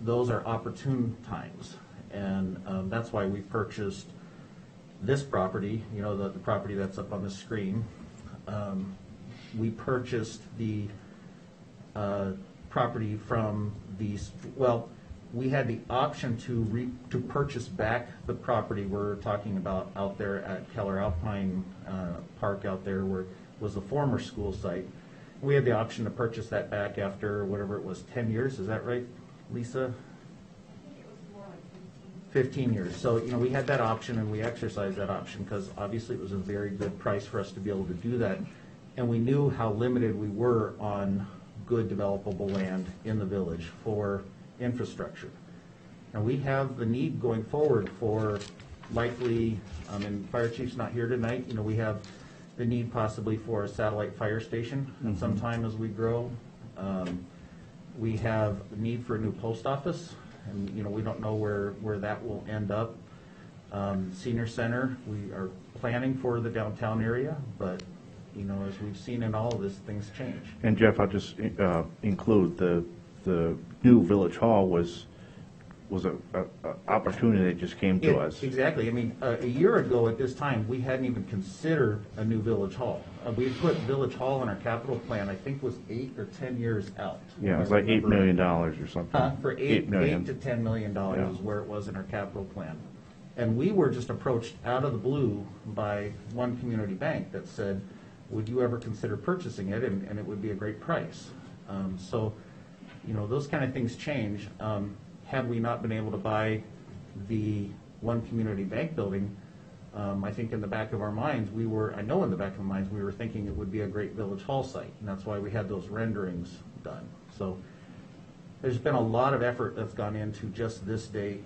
those are opportune times. And that's why we purchased this property, the property that's up on the screen. We purchased the property from these, we had the option to purchase back the property we're talking about out there at Keller Alpine Park out there, where was the former school site. We had the option to purchase that back after whatever it was, 10 years, is that right, Lisa? 15 years. So, we had that option and we exercised that option because obviously it was a very good price for us to be able to do that. And we knew how limited we were on good developable land in the village for infrastructure. And we have the need going forward for likely, and Fire Chief's not here tonight, we have the need possibly for a satellite fire station at some time as we grow. We have the need for a new post office, and we don't know where that will end up. Senior center, we are planning for the downtown area, but as we've seen in all of this, things change. And Jeff, I'll just include the new village hall was an opportunity that just came to us. Exactly. A year ago at this time, we hadn't even considered a new village hall. We had put village hall in our capital plan, I think was 8 or 10 years out. Yeah, it was like $8 million or something. For $8 to $10 million is where it was in our capital plan. And we were just approached out of the blue by one community bank that said, would you ever consider purchasing it? And it would be a great price. So, those kind of things change. Had we not been able to buy the one community bank building, I think in the back of our minds, we were thinking it would be a great village hall site. And that's why we had those renderings done. So there's been a lot of effort that's gone into just this date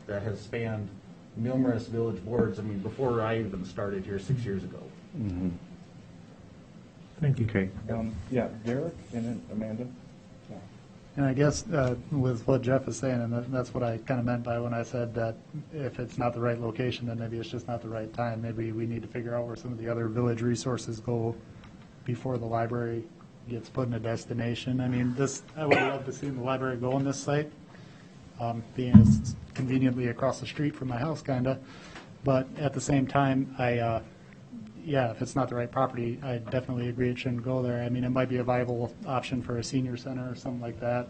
that has spanned numerous village boards. Before I even started here 6 years ago. Mm-hmm. Thank you. Okay. Derek and then Amanda. And I guess with what Jeff is saying, and that's what I kind of meant by when I said that if it's not the right location, then maybe it's just not the right time. Maybe we need to figure out where some of the other village resources go before the library gets put in a destination. I would love to see the library go on this site, being as conveniently across the street from my house, kind of. But at the same time, if it's not the right property, I definitely agree it shouldn't go there. It might be a viable option for a senior center or something like that.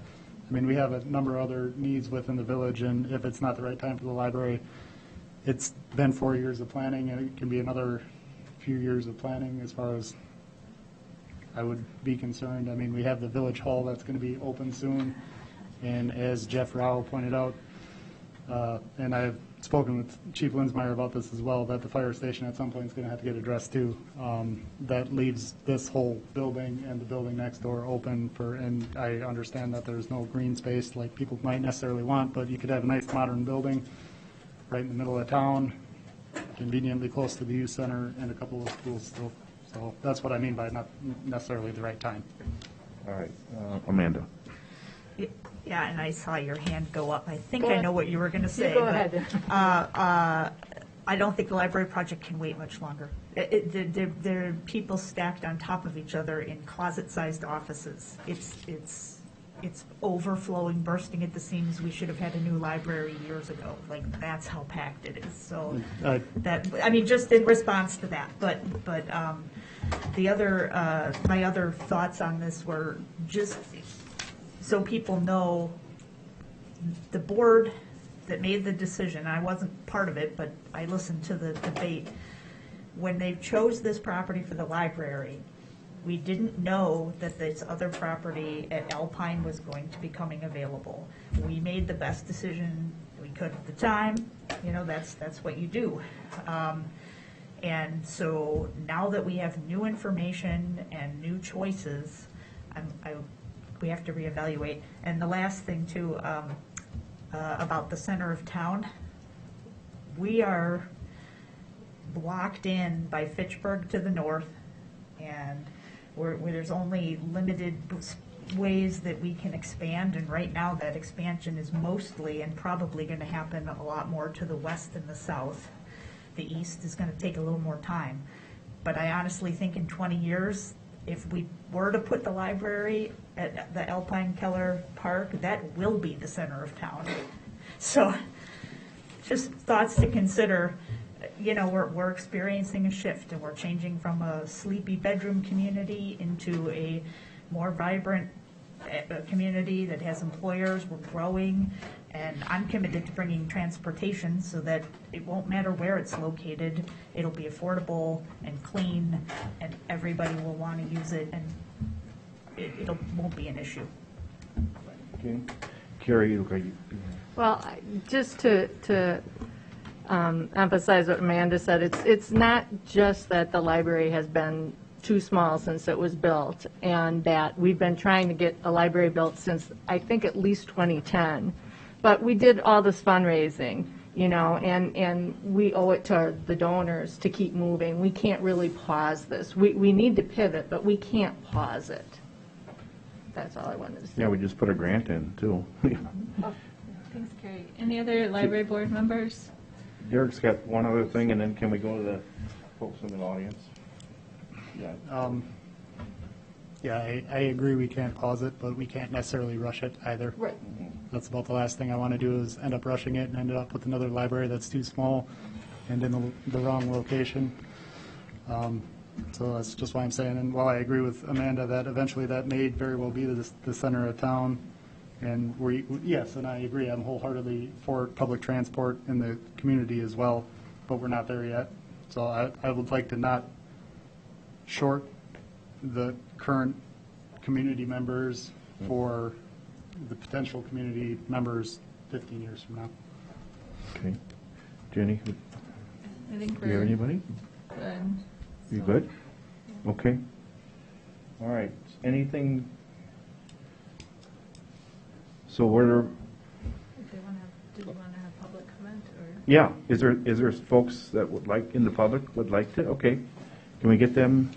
We have a number of other needs within the village, and if it's not the right time for the library, it's been 4 years of planning, and it can be another few years of planning as far as I would be concerned. We have the village hall that's going to be open soon, and as Jeff Rao pointed out, and I've spoken with Chief Linsmeyer about this as well, that the fire station at some point is going to have to get addressed too. That leaves this whole building and the building next door open and I understand that there's no green space like people might necessarily want, but you could have a nice modern building right in the middle of town, conveniently close to the youth center and a couple of schools still. So that's what I mean by not necessarily the right time. All right, Amanda. Yeah, and I saw your hand go up. I think I know what you were going to say. Go ahead. I don't think the library project can wait much longer. There are people stacked on top of each other in closet-sized offices. It's overflowing, bursting at the seams. We should have had a new library years ago. That's how packed it is. So just in response to that. But the other my other thoughts on this were just so people know, the board that made the decision, I wasn't part of it, but I listened to the debate, when they chose this property for the library, we didn't know that this other property at Alpine was going to be coming available. We made the best decision we could at the time. You know, that's what you do. And so now that we have new information and new choices, we have to reevaluate. And the last thing too, about the center of town, we are blocked in by Fitchburg to the north, and where there's only limited ways that we can expand, and right now that expansion is mostly and probably going to happen a lot more to the west and the south. The east is going to take a little more time. But I honestly think in 20 years, if we were to put the library at the Alpine Keller Park, that will be the center of town. So just thoughts to consider. You know, we're experiencing a shift, and we're changing from a sleepy bedroom community into a more vibrant community that has employers. We're growing, and I'm committed to bringing transportation so that it won't matter where it's located. It'll be affordable and clean, and everybody will want to use it, and it won't be an issue. Okay. Carrie, you look like you. Well, just to emphasize what Amanda said, it's not just that the library has been too small since it was built, and that we've been trying to get a library built since I think at least 2010. But we did all this fundraising, you know, and we owe it to the donors to keep moving. We can't really pause this. We need to pivot, but we can't pause it. That's all I wanted to say. Yeah, we just put a grant in, too. Oh, thanks, Carrie. Any other library board members? Derek's got one other thing, and then can we go to the folks in the audience? Yeah. Yeah, I agree we can't pause it, but we can't necessarily rush it either. Right. That's about the last thing I want to do is end up rushing it and end up with another library that's too small and in the wrong location. So that's just why I'm saying, and while I agree with Amanda that eventually that may very well be the center of town, and yes, and I agree, I'm wholeheartedly for public transport in the community as well, but we're not there yet. So I would like to not short the current community members for the potential community members 15 years from now. Okay. Jenny, I think do you have anybody? Good. You good? Okay. All right. Anything? So Did we want to have public comment, or? Yeah. Is there folks that would like, in the public, would like to? Okay. Can we get them?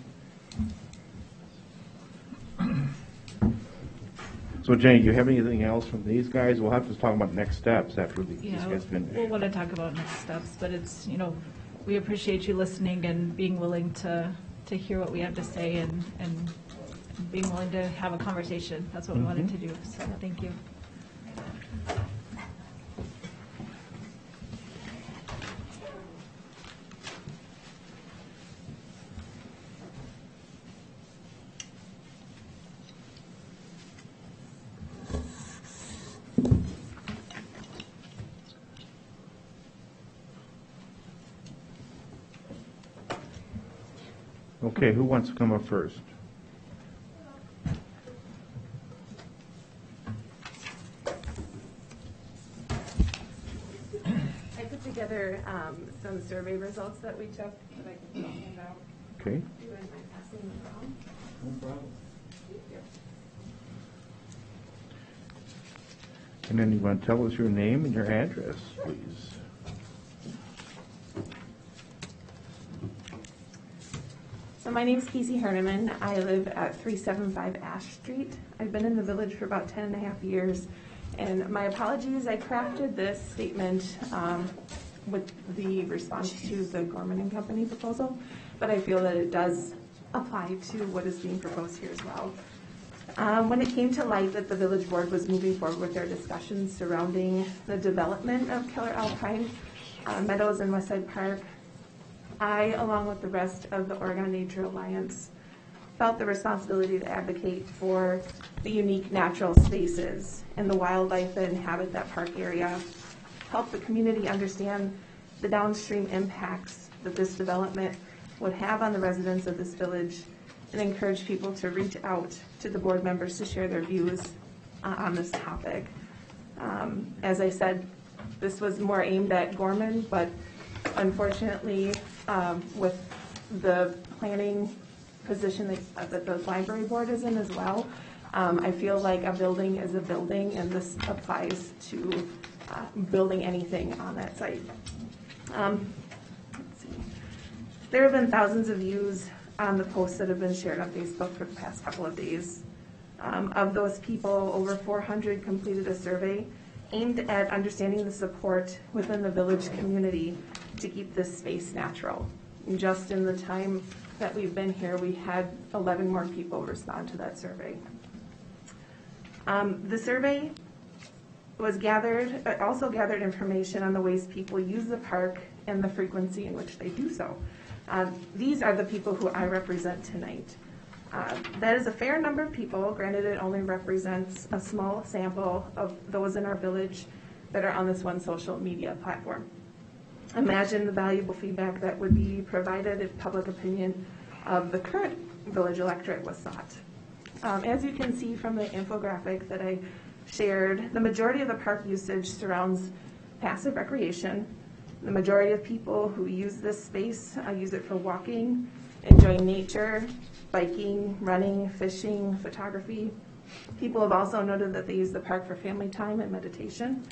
So Jenny, do you have anything else from these guys? We'll have to talk about next steps after these guys finish. We'll want to talk about next steps, but it's, you know, we appreciate you listening and being willing to hear what we have to say and being willing to have a conversation. That's what we wanted to do, so thank you. Okay, who wants to come up first? I put together some survey results that we took that I can hand out. Okay. Do you mind passing them around? No problem. Thank you. And then you want to tell us your name and your address, please. So my name's Casey Herneman. I live at 375 Ash Street. I've been in the village for about 10 and a half years. And my apologies, I crafted this statement with the response to the Gorman and Company proposal, but I feel that it does apply to what is being proposed here as well. When it came to light that the village board was moving forward with their discussions surrounding the development of Keller Alpine Meadows and Westside Park, I, along with the rest of the Oregon Nature Alliance, felt the responsibility to advocate for the unique natural spaces and the wildlife that inhabit that park area, help the community understand the downstream impacts that this development would have on the residents of this village, and encourage people to reach out to the board members to share their views on this topic. As I said, this was more aimed at Gorman, but unfortunately, with the planning position that the library board is in as well, I feel like a building is a building, and this applies to building anything on that site. Let's see. There have been thousands of views on the posts that have been shared on Facebook for the past couple of days. Of those people, over 400 completed a survey aimed at understanding the support within the village community to keep this space natural. And just in the time that we've been here, we had 11 more people respond to that survey. The survey also gathered information on the ways people use the park and the frequency in which they do so. These are the people who I represent tonight. That is a fair number of people. Granted, it only represents a small sample of those in our village that are on this one social media platform. Imagine the valuable feedback that would be provided if public opinion of the current village electorate was sought. As you can see from the infographic that I shared, the majority of the park usage surrounds passive recreation. The majority of people who use this space use it for walking, enjoying nature, biking, running, fishing, photography. People have also noted that they use the park for family time and meditation.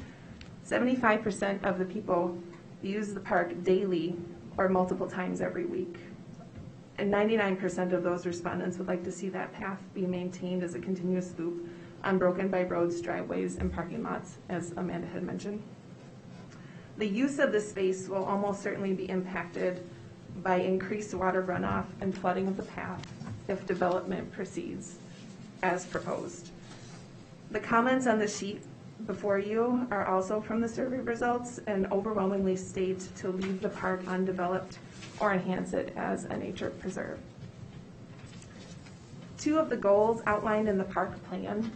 75% of the people use the park daily or multiple times every week. And 99% of those respondents would like to see that path be maintained as a continuous loop, unbroken by roads, driveways, and parking lots, as Amanda had mentioned. The use of this space will almost certainly be impacted by increased water runoff and flooding of the path if development proceeds as proposed. The comments on the sheet before you are also from the survey results and overwhelmingly state to leave the park undeveloped or enhance it as a nature preserve. Two of the goals outlined in the park plan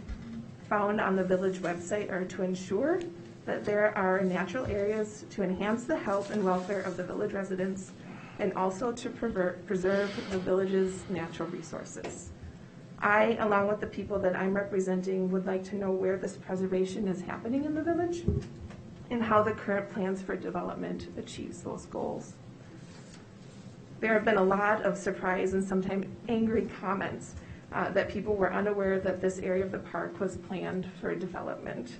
found on the village website are to ensure that there are natural areas to enhance the health and welfare of the village residents, and also to preserve the village's natural resources. I, along with the people that I'm representing, would like to know where this preservation is happening in the village and how the current plans for development achieves those goals. There have been a lot of surprise and sometimes angry comments that people were unaware that this area of the park was planned for development.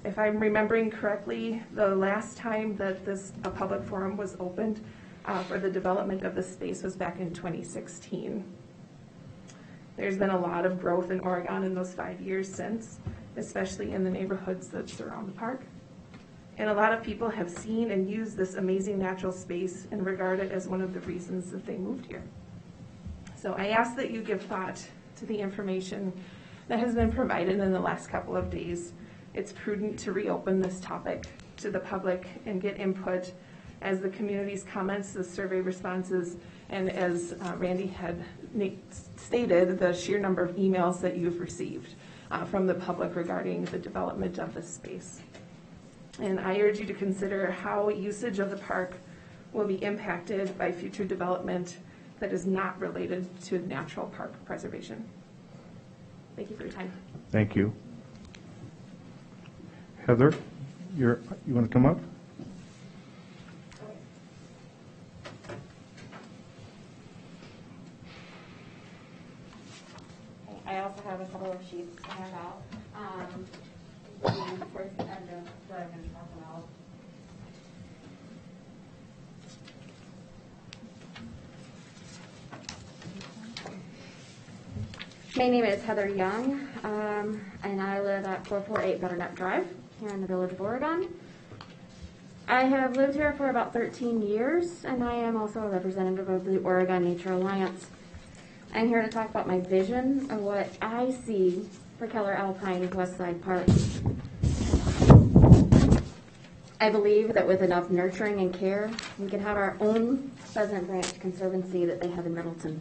If I'm remembering correctly, the last time that a public forum was opened for the development of the space was back in 2016. There's been a lot of growth in Oregon in those 5 years since, especially in the neighborhoods that surround the park. And a lot of people have seen and used this amazing natural space and regard it as one of the reasons that they moved here. So I ask that you give thought to the information that has been provided in the last couple of days. It's prudent to reopen this topic to the public and get input as the community's comments, the survey responses, and as Randy had stated, the sheer number of emails that you've received from the public regarding the development of this space. And I urge you to consider how usage of the park will be impacted by future development that is not related to natural park preservation. Thank you for your time. Thank you. Heather, you want to come up? I also have a couple of sheets to hand out. The first end of what I'm going to talk about. My name is Heather Young, and I live at 448 Butternut Drive here in the Village of Oregon. I have lived here for about 13 years, and I am also a representative of the Oregon Nature Alliance. I'm here to talk about my vision of what I see for Keller Alpine Westside Park. I believe that with enough nurturing and care, we can have our own Pheasant Branch Conservancy that they have in Middleton,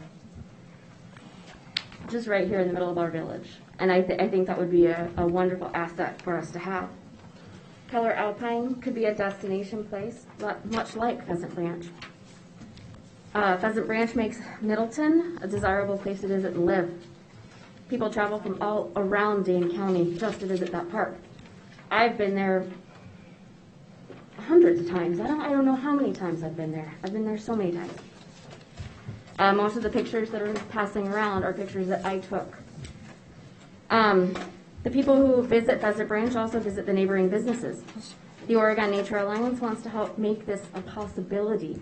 just right here in the middle of our village. And I think that would be a wonderful asset for us to have. Keller Alpine could be a destination place, much like Pheasant Branch. Pheasant Branch makes Middleton a desirable place to visit and live. People travel from all around Dane County just to visit that park. I've been there hundreds of times. I don't know how many times I've been there. I've been there so many times. Most of the pictures that are passing around are pictures that I took. The people who visit Pheasant Branch also visit the neighboring businesses. The Oregon Nature Alliance wants to help make this a possibility.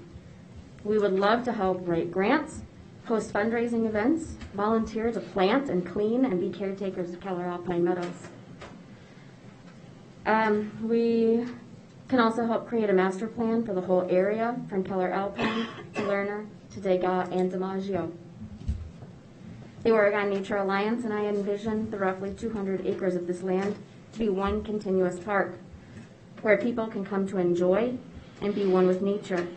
We would love to help write grants, host fundraising events, volunteer to plant and clean, and be caretakers of Keller Alpine Meadows. We can also help create a master plan for the whole area, from Keller Alpine to Lerner to Degas and DiMaggio. The Oregon Nature Alliance and I envision the roughly 200 acres of this land to be one continuous park where people can come to enjoy and be one with nature.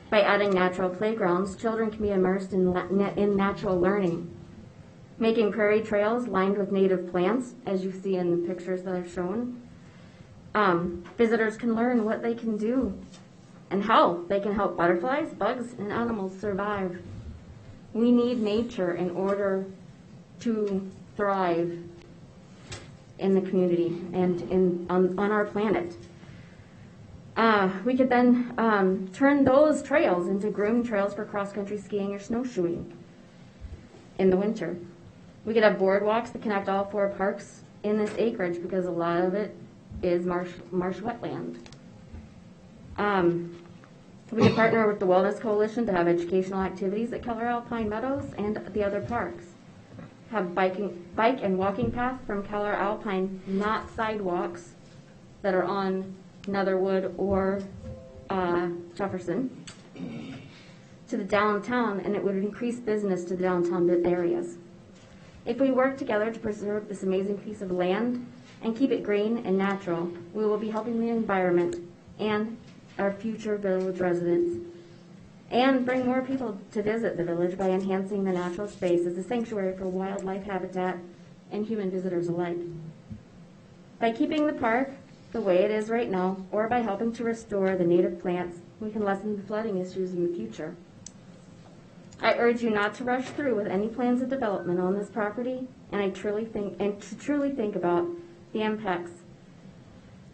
By adding natural playgrounds, children can be immersed in natural learning. Making prairie trails lined with native plants, as you see in the pictures that I've shown. Visitors can learn what they can do and how they can help butterflies, bugs, and animals survive. We need nature in order to thrive in the community and on our planet. We could then turn those trails into groomed trails for cross-country skiing or snowshoeing in the winter. We could have boardwalks that connect all 4 parks in this acreage, because a lot of it is marsh wetland. We could partner with the Wellness Coalition to have educational activities at Keller Alpine Meadows and the other parks. Have bike and walking paths from Keller Alpine, not sidewalks that are on Netherwood or Jefferson, to the downtown, and it would increase business to the downtown areas. If we work together to preserve this amazing piece of land and keep it green and natural, we will be helping the environment and our future village residents, and bring more people to visit the village by enhancing the natural space as a sanctuary for wildlife habitat and human visitors alike. By keeping the park the way it is right now, or by helping to restore the native plants, we can lessen the flooding issues in the future. I urge you not to rush through with any plans of development on this property, and to truly think about the impacts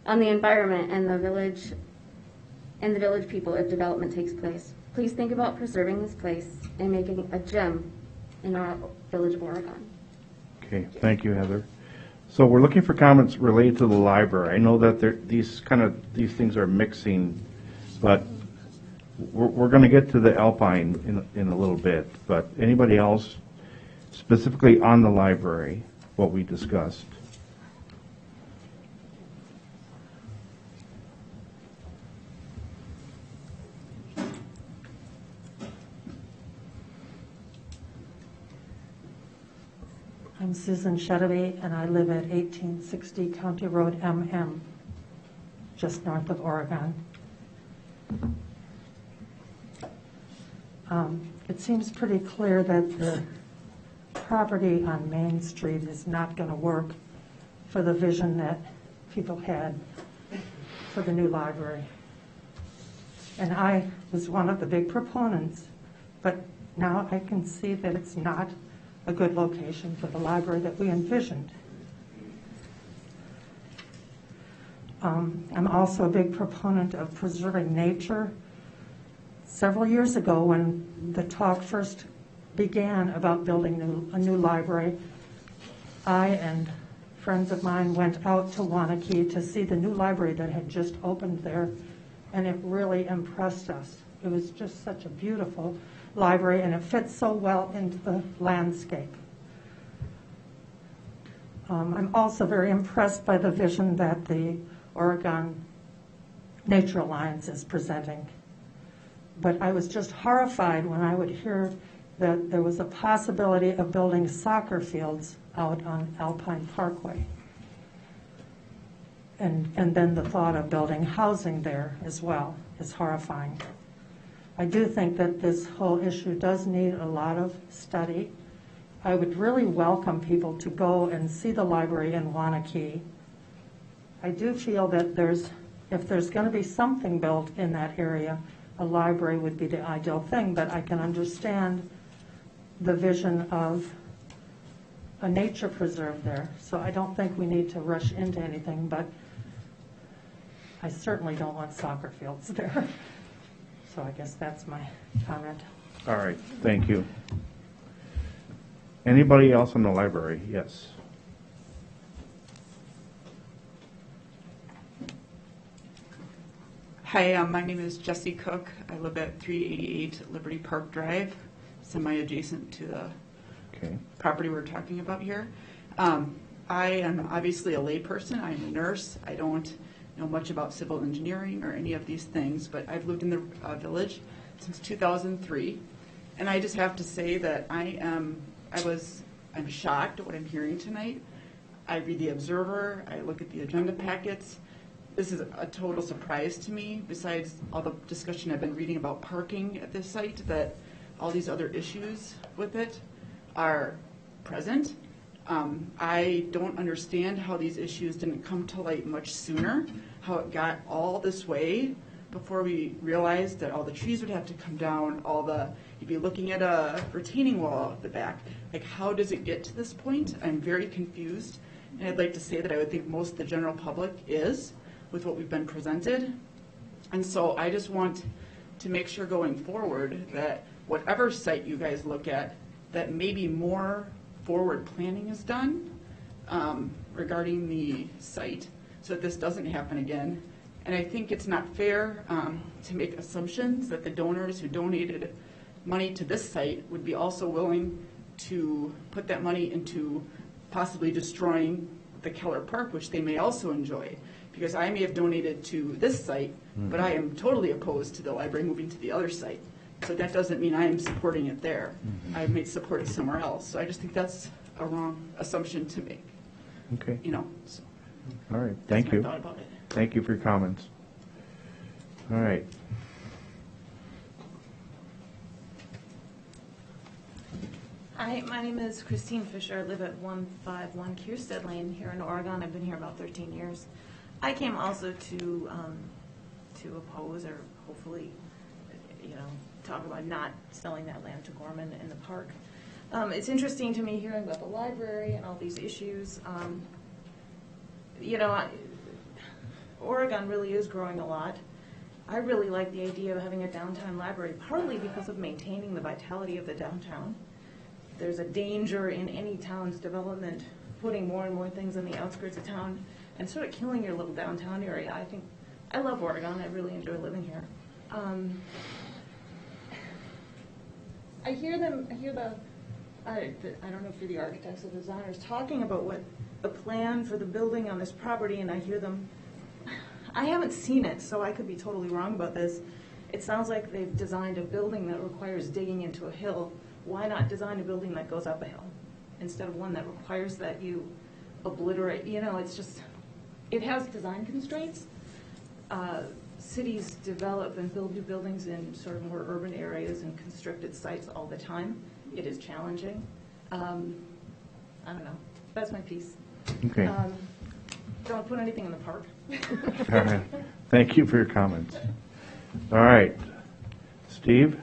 on the environment and the village people if development takes place. Please think about preserving this place and making a gem in our village of Oregon. Okay, thank you, Heather. So we're looking for comments related to the library. I know that these things are mixing, but we're going to get to the Alpine in a little bit. But anybody else specifically on the library, what we discussed? I'm Susan Shedeby, and I live at 1860 County Road MM, just north of Oregon. It seems pretty clear that the property on Main Street is not going to work for the vision that people had for the new library. And I was one of the big proponents, but now I can see that it's not a good location for the library that we envisioned. I'm also a big proponent of preserving nature. Several years ago, when the talk first began about building a new library, I and friends of mine went out to Wanakee to see the new library that had just opened there, and it really impressed us. It was just such a beautiful library, and it fits so well into the landscape. I'm also very impressed by the vision that the Oregon Nature Alliance is presenting. But I was just horrified when I would hear that there was a possibility of building soccer fields out on Alpine Parkway. And then the thought of building housing there as well is horrifying. I do think that this whole issue does need a lot of study. I would really welcome people to go and see the library in Wanakee. I do feel that if there's going to be something built in that area, a library would be the ideal thing, but I can understand the vision of a nature preserve there. So I don't think we need to rush into anything, but I certainly don't want soccer fields there. So I guess that's my comment. All right, thank you. Anybody else in the library? Yes. Hi, my name is Jessie Cook. I live at 388 Liberty Park Drive, semi-adjacent to the property we're talking about here. I am obviously a layperson. I'm a nurse. I don't know much about civil engineering or any of these things, but I've lived in the village since 2003, and I just have to say that I'm shocked at what I'm hearing tonight. I read the Observer. I look at the agenda packets. This is a total surprise to me, besides all the discussion I've been reading about parking at this site, that all these other issues with it are present. I don't understand how these issues didn't come to light much sooner, how it got all this way before we realized that all the trees would have to come down, you'd be looking at a retaining wall at the back. Like, how does it get to this point? I'm very confused, and I'd like to say that I would think most of the general public is, with what we've been presented. And so I just want to make sure going forward that whatever site you guys look at, that maybe more forward planning is done regarding the site so that this doesn't happen again. And I think it's not fair to make assumptions that the donors who donated money to this site would be also willing to put that money into possibly destroying the Keller Park, which they may also enjoy. Because I may have donated to this site, but I am totally opposed to the library moving to the other site. So that doesn't mean I am supporting it there. I may support it somewhere else. So I just think that's a wrong assumption to make. Okay. So all right, thank you. That's my thought about it. Thank you for your comments. All right. Hi, my name is Christine Fisher. I live at 151 Kierstead Lane here in Oregon. I've been here about 13 years. I came also to oppose, or hopefully, talk about not selling that land to Gorman in the park. It's interesting to me hearing about the library and all these issues. Oregon really is growing a lot. I really like the idea of having a downtown library, partly because of maintaining the vitality of the downtown. There's a danger in any town's development putting more and more things on the outskirts of town and sort of killing your little downtown area. I love Oregon. I really enjoy living here. I hear the I don't know if you're the architects or the designers talking about what the plan for the building on this property, and I hear them. I haven't seen it, so I could be totally wrong about this. It sounds like they've designed a building that requires digging into a hill. Why not design a building that goes up a hill instead of one that requires that you obliterate? It's just, it has design constraints. Cities develop and build new buildings in sort of more urban areas and constricted sites all the time. It is challenging. I don't know. That's my piece. Okay. Don't put anything in the park. All right. Thank you for your comments. All right. Steve?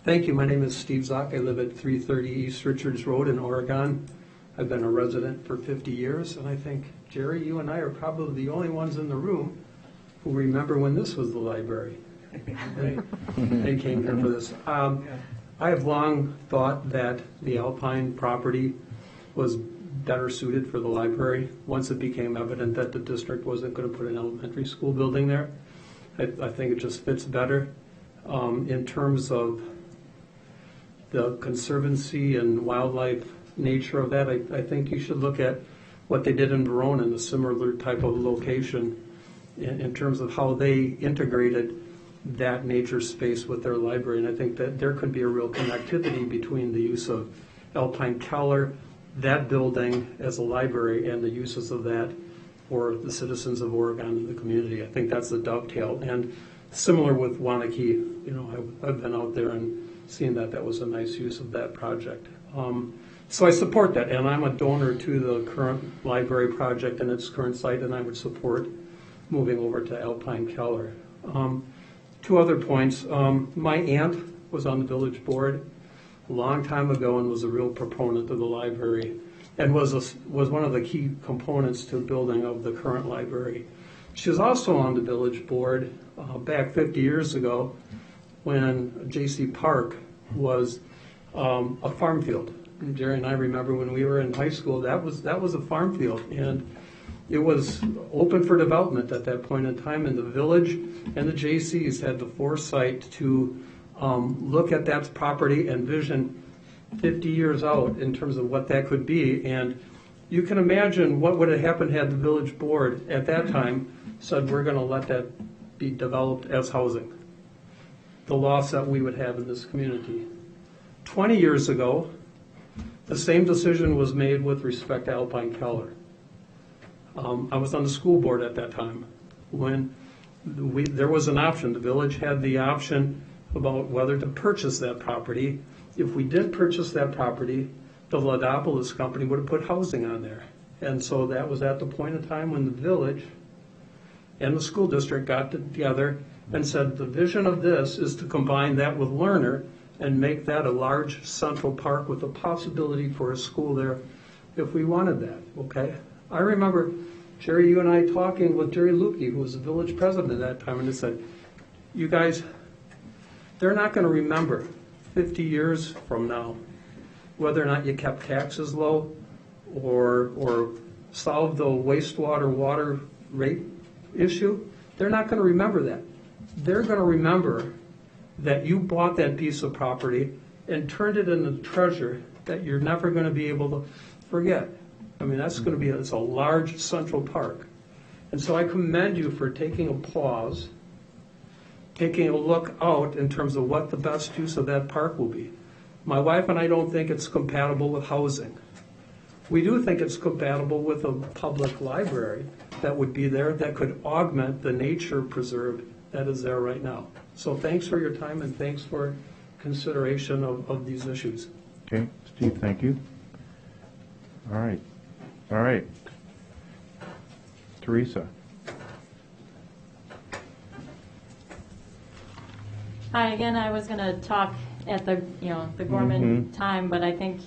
Thank you. My name is Steve Zock. I live at 330 East Richards Road in Oregon. I've been a resident for 50 years, and I think, Jerry, you and I are probably the only ones in the room who remember when this was the library. They came here for this. I have long thought that the Alpine property was better suited for the library once it became evident that the district wasn't going to put an elementary school building there. I think it just fits better. In terms of the conservancy and wildlife nature of that, I think you should look at what they did in Verona in a similar type of location in terms of how they integrated that nature space with their library. And I think that there could be a real connectivity between the use of Alpine Keller, that building as a library, and the uses of that for the citizens of Oregon and the community. I think that's the dovetail. And Similar with Wanakee, I've been out there and seen that was a nice use of that project. So I support that, and I'm a donor to the current library project and its current site, and I would support moving over to Alpine Keller. Two other points. My aunt was on the village board a long time ago and was a real proponent of the library and was one of the key components to building of the current library. She was also on the village board back 50 years ago when J.C. Park was a farm field. And Jerry and I remember when we were in high school, that was a farm field, and it was open for development at that point in time, and the village and the J.C.'s had the foresight to look at that property and vision 50 years out in terms of what that could be. And you can imagine what would have happened had the village board at that time said, we're going to let that be developed as housing. The loss that we would have in this community. 20 years ago, the same decision was made with respect to Alpine Keller. I was on the school board at that time when there was an option. The village had the option about whether to purchase that property. If we did purchase that property, the Ladopolis company would have put housing on there. And so that was at the point in time when the village and the school district got together and said the vision of this is to combine that with Lerner and make that a large central park with a possibility for a school there if we wanted that, okay? I remember, Jerry, you and I talking with Jerry Lukey, who was the village president at that time, and he said, you guys, they're not going to remember 50 years from now whether or not you kept taxes low or solved the wastewater water rate issue. They're not going to remember that. They're going to remember that you bought that piece of property and turned it into treasure that you're never going to be able to forget. I mean, that's going to be, it's a large central park. And so I commend you for taking a pause, taking a look out in terms of what the best use of that park will be. My wife and I don't think it's compatible with housing. We do think it's compatible with a public library that would be there that could augment the nature preserve that is there right now. So thanks for your time and thanks for consideration of these issues. Okay, Steve, thank you. All right. Teresa. Hi, again, I was going to talk at the Gorman time, but I think,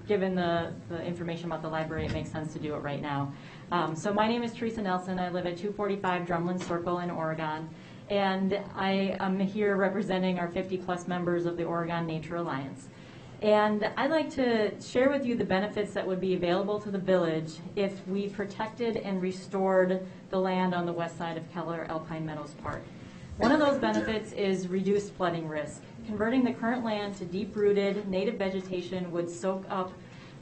given the information about the library, it makes sense to do it right now. So my name is Teresa Nelson. I live at 245 Drumlin Circle in Oregon, and I am here representing our 50-plus members of the Oregon Nature Alliance. And I'd like to share with you the benefits that would be available to the village if we protected and restored the land on the west side of Keller Alpine Meadows Park. One of those benefits is reduced flooding risk. Converting the current land to deep-rooted native vegetation would soak up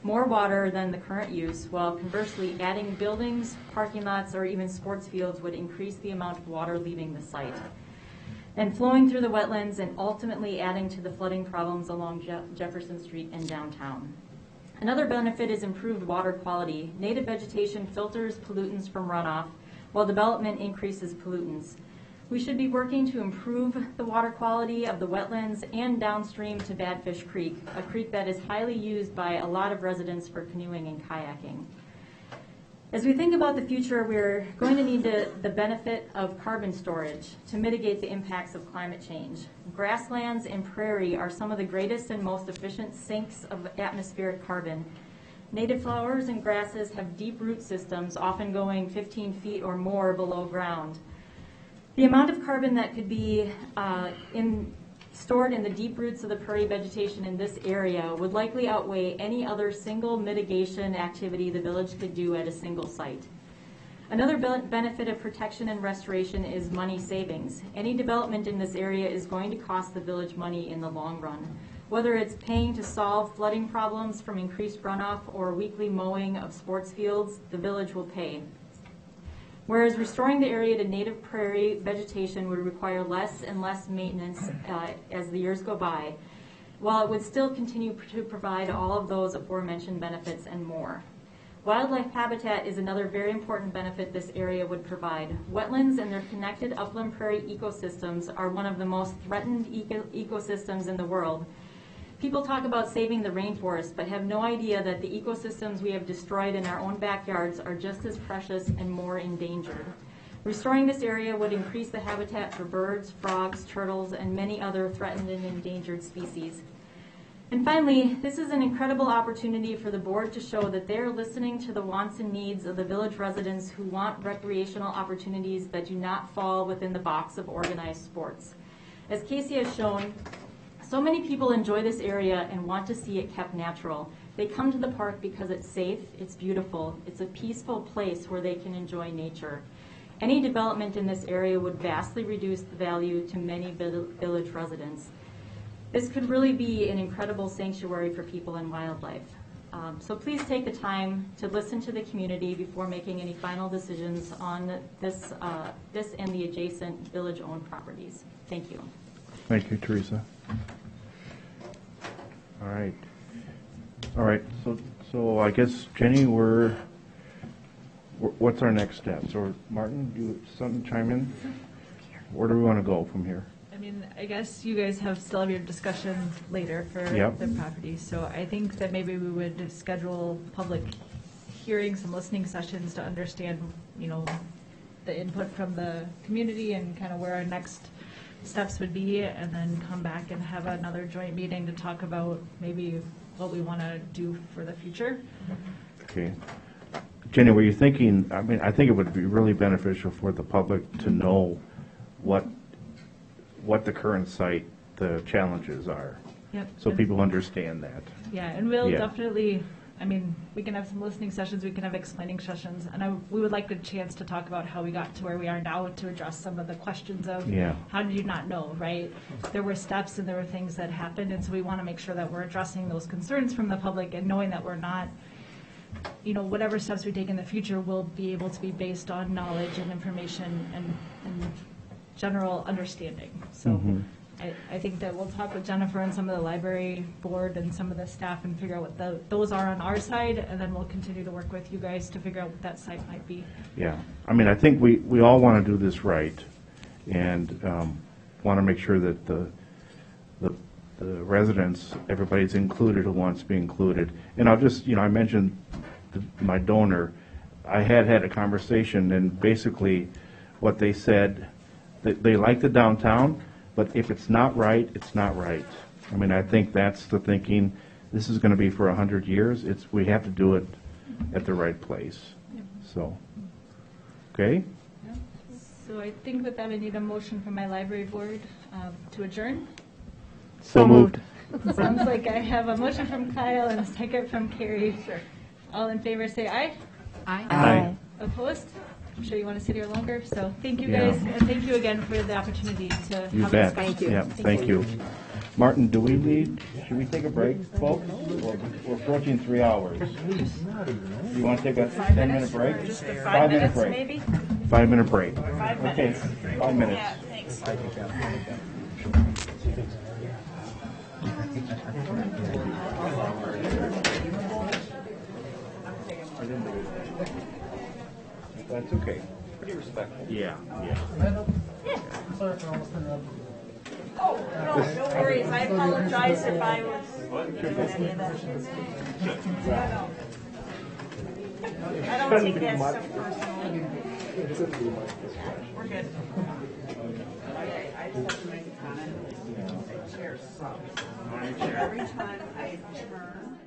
more water than the current use, while conversely adding buildings, parking lots, or even sports fields would increase the amount of water leaving the site and flowing through the wetlands and ultimately adding to the flooding problems along Jefferson Street and downtown. Another benefit is improved water quality. Native vegetation filters pollutants from runoff, while development increases pollutants. We should be working to improve the water quality of the wetlands and downstream to Badfish Creek, a creek that is highly used by a lot of residents for canoeing and kayaking. As we think about the future, we're going to need the benefit of carbon storage to mitigate the impacts of climate change. Grasslands and prairie are some of the greatest and most efficient sinks of atmospheric carbon. Native flowers and grasses have deep root systems, often going 15 feet or more below ground. The amount of carbon that could be stored in the deep roots of the prairie vegetation in this area would likely outweigh any other single mitigation activity the village could do at a single site. Another benefit of protection and restoration is money savings. Any development in this area is going to cost the village money in the long run. Whether it's paying to solve flooding problems from increased runoff or weekly mowing of sports fields, the village will pay. Whereas restoring the area to native prairie vegetation would require less and less maintenance as the years go by, while it would still continue to provide all of those aforementioned benefits and more. Wildlife habitat is another very important benefit this area would provide. Wetlands and their connected upland prairie ecosystems are one of the most threatened ecosystems in the world. People talk about saving the rainforest, but have no idea that the ecosystems we have destroyed in our own backyards are just as precious and more endangered. Restoring this area would increase the habitat for birds, frogs, turtles, and many other threatened and endangered species. And finally, this is an incredible opportunity for the board to show that they're listening to the wants and needs of the village residents who want recreational opportunities that do not fall within the box of organized sports. As Casey has shown, so many people enjoy this area and want to see it kept natural. They come to the park because it's safe, it's beautiful, it's a peaceful place where they can enjoy nature. Any development in this area would vastly reduce the value to many village residents. This could really be an incredible sanctuary for people and wildlife. So please take the time to listen to the community before making any final decisions on this and the adjacent village-owned properties. Thank you. Thank you, Teresa. All right, so I guess, Jenny, what's our next steps? Or Martin, do you something chime in? Where do we want to go from here? I mean, I guess you guys still have your discussion later for Yep. the property. So I think that maybe we would schedule public hearings, some listening sessions to understand, the input from the community and kind of where our next steps would be, and then come back and have another joint meeting to talk about maybe what we want to do for the future. Okay. Jenny, were you thinking, I think it would be really beneficial for the public to know what the current site, the challenges are. Yep. So people understand that. Yeah, and we'll Yeah. definitely, we can have some listening sessions, we can have explaining sessions, and we would like a chance to talk about how we got to where we are now, to address some of the questions of Yeah. how did you not know, right? There were steps and there were things that happened, and so we want to make sure that we're addressing those concerns from the public and knowing that we're not, whatever steps we take in the future will be able to be based on knowledge and information and general understanding. So Mhm. I think that we'll talk with Jennifer and some of the library board and some of the staff and figure out what those are on our side, and then we'll continue to work with you guys to figure out what that site might be. Yeah. I think we all want to do this right, and want to make sure that the residents, everybody's included who wants to be included. And I'll just, I mentioned my donor. I had a conversation, and basically what they said, they like the downtown, but if it's not right, it's not right. I think that's the thinking. This is going to be for 100 years. We have to do it at the right place. So, okay? So I think with that, I need a motion from my library board to adjourn. So moved. Sounds like I have a motion from Kyle and a second from Carrie. Sure. All in favor, say aye. Aye. Aye. Opposed? I'm sure you want to sit here longer, so thank you Yeah. guys, and thank you again for the opportunity to You have bet. a discussion. Yeah, thank you. Martin, should we take a break, folks? We're approaching 3 hours. You want to take a 10-minute break? Just a 5 5-minute minutes, break. maybe? 5-minute break. 5 Okay, minutes. 5 minutes. Yeah, thanks. That's okay. Pretty respectful. Yeah. Oh, no worries. I apologize if I was doing any of that. I don't take that stuff personally. We're good. I just have to make a comment. The chair sucks. Every time I turn.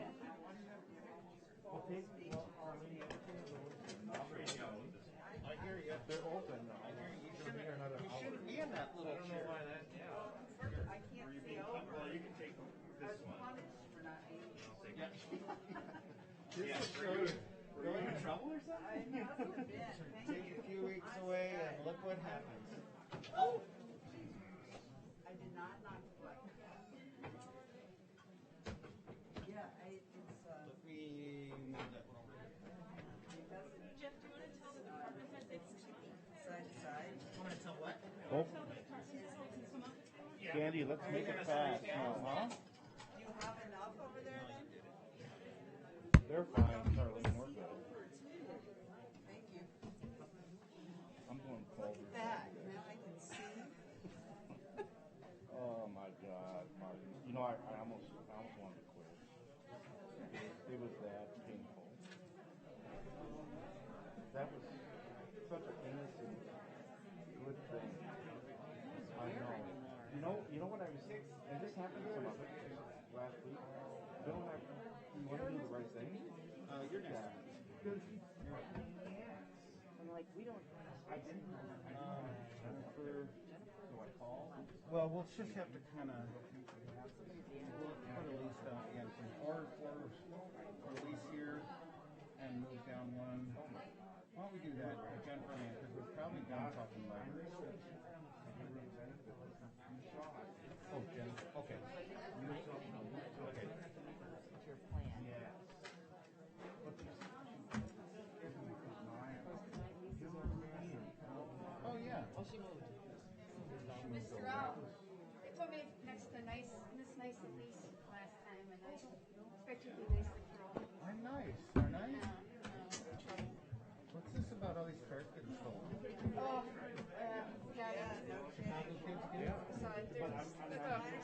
Going in trouble or something? Take a few weeks away and look what happens. Oh! I did not knock the button. Yeah, it's, We moved that one over here. Jeff, do you want to tell the department heads it's side to side? Want to tell what? Oh. Candy, let's make it fast now, huh? Do you have enough over there then? They're fine, Charlene. We're good. No, I almost wanted to quit. It was that painful. That was such an innocent, good thing. I know. You know what I was saying? And this happened to some of it last week. Bill and I, we want to do the right thing. You're next. And like, we don't, I didn't know. Do I call? Well, we'll just have to kind of, we'll put a lease down again, or release here and move down one. Why don't we do that, Jennifer, because we're probably done talking libraries. Oh, Jen, okay. Okay. What's your plan? Yes. Oh, yeah. Oh, she moved. Mr. Rao, they put me next to Miss Nice and Nice last time, and I expect you to be nice to Carol. I'm nice, aren't I? What's this about all these cars getting stolen? Oh, yeah, no shit.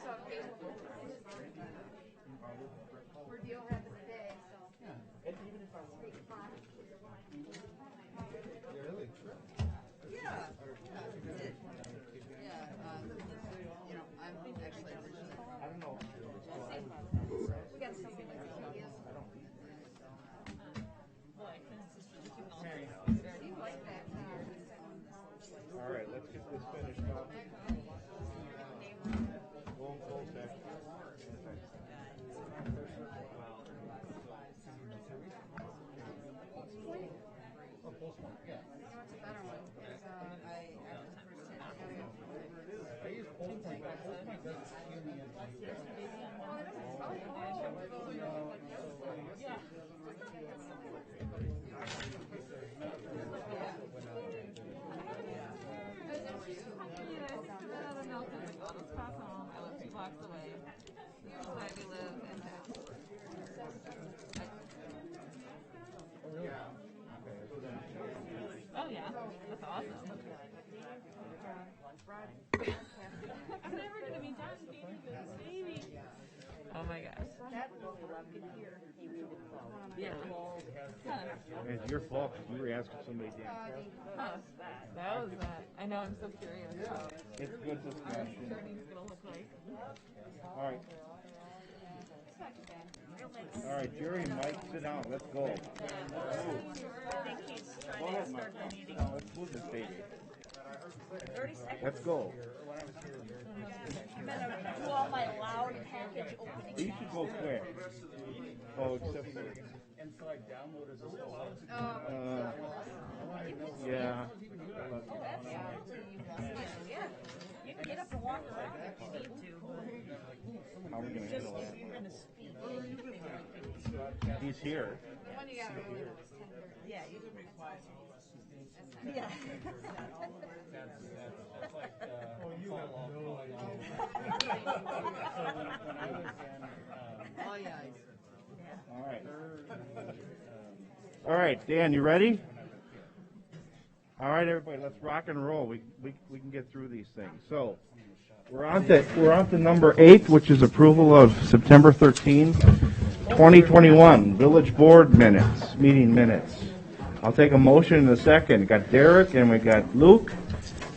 So Facebook. We're deal happened today, so. Yeah. And even if I want State Farm. Really? Yeah, you know, I'm actually originally. I don't know. We got something like that. Do you like that? All right, let's get this finished up. We'll close that. Oh, post one, yeah. What's a better one? I use Postpoint, but Postpoint doesn't skew me as Oh, yeah, that's awesome. I'm never gonna be done feeding this baby. Oh my gosh. Yeah. It's your fault because you were asking somebody down. Oh, that was that. I know, I'm so curious. It's good discussion. Journey's gonna look like. All right. All right, Jerry and Mike, sit down. Let's go. I think he's trying Go to ahead, start Mike. the meeting. No, let's move this baby. 30 seconds. Let's go. I'm gonna do all my loud package opening. You should go quick. Oh, except for. And so I downloaded this whole Yeah. Oh, that's yeah. You can get up and walk around if you need to, but How are we going to just handle if you're in a speed. that? He's here. Yeah, you can reply. Yeah. That's like, You have no Oh, yeah. All right. All right, Dan, you ready? All right, everybody, let's rock and roll. We can get through these things. So we're on to number 8, which is approval of September 13, 2021 Village Board minutes, meeting minutes. I'll take a motion in a second. We got Derek and we got Luke.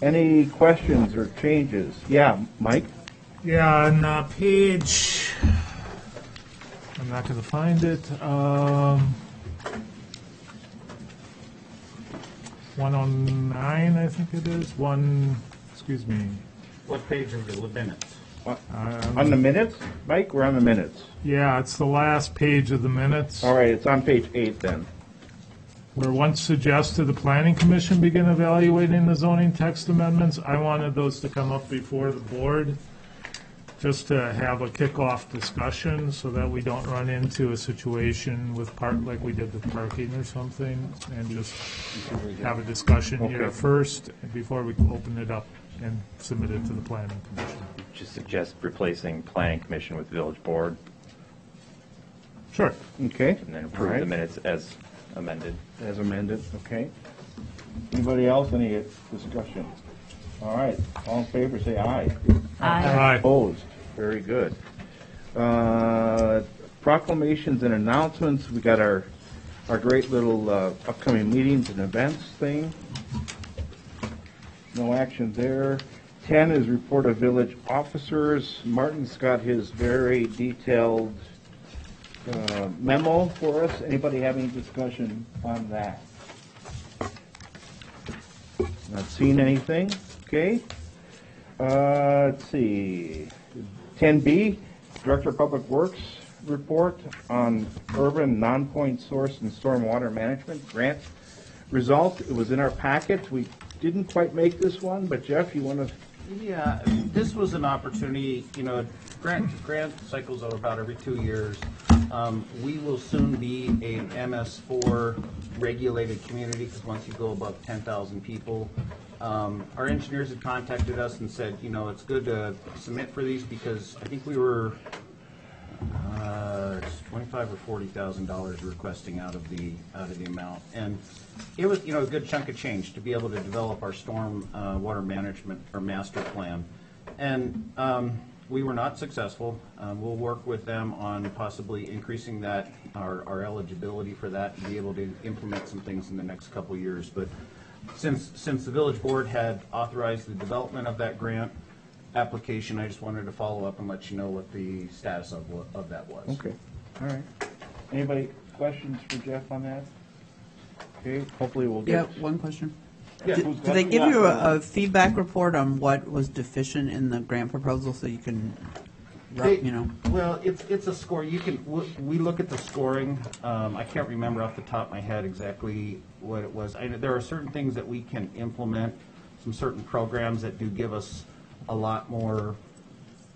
Any questions or changes? Yeah, Mike? Yeah, on page, I'm not going to find it. 109, I think it is. Excuse me. what page are the minutes? On the minutes? Mike, we're on the minutes. Yeah, it's the last page of the minutes. All right, it's on page 8 then. Where once suggested the planning commission begin evaluating the zoning text amendments, I wanted those to come up before the board, just to have a kickoff discussion so that we don't run into a situation with like we did with parking or something, and just have a discussion here Okay. first before we open it up and submit it to the planning commission. Just suggest replacing planning commission with village board, Sure. Okay. and then approve All right. the minutes as amended. As amended, okay. Anybody else, any discussion? All right, all in favor, say aye. Aye. Opposed, very good. Proclamations and announcements. We got our great little upcoming meetings and events thing. No action there. 10 is report of village officers. Martin's got his very detailed memo for us. Anybody have any discussion on that? Not seen anything. Okay. Let's see. 10B, Director of Public Works report on urban non-point source and stormwater management grant result. It was in our packet. We didn't quite make this one, but Jeff, you want to? Yeah, this was an opportunity, grant cycles over about every 2 years. We will soon be an MS4 regulated community because once you go above 10,000 people, our engineers had contacted us and said, it's good to submit for these because I think we were $25,000 or $40,000 requesting out of the amount, and it was a good chunk of change to be able to develop our storm water management or master plan, and we were not successful. We'll work with them on possibly increasing that our eligibility for that and be able to implement some things in the next couple of years. But since the village board had authorized the development of that grant application, I just wanted to follow up and let you know what the status of that was. Okay. All right. Anybody questions for Jeff on that? Okay. Hopefully we'll get. Yeah. One question. Yeah. Did they give you a feedback report on what was deficient in the grant proposal so you can, Well, it's a score. We look at the scoring. I can't remember off the top of my head exactly what it was. There are certain things that we can implement, some certain programs that do give us a lot more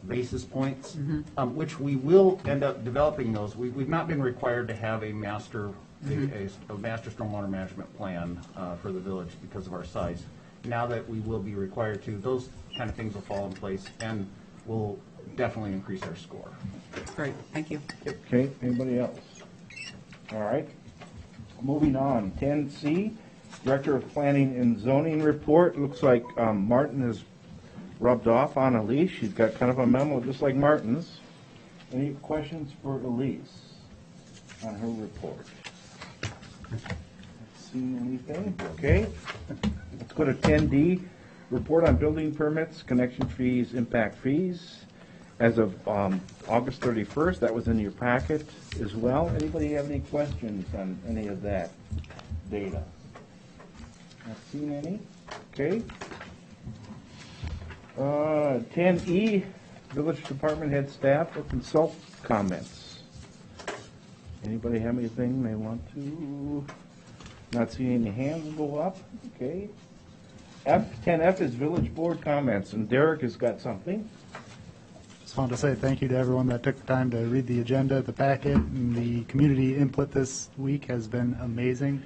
basis points, which we will end up developing those. We've not been required to have a master stormwater management plan for the village because of our size. Now that we will be required to, those kind of things will fall in place and will definitely increase our score. Great, thank you. Okay, anybody else? All right. Moving on, 10C, Director of Planning and Zoning report. Looks like Martin has rubbed off on Elise. She's got kind of a memo just like Martin's. Any questions for Elise on her report? Seen anything? Okay. Let's go to 10D, report on building permits, connection fees, impact fees. As of August 31st, that was in your packet as well. Anybody have any questions on any of that data? Not seen any? Okay. 10E, Village Department Head Staff or Consult comments. Anybody have anything they want to? Not seeing any hands go up. Okay. 10F is Village Board comments, and Derek has got something. Just wanted to say thank you to everyone that took the time to read the agenda, the packet, and the community input this week has been amazing.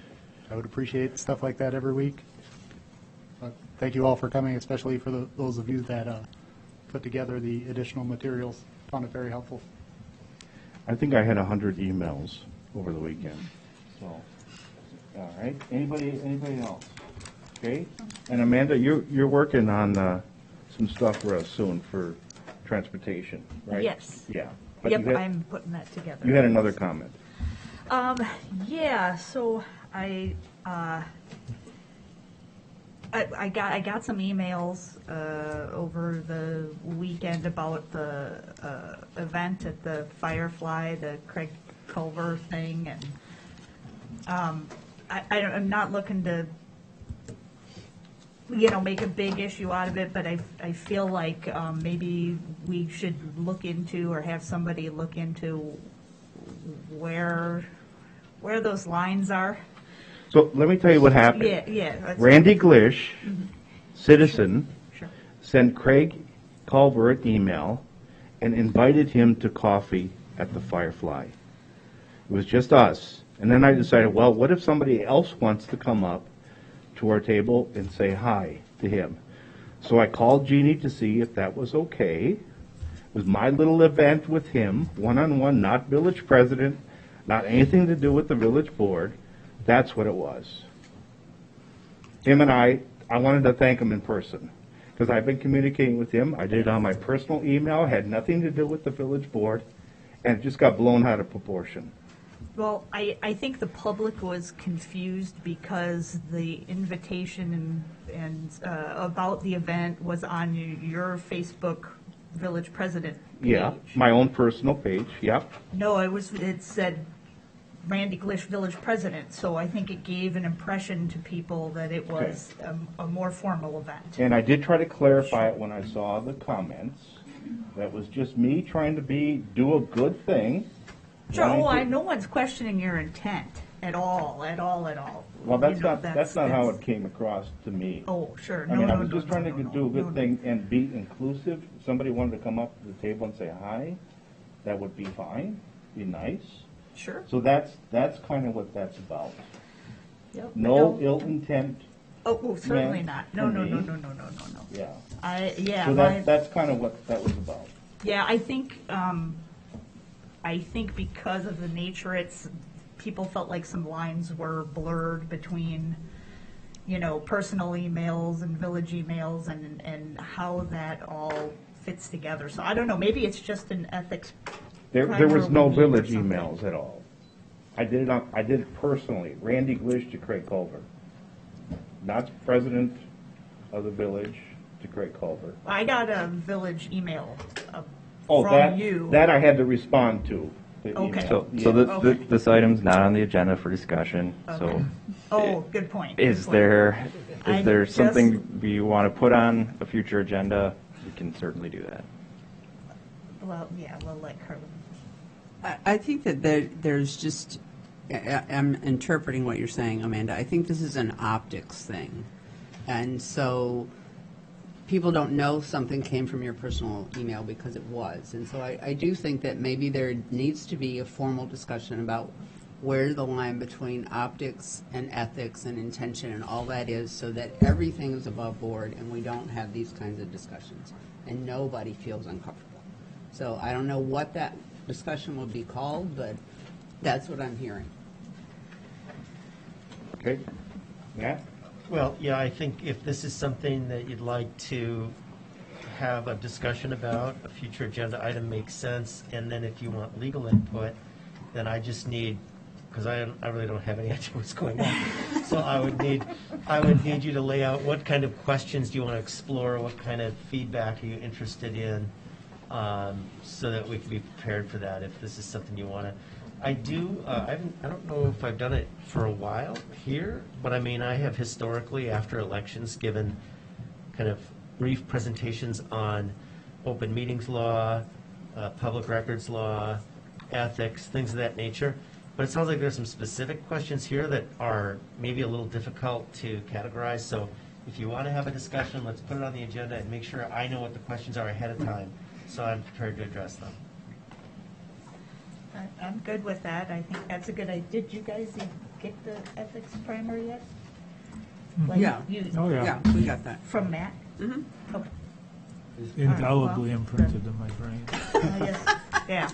I would appreciate stuff like that every week. Thank you all for coming, especially for those of you that put together the additional materials. Found it very helpful. I think I had 100 emails over the weekend. So, all right. Anybody else? Okay. And Amanda, you're working on some stuff for us soon for transportation, right? Yes. Yeah. But yep, I'm putting that together. You had another comment. Yeah. So I got some emails over the weekend about the event at the Firefly, the Craig Culver thing, and I'm not looking to make a big issue out of it, but I feel like maybe we should look into or have somebody look into where those lines are. So let me tell you what happened. Yeah. Randy Glish, citizen, sent Craig Culver an email and invited him to coffee at the Firefly. It was just us. And then I decided, well, what if somebody else wants to come up to our table and say hi to him? So I called Jeannie to see if that was okay. It was my little event with him, one-on-one, not village president, not anything to do with the village board. That's what it was. Him and I wanted to thank him in person because I've been communicating with him. I did it on my personal email, had nothing to do with the village board. and it just got blown out of proportion. Well, I think the public was confused because the invitation and about the event was on your Facebook village president page. Yeah, my own personal page, yep. No, it said Randy Glish, village president, so I think it gave an impression to people that it was a more formal event. And I did try to clarify it when I saw the comments. That was just me trying to do a good thing. Sure, wanting to- no one's questioning your intent at all. Well, that's You know, not how it came across to me. Oh, sure. I mean, I was just trying to do a good thing and be inclusive. If somebody wanted to come up to the table and say hi, that would be fine, be nice. Sure. So that's kind of what that's about. Yep. No ill intent. Oh, certainly meant not. to No. me. Yeah. So that's kind of what that was about. Yeah, I think because of the nature, people felt like some lines were blurred between, personal emails and village emails and how that all fits together. So I don't know, maybe it's just an ethics. There primer was no we need or village something. emails at all. I did it personally. Randy Glish to Craig Culver. Not president of the village to Craig Culver. I got a village email Oh, from you. that I had to respond to. the Okay. email. So Yeah. this item's not on the agenda for discussion, so. Oh, good point. Is good point. there, I is there just- something we want to put on a future agenda? We can certainly do that. Well, yeah, we'll let Carla. I think that there's just, I'm interpreting what you're saying, Amanda. I think this is an optics thing. And so people don't know something came from your personal email because it was. And so I do think that maybe there needs to be a formal discussion about where the line between optics and ethics and intention and all that is, so that everything is above board and we don't have these kinds of discussions and nobody feels uncomfortable. So I don't know what that discussion will be called, but that's what I'm hearing. Okay. Matt? Well, yeah, I think if this is something that you'd like to have a discussion about, a future agenda item makes sense, and then if you want legal input, then I just need, because I really don't have any idea what's going on, so I would need you to lay out what kind of questions do you want to explore, what kind of feedback are you interested in, so that we can be prepared for that if this is something you want to. I don't know if I've done it for a while here, but I mean, I have historically, after elections, given kind of brief presentations on open meetings law, public records law, ethics, things of that nature. But it sounds like there's some specific questions here that are maybe a little difficult to categorize. So if you want to have a discussion, let's put it on the agenda and make sure I know what the questions are ahead of time, so I'm prepared to address them. I'm good with that. I think that's a good idea. Did you guys get the ethics primer yet? Like Yeah. Oh, yeah. Yeah, we got that. From Matt? Mm-hmm. Okay. Indelibly well, imprinted in my brain. Yes, yeah.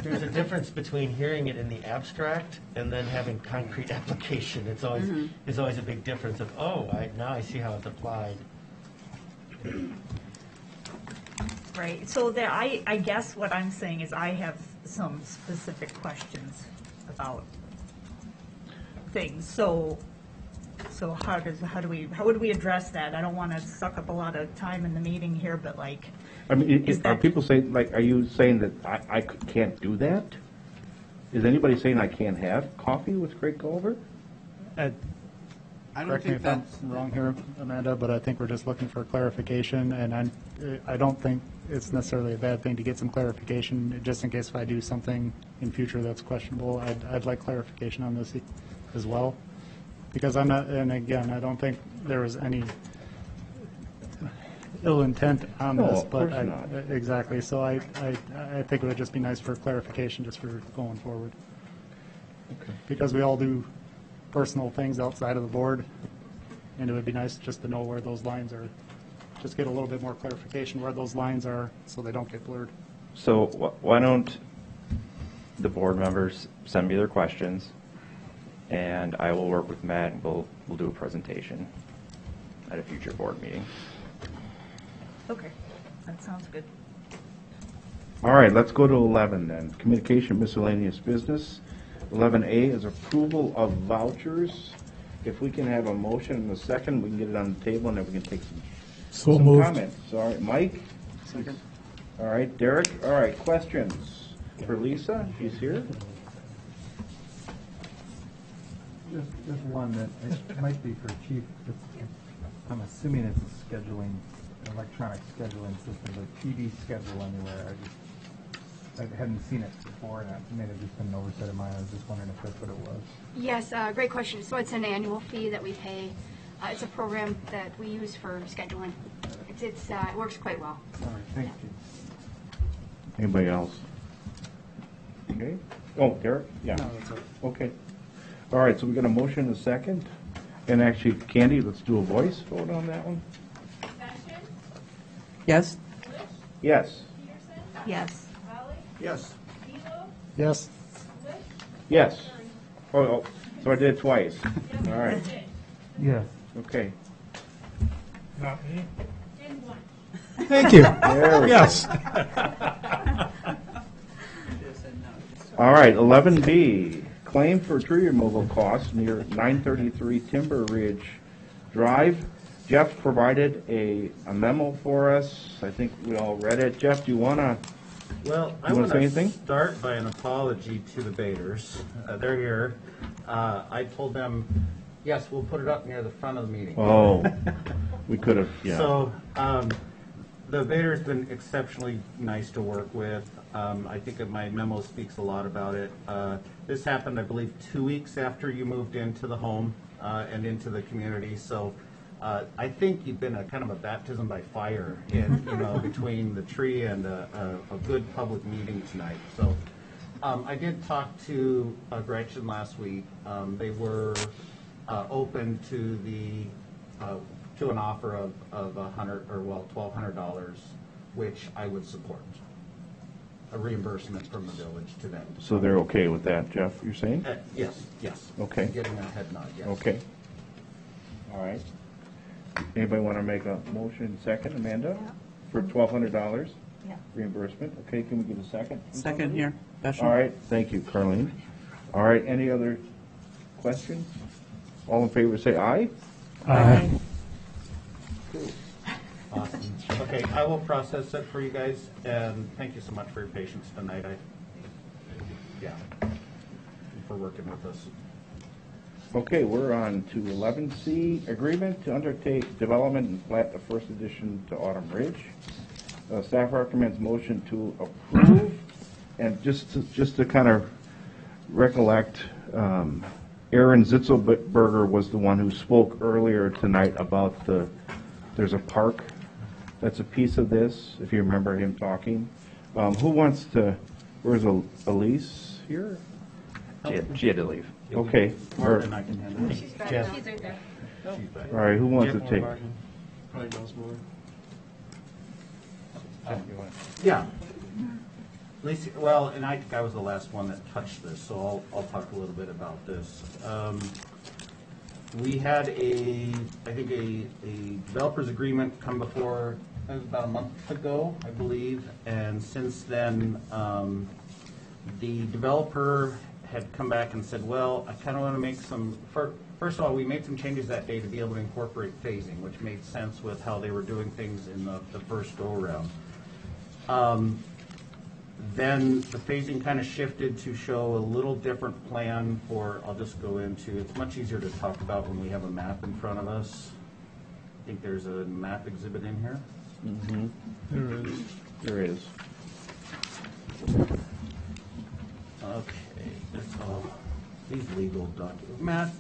There's a difference between hearing it in the abstract and then having concrete application. It's always there's always a big difference of, now I see how it's applied. Right, so there, I guess what I'm saying is I have some specific questions about things, so how would we address that? I don't want to suck up a lot of time in the meeting here, but like, I mean, Is are that- people saying, like, are you saying that I can't do that? Is anybody saying I can't have coffee with Craig Culver? I don't Correct me think if I'm that's. wrong here, Amanda, but I think we're just looking for clarification, and I don't think it's necessarily a bad thing to get some clarification, just in case if I do something in future that's questionable. I'd like clarification on this as well, because I'm not, and again, I don't think there was any ill intent on No, this, of but course not. exactly, so I think it would just be nice for clarification just for going forward. Okay. Because we all do personal things outside of the board, and it would be nice just to know where those lines are, just get a little bit more clarification where those lines are, so they don't get blurred. So why don't the board members send me their questions, and I will work with Matt, and we'll do a presentation at a future board meeting. okay, that sounds good. All right, let's go to 11 then. Communication miscellaneous business. 11A is approval of vouchers. If we can have a motion in a second, we can get it on the table and then we can take some moved. comments. All right, Mike? Second. All right, Derek? All right, questions for Lisa? She's here. Just one that it might be for Chief. I'm assuming it's a scheduling, electronic scheduling system, but PD schedule anywhere. I hadn't seen it before, and it may have just been an oversight of mine. I was just wondering if that's what it was. Yes, great question. So it's an annual fee that we pay. It's a program that we use for scheduling. It works quite well. All right, thank you. Anybody else? Okay. Oh, Derek? Yeah. No, that's it. Okay. All right, so we got a motion and a second. And actually, Candy, let's do a voice vote on that one. Yes? Yes. Yes. Yes. Yes. Yes. Oh, so I did it twice. All right. Yes. Okay. Not me. Thank you. There we go. Yes. All right, 11B, claim for tree removal costs near 933 Timber Ridge Drive. Jeff provided a memo for us. I think we all read it. Jeff, do you want to Well, I wanna want say to anything? start by an apology to the Baders. They're here. I told them, yes, we'll put it up near the front of the meeting. Oh, we could have, yeah. So, the Bader's been exceptionally nice to work with. I think that my memo speaks a lot about it. This happened, I believe, 2 weeks after you moved into the home and into the community. So I think you've been a kind of a baptism by fire in, between the tree and a good public meeting tonight. So I did talk to Gretchen last week. They were open to to an offer of $1,200, which I would support. A reimbursement from the village to them. So they're okay with that, Jeff, you're saying? Yes. Okay. Getting a head nod, yes. Okay. All right. Anybody want to make a motion second, Amanda? For $1,200 Yeah. reimbursement? Okay, can we get a second? from Second somebody? here. Besham. All right, thank you, Carleen. All right, any other questions? All in favor, say aye. Aye. Cool. Awesome. Okay, I will process it for you guys, and thank you so much for your patience tonight. For working with us. Okay, we're on to 11C, agreement to undertake development and plat the first addition to Autumn Ridge. Staff recommends motion to approve, and just to kind of recollect, Aaron Zitzelberger was the one who spoke earlier tonight about there's a park that's a piece of this, if you remember him talking. Who wants to, where's Elise here? She had to leave. Okay. Martin, I can handle it. She's right there. She's back. All right, who wants to take? Probably knows more. Yeah. Lisa, well, and I think I was the last one that touched this, so I'll talk a little bit about this. We had I think a developer's agreement come before, it was about a month ago, I believe, and since then, the developer had come back and said, well, I kind of want to make first of all, we made some changes that day to be able to incorporate phasing, which made sense with how they were doing things in the first go-around. Then the phasing kind of shifted to show a little different plan I'll just go into, it's much easier to talk about when we have a map in front of us. I think there's a map exhibit in here. Mm-hmm. There is. Okay, that's all, these legal documents. Matt,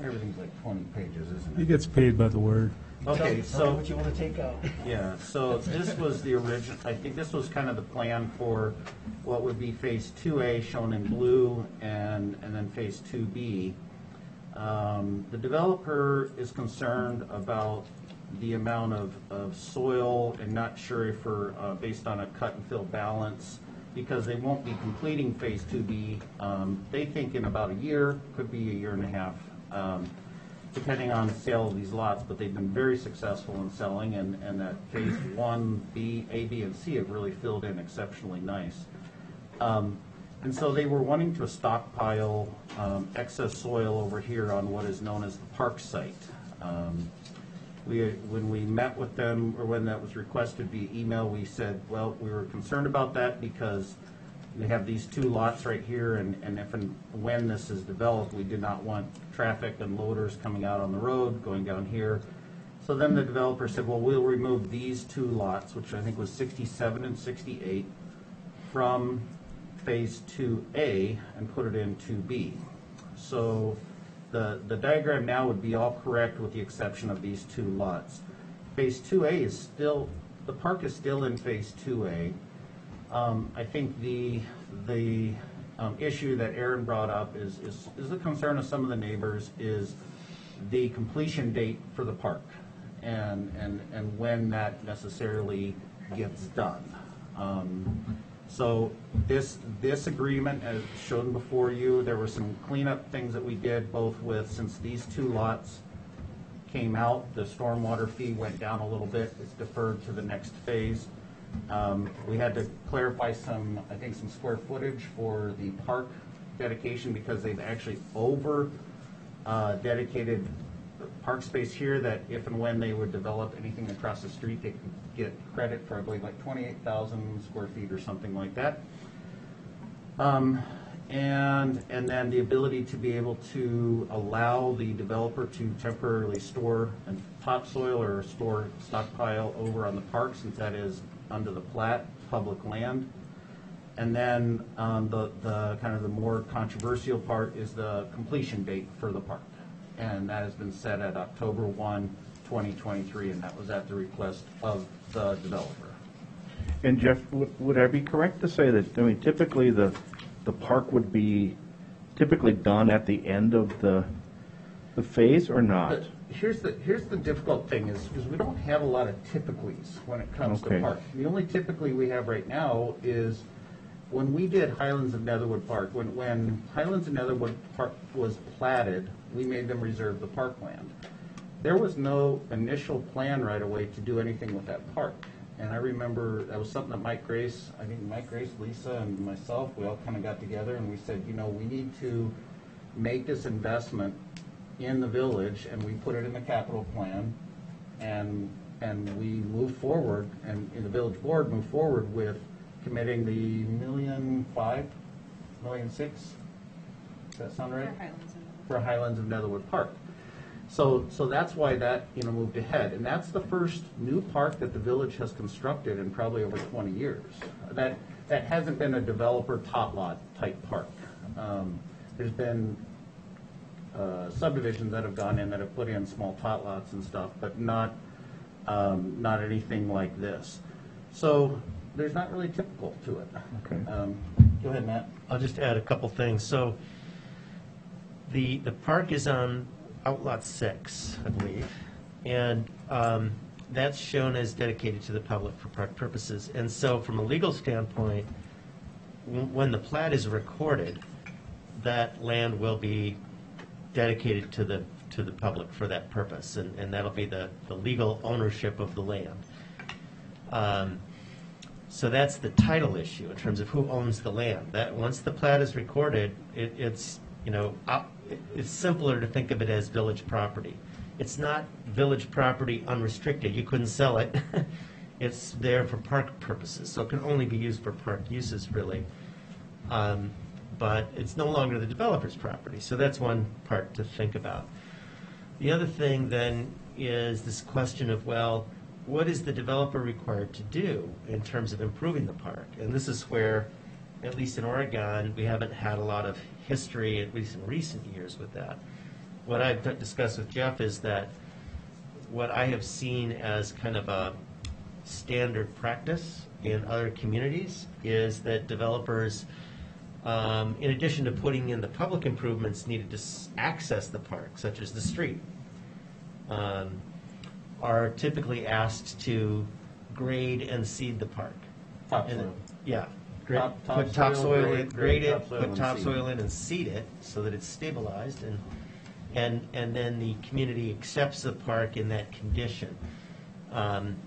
everything's like 20 pages, isn't it? He gets paid by the word. Okay, so. What you want to take out? Yeah, so this was the original, I think this was kind of the plan for what would be Phase 2A shown in blue and then Phase 2B. The developer is concerned about the amount of soil and not sure if we're based on a cut and fill balance because they won't be completing Phase 2B. They think in about a year, could be a year and a half. depending on sale of these lots, but they've been very successful in selling, and that phase 1B, A, B, and C have really filled in exceptionally nice. And so they were wanting to stockpile excess soil over here on what is known as the park site. When we met with them, or when that was requested via email, we said, well, we were concerned about that because they have these 2 lots right here, and if and when this is developed, we did not want traffic and loaders coming out on the road, going down here. So then the developer said, well, we'll remove these 2 lots, which I think was 67 and 68, from phase 2A and put it in 2B. So the diagram now would be all correct with the exception of these 2 lots. Phase 2A is still, the park is still in phase 2A. I think the issue that Aaron brought up is a concern of some of the neighbors, is the completion date for the park and when that necessarily gets done. So this agreement, as shown before you, there were some cleanup things that we did, both with, since these 2 lots came out, the stormwater fee went down a little bit. It's deferred to the next phase. We had to clarify some square footage for the park dedication, because they've actually over dedicated park space here, that if and when they would develop anything across the street, they could get credit for, I believe, like 28,000 square feet or something like that. And then the ability to be able to allow the developer to temporarily store topsoil or store stockpile over on the park, since that is under the plat, public land. And then the kind of the more controversial part is the completion date for the park. And that has been set at October 1, 2023, and that was at the request of the developer. And Jeff, would I be correct to say that, I mean, typically the park would be typically done at the end of the phase, or not? Here's the difficult thing is we don't have a lot of typicallys when it comes to park. The only typically we have right now is when we did Highlands of Netherwood Park, when Highlands of Netherwood Park was platted, we made them reserve the parkland. There was no initial plan right away to do anything with that park. And I remember that was something that Mike Grace, Lisa, and myself, we all kind of got together and we said, you know, we need to make this investment in the village, and we put it in the capital plan, and we move forward, and in the village board move forward with committing the $1.5 million, $1.6 million. Does that sound right? For Highlands of Netherwood Park. So that's why that moved ahead, and that's the first new park that the village has constructed in probably over 20 years. That hasn't been a developer top lot type park. There's been subdivisions that have gone in that have put in small tot lots and stuff, but not anything like this. So there's not really typical to it. Okay. Go ahead, Matt. I'll just add a couple things. So the park is on Outlot 6, I believe, and that's shown as dedicated to the public for park purposes. And so from a legal standpoint, when the plat is recorded, that land will be dedicated to the public for that purpose, and that'll be the legal ownership of the land. So that's the title issue in terms of who owns the land. That once the plat is recorded, it's simpler to think of it as village property. It's not village property unrestricted. You couldn't sell it. It's there for park purposes, so it can only be used for park uses, really. But it's no longer the developer's property. So that's one part to think about. The other thing then is this question of, well, what is the developer required to do in terms of improving the park? And this is where, at least in Oregon, we haven't had a lot of history, at least in recent years, with that. What I've discussed with Jeff is that what I have seen as kind of a standard practice in other communities is that developers, in addition to putting in the public improvements needed to access the park, such as the street, are typically asked to grade and seed the park. Topsoil. Yeah. Put topsoil in, grade it, topsoil put and topsoil in and seed it so that it's stabilized, and then the community accepts the park in that condition. And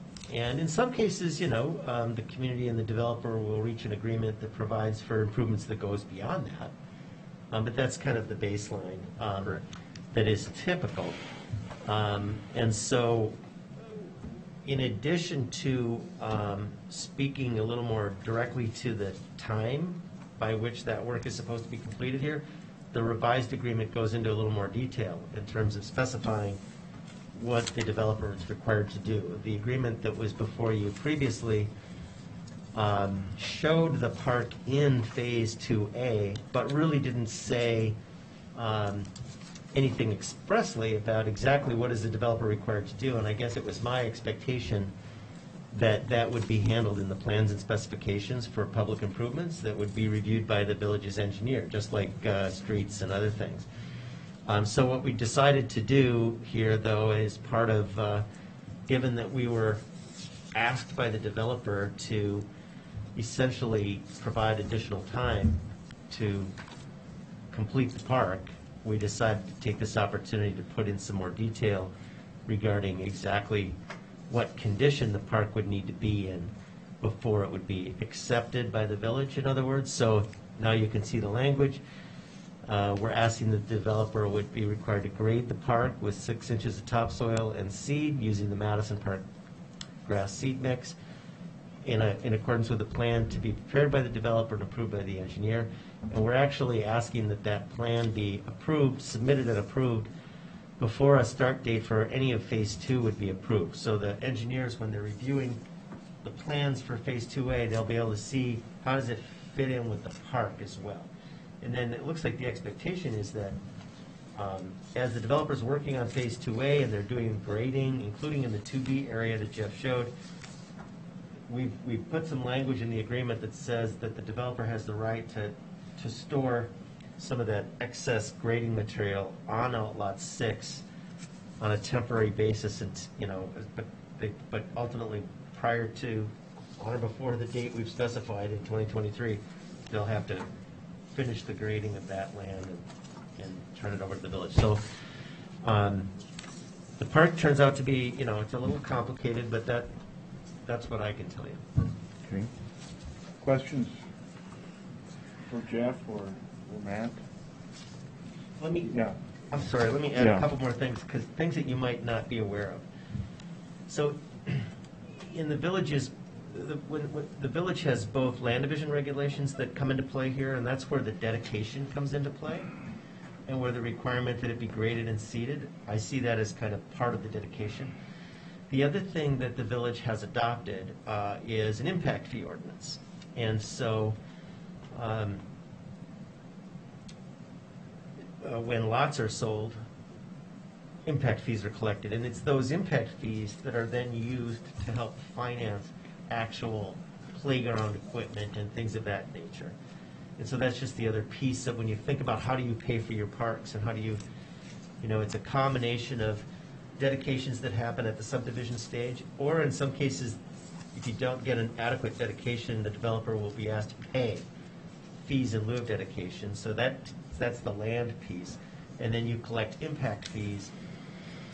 in some cases, the community and the developer will reach an agreement that provides for improvements that goes beyond that. But that's kind of the baseline that is typical. And so, in addition to speaking a little more directly to the time by which that work is supposed to be completed here, the revised agreement goes into a little more detail in terms of specifying what the developer is required to do. The agreement that was before you previously showed the park in Phase 2A, but really didn't say anything expressly about exactly what is the developer required to do. And I guess it was my expectation that that would be handled in the plans and specifications for public improvements that would be reviewed by the village's engineer, just like streets and other things. So what we decided to do here, though, is part of, given that we were asked by the developer to essentially provide additional time to complete the park, we decided to take this opportunity to put in some more detail regarding exactly what condition the park would need to be in before it would be accepted by the village, in other words. So now you can see the language. We're asking the developer would be required to grade the park with 6 inches of topsoil and seed using the Madison Park grass seed mix in accordance with the plan to be prepared by the developer and approved by the engineer. And we're actually asking that that plan be approved, submitted and approved before a start date for any of Phase 2 would be approved. So the engineers, when they're reviewing the plans for Phase 2A, they'll be able to see how does it fit in with the park as well. And then it looks like the expectation is that as the developer's working on Phase 2A and they're doing grading, including in the 2B area that Jeff showed, we've put some language in the agreement that says that the developer has the right to store some of that excess grading material on Outlot 6 on a temporary basis, and but ultimately prior to or before the date we've specified in 2023, they'll have to finish the grading of that land and turn it over to the village. So the park turns out to be, it's a little complicated, but that's what I can tell you. Okay. Questions for Jeff or Matt? Let me add a couple more things, because things that you might not be aware of. So in the villages, the village has both land division regulations that come into play here, and that's where the dedication comes into play, and where the requirement that it be graded and seeded. I see that as kind of part of the dedication. The other thing that the village has adopted is an impact fee ordinance. And so when lots are sold, impact fees are collected. And it's those impact fees that are then used to help finance actual playground equipment and things of that nature. And so that's just the other piece of when you think about how do you pay for your parks and how do you, it's a combination of dedications that happen at the subdivision stage, or in some cases, if you don't get an adequate dedication, the developer will be asked to pay fees in lieu of dedication. So that's the land piece. And then you collect impact fees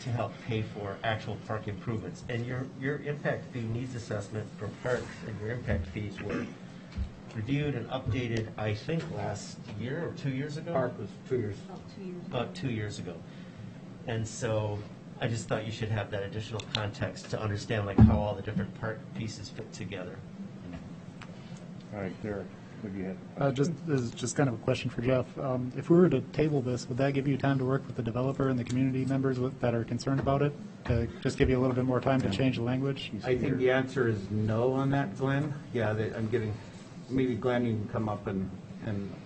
to help pay for actual park improvements. And your impact fee needs assessment for parks and your impact fees were reviewed and updated, I think, last year or 2 years ago? Park was 2 years. About 2 years ago. And so I just thought you should have that additional context to understand how all the different part pieces fit together. All right, Derek, what do you have? This is just kind of a question for Jeff. If we were to table this, would that give you time to work with the developer and the community members that are concerned about it? To just give you a little bit more time to change the language? I think the answer is no on that, Glenn. Yeah, I'm getting, maybe Glenn, you can come up and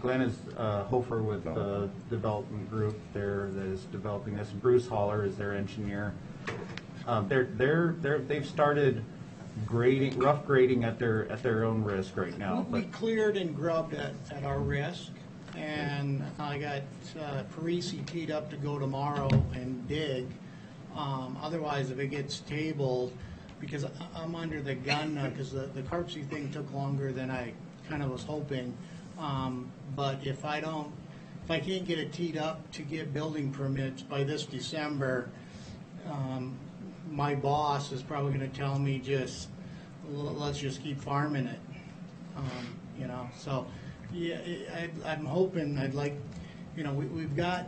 Glenn is Hofer with the development group there that is developing this. Bruce Haller is their engineer. They've started grading, rough grading at their own risk right now. We cleared and grubbed at our risk, and I got Parisi teed up to go tomorrow and dig. Otherwise, if it gets tabled, because I'm under the gun because the Carpsey thing took longer than I kind of was hoping. But if I don't if I can't get it teed up to get building permits by this December, my boss is probably gonna tell me let's just keep farming it. You know, so, yeah, I'm hoping, I'd like, you know, we've got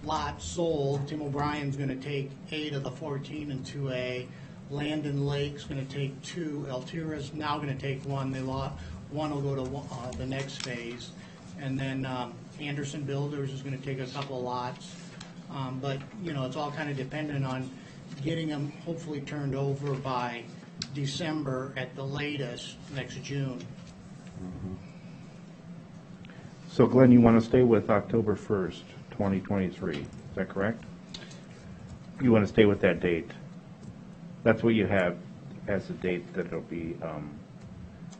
lots sold. Tim O'Brien's gonna take 8 of the 14 in 2A. Landon Lake's gonna take 2. Altira's now gonna take 1. One will go to the next phase. And then Anderson Builders is gonna take a couple of lots. But, you know, it's all kind of dependent on getting them hopefully turned over by December at the latest, next June. So Glenn, you want to stay with October 1st, 2023, is that correct? You want to stay with that date? That's what you have as the date that it'll be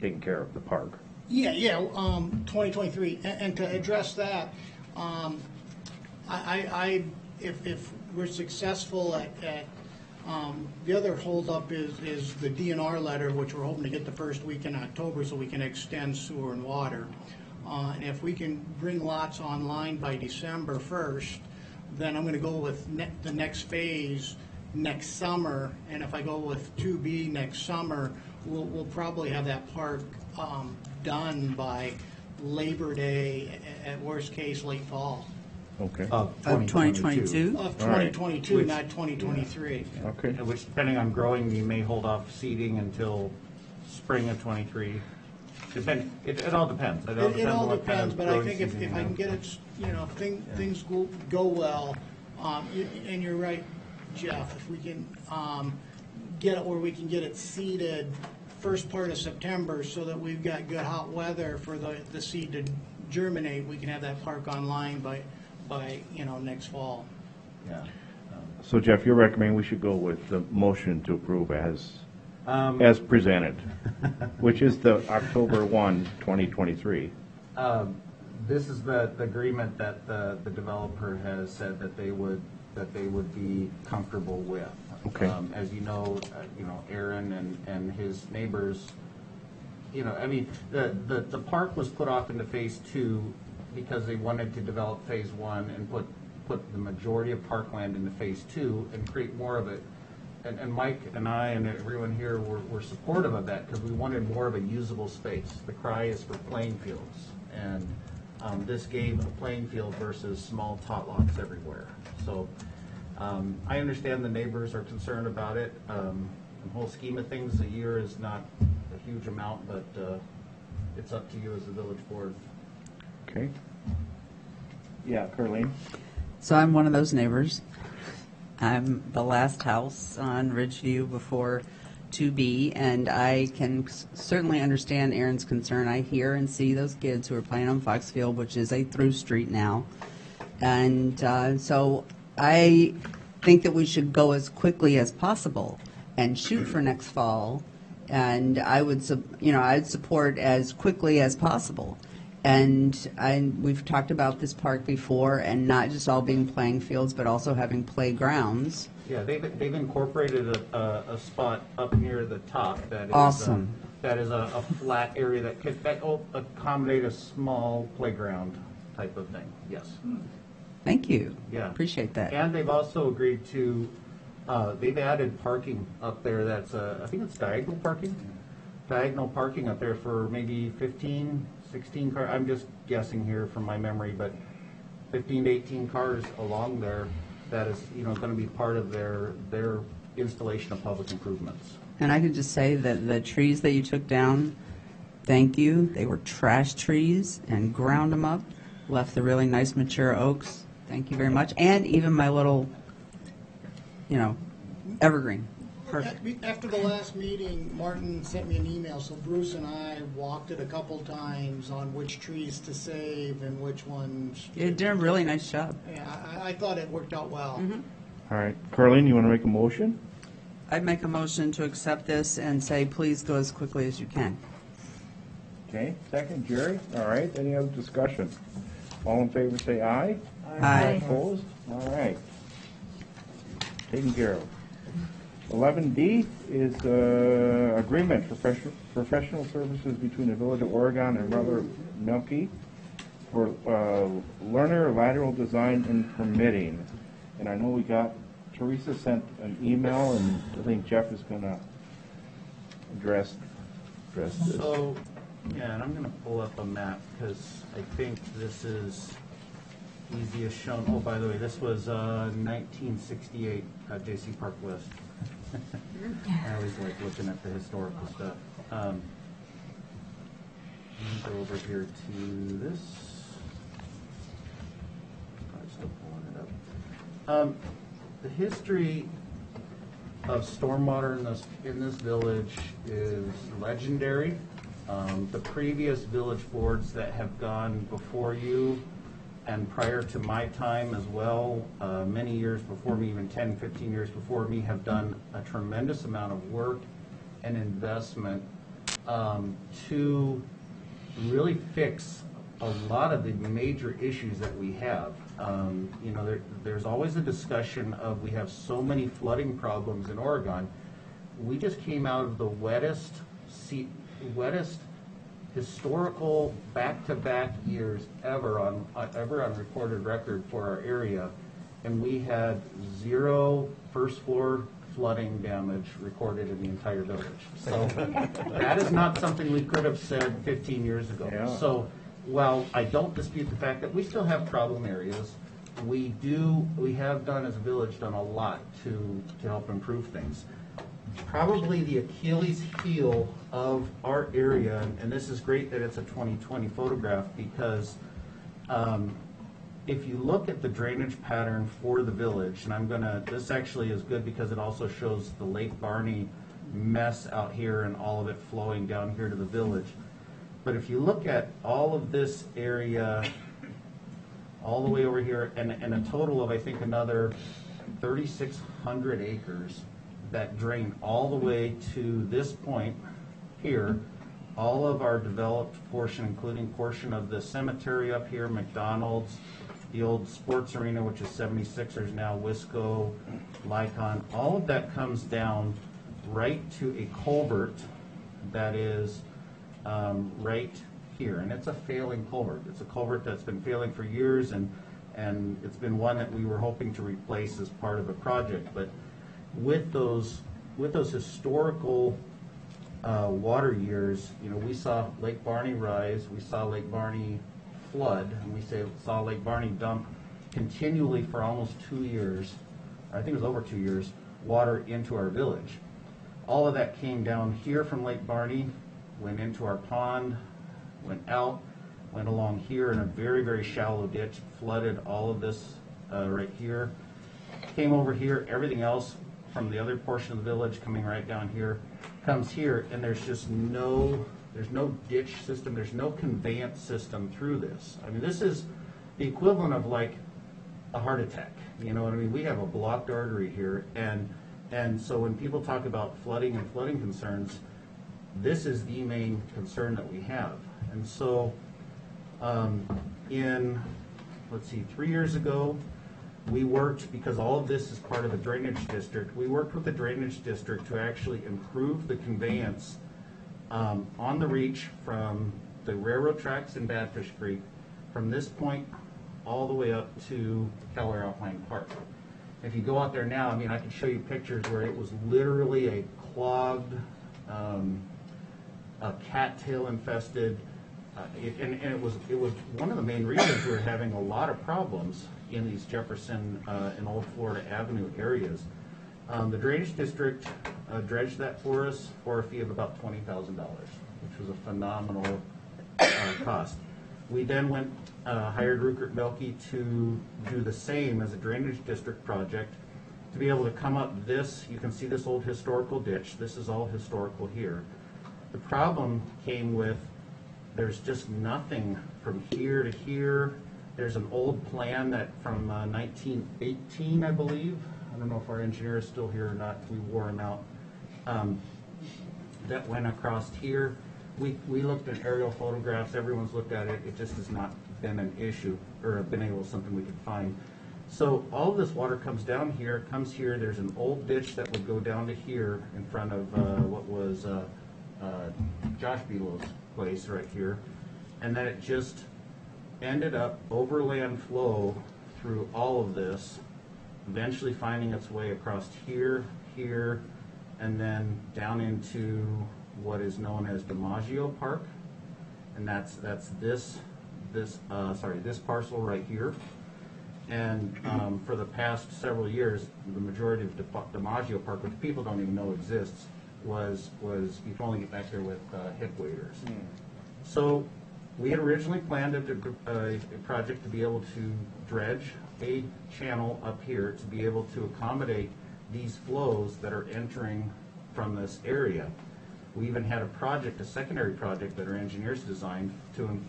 taken care of, the park? Yeah, 2023. And to address that, if we're successful at the other holdup is the DNR letter, which we're hoping to get the first week in October so we can extend sewer and water. And if we can bring lots online by December 1st, then I'm going to go with the next phase next summer. And if I go with 2B next summer, we'll probably have that park done by Labor Day, at worst case, late fall. Okay. Of 2022. Of 2022, Right. not 2023. Okay. Which, depending on growing, you may hold off seeding until spring of '23. It all depends. It on all what kind depends, of but I growing think if season you I can have. get it, you know, things go well, and you're right, Jeff, if we can get it where we can get it seeded first part of September so that we've got good hot weather for the seed to germinate, we can have that park online by you know, next fall. Yeah. So Jeff, you're recommending we should go with the motion to approve as presented, which is the October 1, 2023. This is the agreement that the developer has said that they would be comfortable with. Okay. As you know, Aaron and his neighbors, you know, I mean, the park was put off into phase 2 because they wanted to develop phase 1 and put the majority of parkland into phase 2 and create more of it. And Mike and I and everyone here were supportive of that because we wanted more of a usable space. The cry is for playing fields, and this gave a playing field versus small tot lots everywhere. So I understand the neighbors are concerned about it. In the whole scheme of things, a year is not a huge amount, but it's up to you as the village board. Okay. Yeah, Carleen? So I'm one of those neighbors. I'm the last house on Ridgeview before 2B, and I can certainly understand Aaron's concern. I hear and see those kids who are playing on Foxfield, which is a through street now. And so I think that we should go as quickly as possible and shoot for next fall. And I would, I'd support as quickly as possible. And we've talked about this park before, and not just all being playing fields, but also having playgrounds. Yeah, they've incorporated a spot up near the top that is Awesome. That is a flat area that could accommodate a small playground type of thing. Yes. Thank you. Yeah. Appreciate that. And they've also agreed to. They've added parking up there. That's I think it's diagonal parking. Diagonal parking up there for maybe 15, 16 cars. I'm just guessing here from my memory, but 15 to 18 cars along there. That is, going to be part of their installation of public improvements. And I could just say that the trees that you took down, thank you. They were trash trees and ground them up, left the really nice mature oaks. Thank you very much. And even my little, evergreen. Perfect. After the last meeting, Martin sent me an email, so Bruce and I walked it a couple times on which trees to save and which ones. You did a really nice job. Yeah, I thought it worked out well. Mm-hmm. All right. Carleen, you want to make a motion? I'd make a motion to accept this and say, please go as quickly as you can. Okay. Second, Jerry? All right. Any other discussion? All in favor say aye. Aye. Opposed? All right. Taken care of. 11D is agreement for professional services between the Village of Oregon and Brother Melky for learner lateral design and permitting. And I know we got, Teresa sent an email, and I think Jeff is going to address this. So, yeah, and I'm going to pull up a map because I think this is easiest shown. Oh, by the way, this was 1968 J.C. Park West. I always like looking at the historical stuff. Let me go over here to this. I'm still pulling it up. The history of stormwater in this village is legendary. The previous village boards that have gone before you and prior to my time as well, many years before me, even 10, 15 years before me, have done a tremendous amount of work and investment to really fix a lot of the major issues that we have. You know, there's always a discussion of we have so many flooding problems in Oregon. We just came out of the wettest historical back-to-back years ever on recorded record for our area, and we had 0 first floor flooding damage recorded in the entire village. So that is not something we could have said 15 years ago. Yeah. So while I don't dispute the fact that we still have problem areas, we have done as a village done a lot to help improve things. Probably the Achilles heel of our area, and this is great that it's a 2020 photograph, because if you look at the drainage pattern for the village, and this actually is good because it also shows the Lake Barney mess out here and all of it flowing down here to the village. But if you look at all of this area, all the way over here, and a total of, I think, another 3,600 acres that drain all the way to this point here, all of our developed portion, including portion of the cemetery up here, McDonald's, the old sports arena, which is 76ers now, Wisco, Lycon, all of that comes down right to a culvert that is right here. And it's a failing culvert. It's a culvert that's been failing for years, and it's been one that we were hoping to replace as part of a project. But with those historical water years, you know, we saw Lake Barney rise, we saw Lake Barney flood, and we saw Lake Barney dump continually for almost 2 years, I think it was over 2 years, water into our village. All of that came down here from Lake Barney, went into our pond, went out, went along here in a very, very shallow ditch, flooded all of this right here, came over here, everything else from the other portion of the village coming right down here, comes here, and there's no ditch system, there's no conveyance system through this. I mean, this is the equivalent of like a heart attack, you know what I mean? We have a blocked artery here, and so when people talk about flooding and flooding concerns, this is the main concern that we have. And so let's see, 3 years ago, we worked, because all of this is part of a drainage district, we worked with the drainage district to actually improve the conveyance on the reach from the railroad tracks in Badfish Creek, from this point all the way up to Keller Alpine Park. If you go out there now, I mean, I can show you pictures where it was literally a clogged, a cattail infested, and it was one of the main reasons we were having a lot of problems in these Jefferson and Old Florida Avenue areas. The drainage district dredged that for us for a fee of about $20,000, which was a phenomenal cost. We then hired Rupert Melke to do the same as a drainage district project, to be able to come up this. You can see this old historical ditch. This is all historical here. The problem came with, there's just nothing from here to here. There's an old plan that from 1918, I believe. I don't know if our engineer is still here or not. We wore him out. That went across here. We looked at aerial photographs. Everyone's looked at it. It just has not been an issue, or been something we could find. So all of this water comes down here, comes here. There's an old ditch that would go down to here in front of what was Josh Beadle's place right here. And then it just ended up overland flow through all of this, eventually finding its way across here, here, and then down into what is known as DiMaggio Park, and that's this parcel right here. And for the past several years, the majority of DiMaggio Park, which people don't even know exists, was you can only get back there with hip waders. So we had originally planned a project to be able to dredge a channel up here to be able to accommodate these flows that are entering from this area. We even had a secondary project that our engineers designed to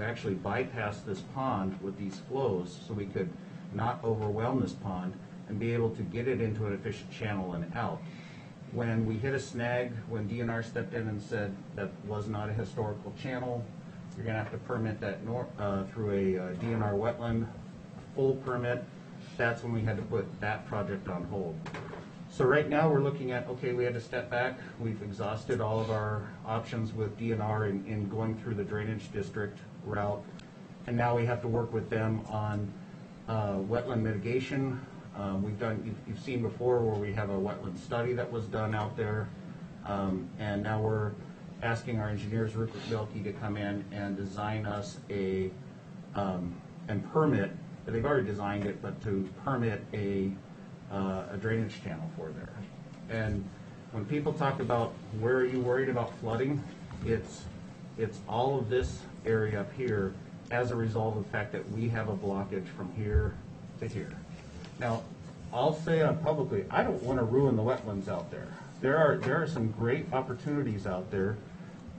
actually bypass this pond with these flows so we could not overwhelm this pond and be able to get it into an efficient channel and out. When we hit a snag, when DNR stepped in and said that was not a historical channel, you're going to have to permit that through a DNR wetland full permit, that's when we had to put that project on hold. So right now we're looking at, okay, we had to step back. We've exhausted all of our options with DNR in going through the drainage district route. And now we have to work with them on wetland mitigation. You've seen before where we have a wetland study that was done out there. And now we're asking our engineers, Rupert Bilkey, to come in and design us and permit, they've already designed it, but to permit a drainage channel for there. And when people talk about where are you worried about flooding, it's all of this area up here as a result of the fact that we have a blockage from here to here. Now, I'll say publicly, I don't want to ruin the wetlands out there. There are some great opportunities out there.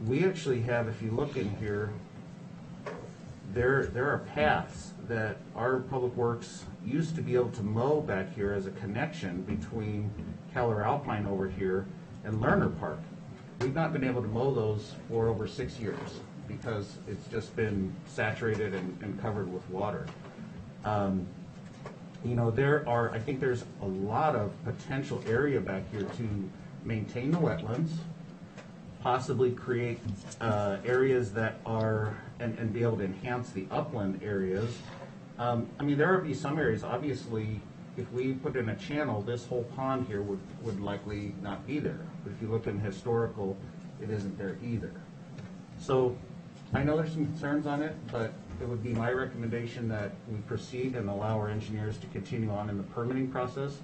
We actually have, if you look in here, there are paths that our public works used to be able to mow back here as a connection between Keller Alpine over here and Lerner Park. We've not been able to mow those for over 6 years because it's just been saturated and covered with water. I think there's a lot of potential area back here to maintain the wetlands, possibly create areas that are, and be able to enhance the upland areas. There would be some areas, obviously, if we put in a channel, this whole pond here would likely not be there. But if you look in historical, it isn't there either. So I know there's some concerns on it, but it would be my recommendation that we proceed and allow our engineers to continue on in the permitting process.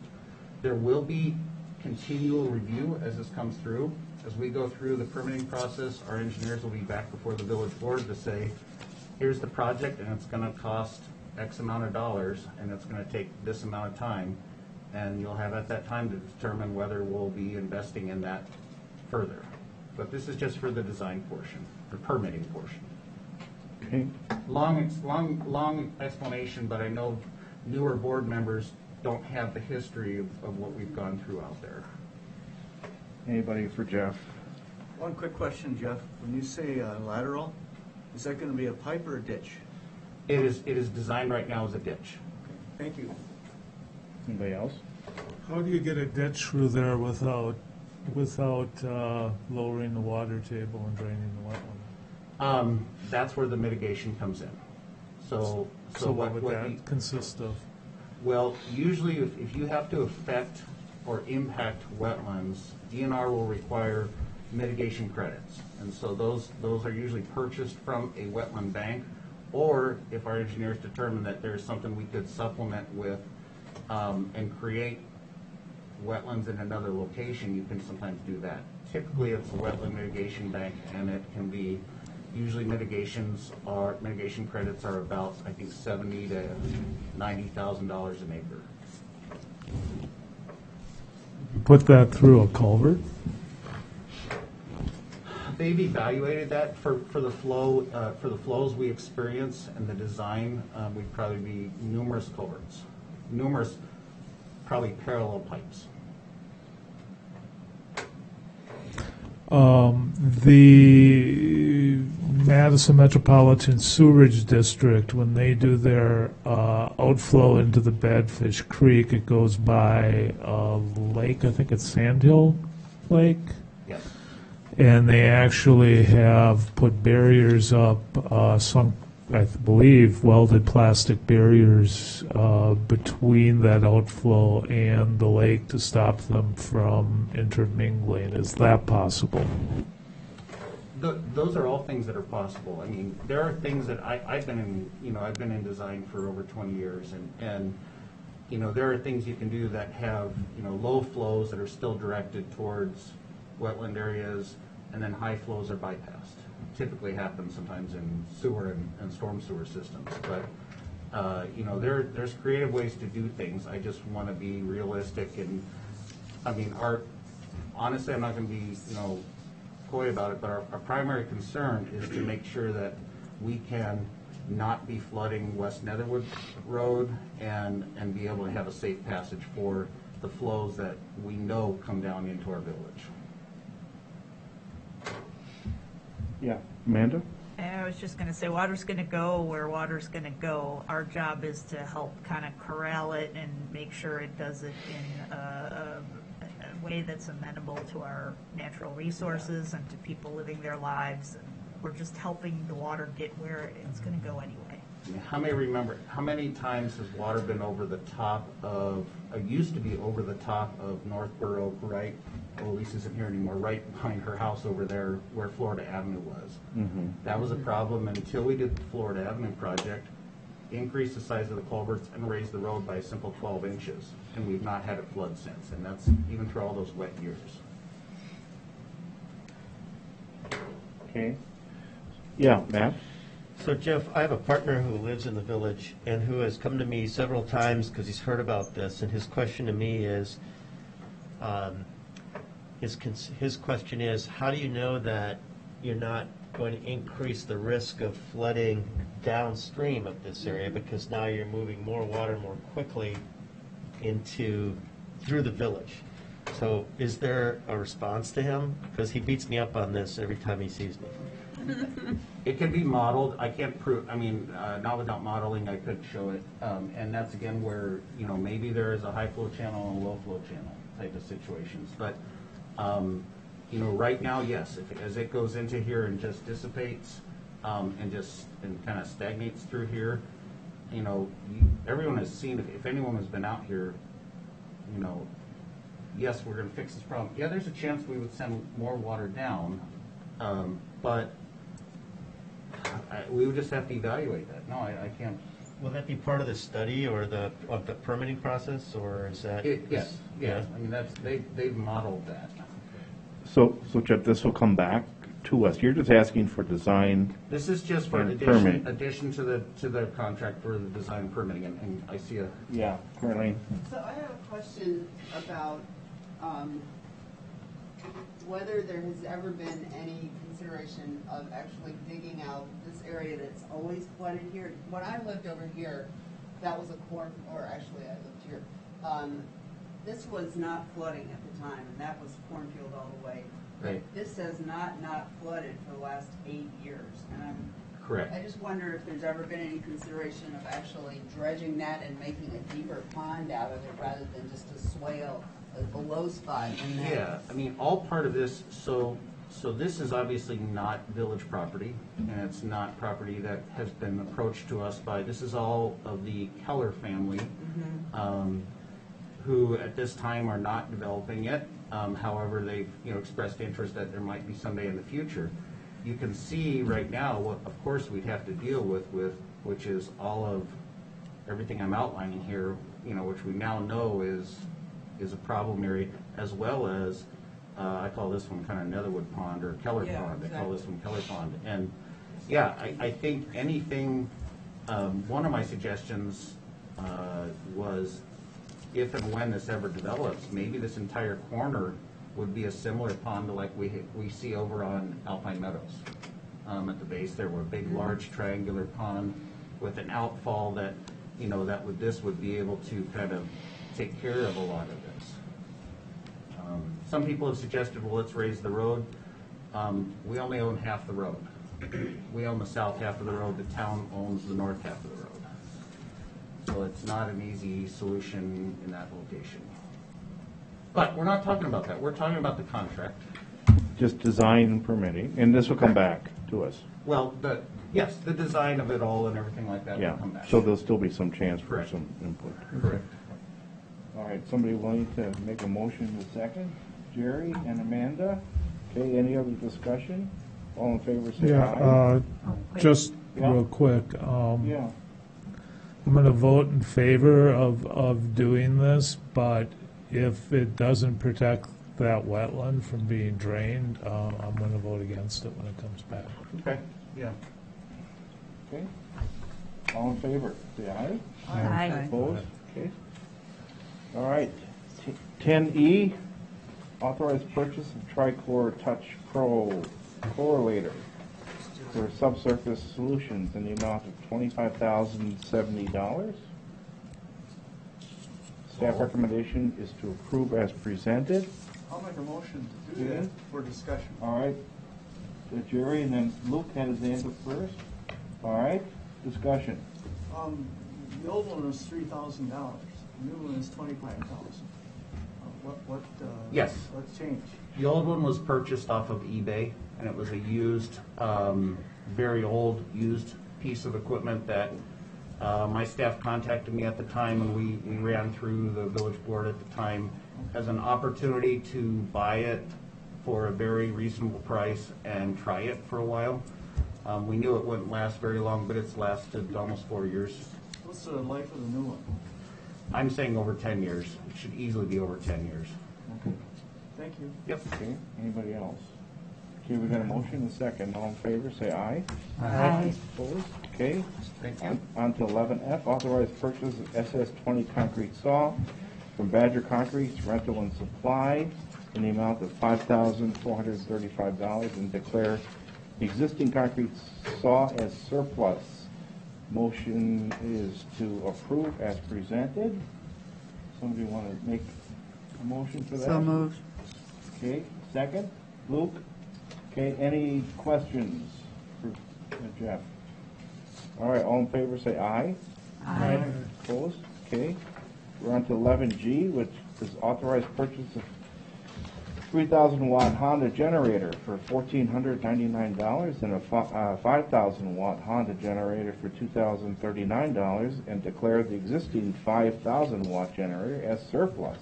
There will be continual review as this comes through. As we go through the permitting process, our engineers will be back before the village board to say, here's the project and it's going to cost X amount of dollars and it's going to take this amount of time. And you'll have at that time to determine whether we'll be investing in that further. But this is just for the design portion, the permitting portion. Okay. Long explanation, but I know newer board members don't have the history of what we've gone through out there. Anybody for Jeff? One quick question, Jeff. When you say lateral, is that going to be a pipe or a ditch? It is designed right now as a ditch. Thank you. Anybody else? How do you get a ditch through there without lowering the water table and draining the wetland? That's where the mitigation comes in. So what would that consist of? Well, usually if you have to affect or impact wetlands, DNR will require mitigation credits. And so those are usually purchased from a wetland bank, or if our engineers determine that there's something we could supplement with and create wetlands in another location, you can sometimes do that. Typically, it's a wetland mitigation bank, and it can be, usually mitigation credits are about, I think, $70,000 to $90,000 an acre. Put that through a culvert? They've evaluated that for the flow, for the flows we experience and the design. Would probably be numerous culverts, probably parallel pipes. The Madison Metropolitan Sewerage District, when they do their outflow into the Badfish Creek, it goes by a lake, I think it's Sandhill Lake? Yes. And they actually have put barriers up, sunk believe, welded plastic barriers between that outflow and the lake to stop them from intermingling. Is that possible? Those are all things that are possible. I mean, there are things that I've been in design for over 20 years, and there are things you can do that have, low flows that are still directed towards wetland areas, and then high flows are bypassed. Typically happens sometimes in sewer and storm sewer systems, but there's creative ways to do things. I just want to be realistic, and I mean, honestly, I'm not going to be, coy about it, but our primary concern is to make sure that we can not be flooding West Netherwood Road and be able to have a safe passage for the flows that we know come down into our village. Yeah, Amanda? I was just going to say, water's going to go where water's going to go. Our job is to help kind of corral it and make sure it does it in a way that's amenable to our natural resources and to people living their lives. And we're just helping the water get where it's going to go anyway. How many times has water been over the top of, used to be over the top of Northborough, right? Well, Lisa isn't here anymore, right behind her house over there where Florida Avenue was. Mm-hmm. That was a problem until we did the Florida Avenue project, increased the size of the culverts and raised the road by a simple 12 inches. And we've not had it flood since, and that's even through all those wet years. Okay. Yeah, Matt? So Jeff, I have a partner who lives in the village and who has come to me several times because he's heard about this, and his question to me is, his question is, how do you know that you're not going to increase the risk of flooding downstream of this area, because now you're moving more water more quickly through the village? So is there a response to him? Because he beats me up on this every time he sees me. It can be modeled. I can't prove, not without modeling, I could show it. And that's again where, maybe there is a high flow channel and a low flow channel type of situations. But, right now, yes, as it goes into here and just dissipates and kind of stagnates through here, everyone has seen, if anyone has been out here, yes, we're going to fix this problem. Yeah, there's a chance we would send more water down, but we would just have to evaluate that. No, I can't. Will that be part of the study or of the permitting process, or is that? Yes. I mean, they've modeled that. So Jeff, this will come back to us. You're just asking for design. This is just for addition to the contract for the design permitting, and I see currently. So I have a question about whether there has ever been any consideration of actually digging out this area that's always flooded here. When I lived over here, that was actually I lived here. This was not flooding at the time, and that was cornfield all the way. Right. This has not flooded for the last 8 years, and correct. I just wonder if there's ever been any consideration of actually dredging that and making a deeper pond out of it rather than just a swale, a low spot. Yeah, I mean, all part of this. So this is obviously not village property, and it's not property that has been approached to us by. This is all of the Keller family, who at this time are not developing it. However, they've expressed interest that there might be someday in the future. You can see right now what, of course, we'd have to deal with which is all of everything I'm outlining here, which we now know is a problem area, as well as I call this one kind of Netherwood Pond or Keller Pond. Exactly. I call this one Keller Pond. And yeah, I think anything. One of my suggestions was, if and when this ever develops, maybe this entire corner would be a similar pond to like we see over on Alpine Meadows. At the base there were a big, large triangular pond with an outfall that, this would be able to kind of take care of a lot of this. Some people have suggested, well, let's raise the road. We only own half the road. We own the south half of the road. The town owns the north half of the road. So it's not an easy solution in that location. But we're not talking about that. We're talking about the contract. Just design and permitting, and this will come back to us. Well, yes, the design of it all and everything like that Yeah, will come back. so there'll still be some chance for Correct. some input. Correct. All right, somebody willing to make a motion in a second? Jerry and Amanda? Okay, any other discussion? All in favor, say Yeah, aye. just Yeah. real quick, Yeah, I'm gonna vote in favor of doing this, but if it doesn't protect that wetland from being drained, I'm gonna vote against it when it comes back. Okay, yeah. okay. All in favor, say aye. Aye. Opposed? Okay. All right, 10E, authorized purchase of Trichlor Touch Pro correlator for subsurface solutions in the amount of $25,070. Staff recommendation is to approve as presented. I'll make a motion to do that for discussion. All right, Jerry, and then Luke had his hand up first. All right, discussion. The old one was $3,000. The new one is $25,000. Yes. What's changed? The old one was purchased off of eBay, and it was a used, very old, used piece of equipment that my staff contacted me at the time, and we ran through the village board at the time as an opportunity to buy it for a very reasonable price and try it for a while. We knew it wouldn't last very long, but it's lasted almost 4 years. What's the life of the new one? I'm saying over 10 years. It should easily be over 10 years. Okay. Thank you. Yep. Okay, anybody else? Okay, we got a motion and a second. All in favor, say aye. Aye. Opposed? Okay. Thank you. On to 11F, authorized purchase of SS-20 concrete saw from Badger Concrete Rental and Supply in the amount of $5,435 and declare the existing concrete saw as surplus. Motion is to approve as presented. Somebody want to make a motion for that? So moved. Okay, second. Luke? Okay, any questions for Jeff? All right, all in favor, say aye. Aye. Opposed? Okay. We're on to 11G, which is authorized purchase of 3,000-watt Honda generator for $1,499 and a 5,000-watt Honda generator for $2,039 and declare the existing 5,000-watt generator as surplus.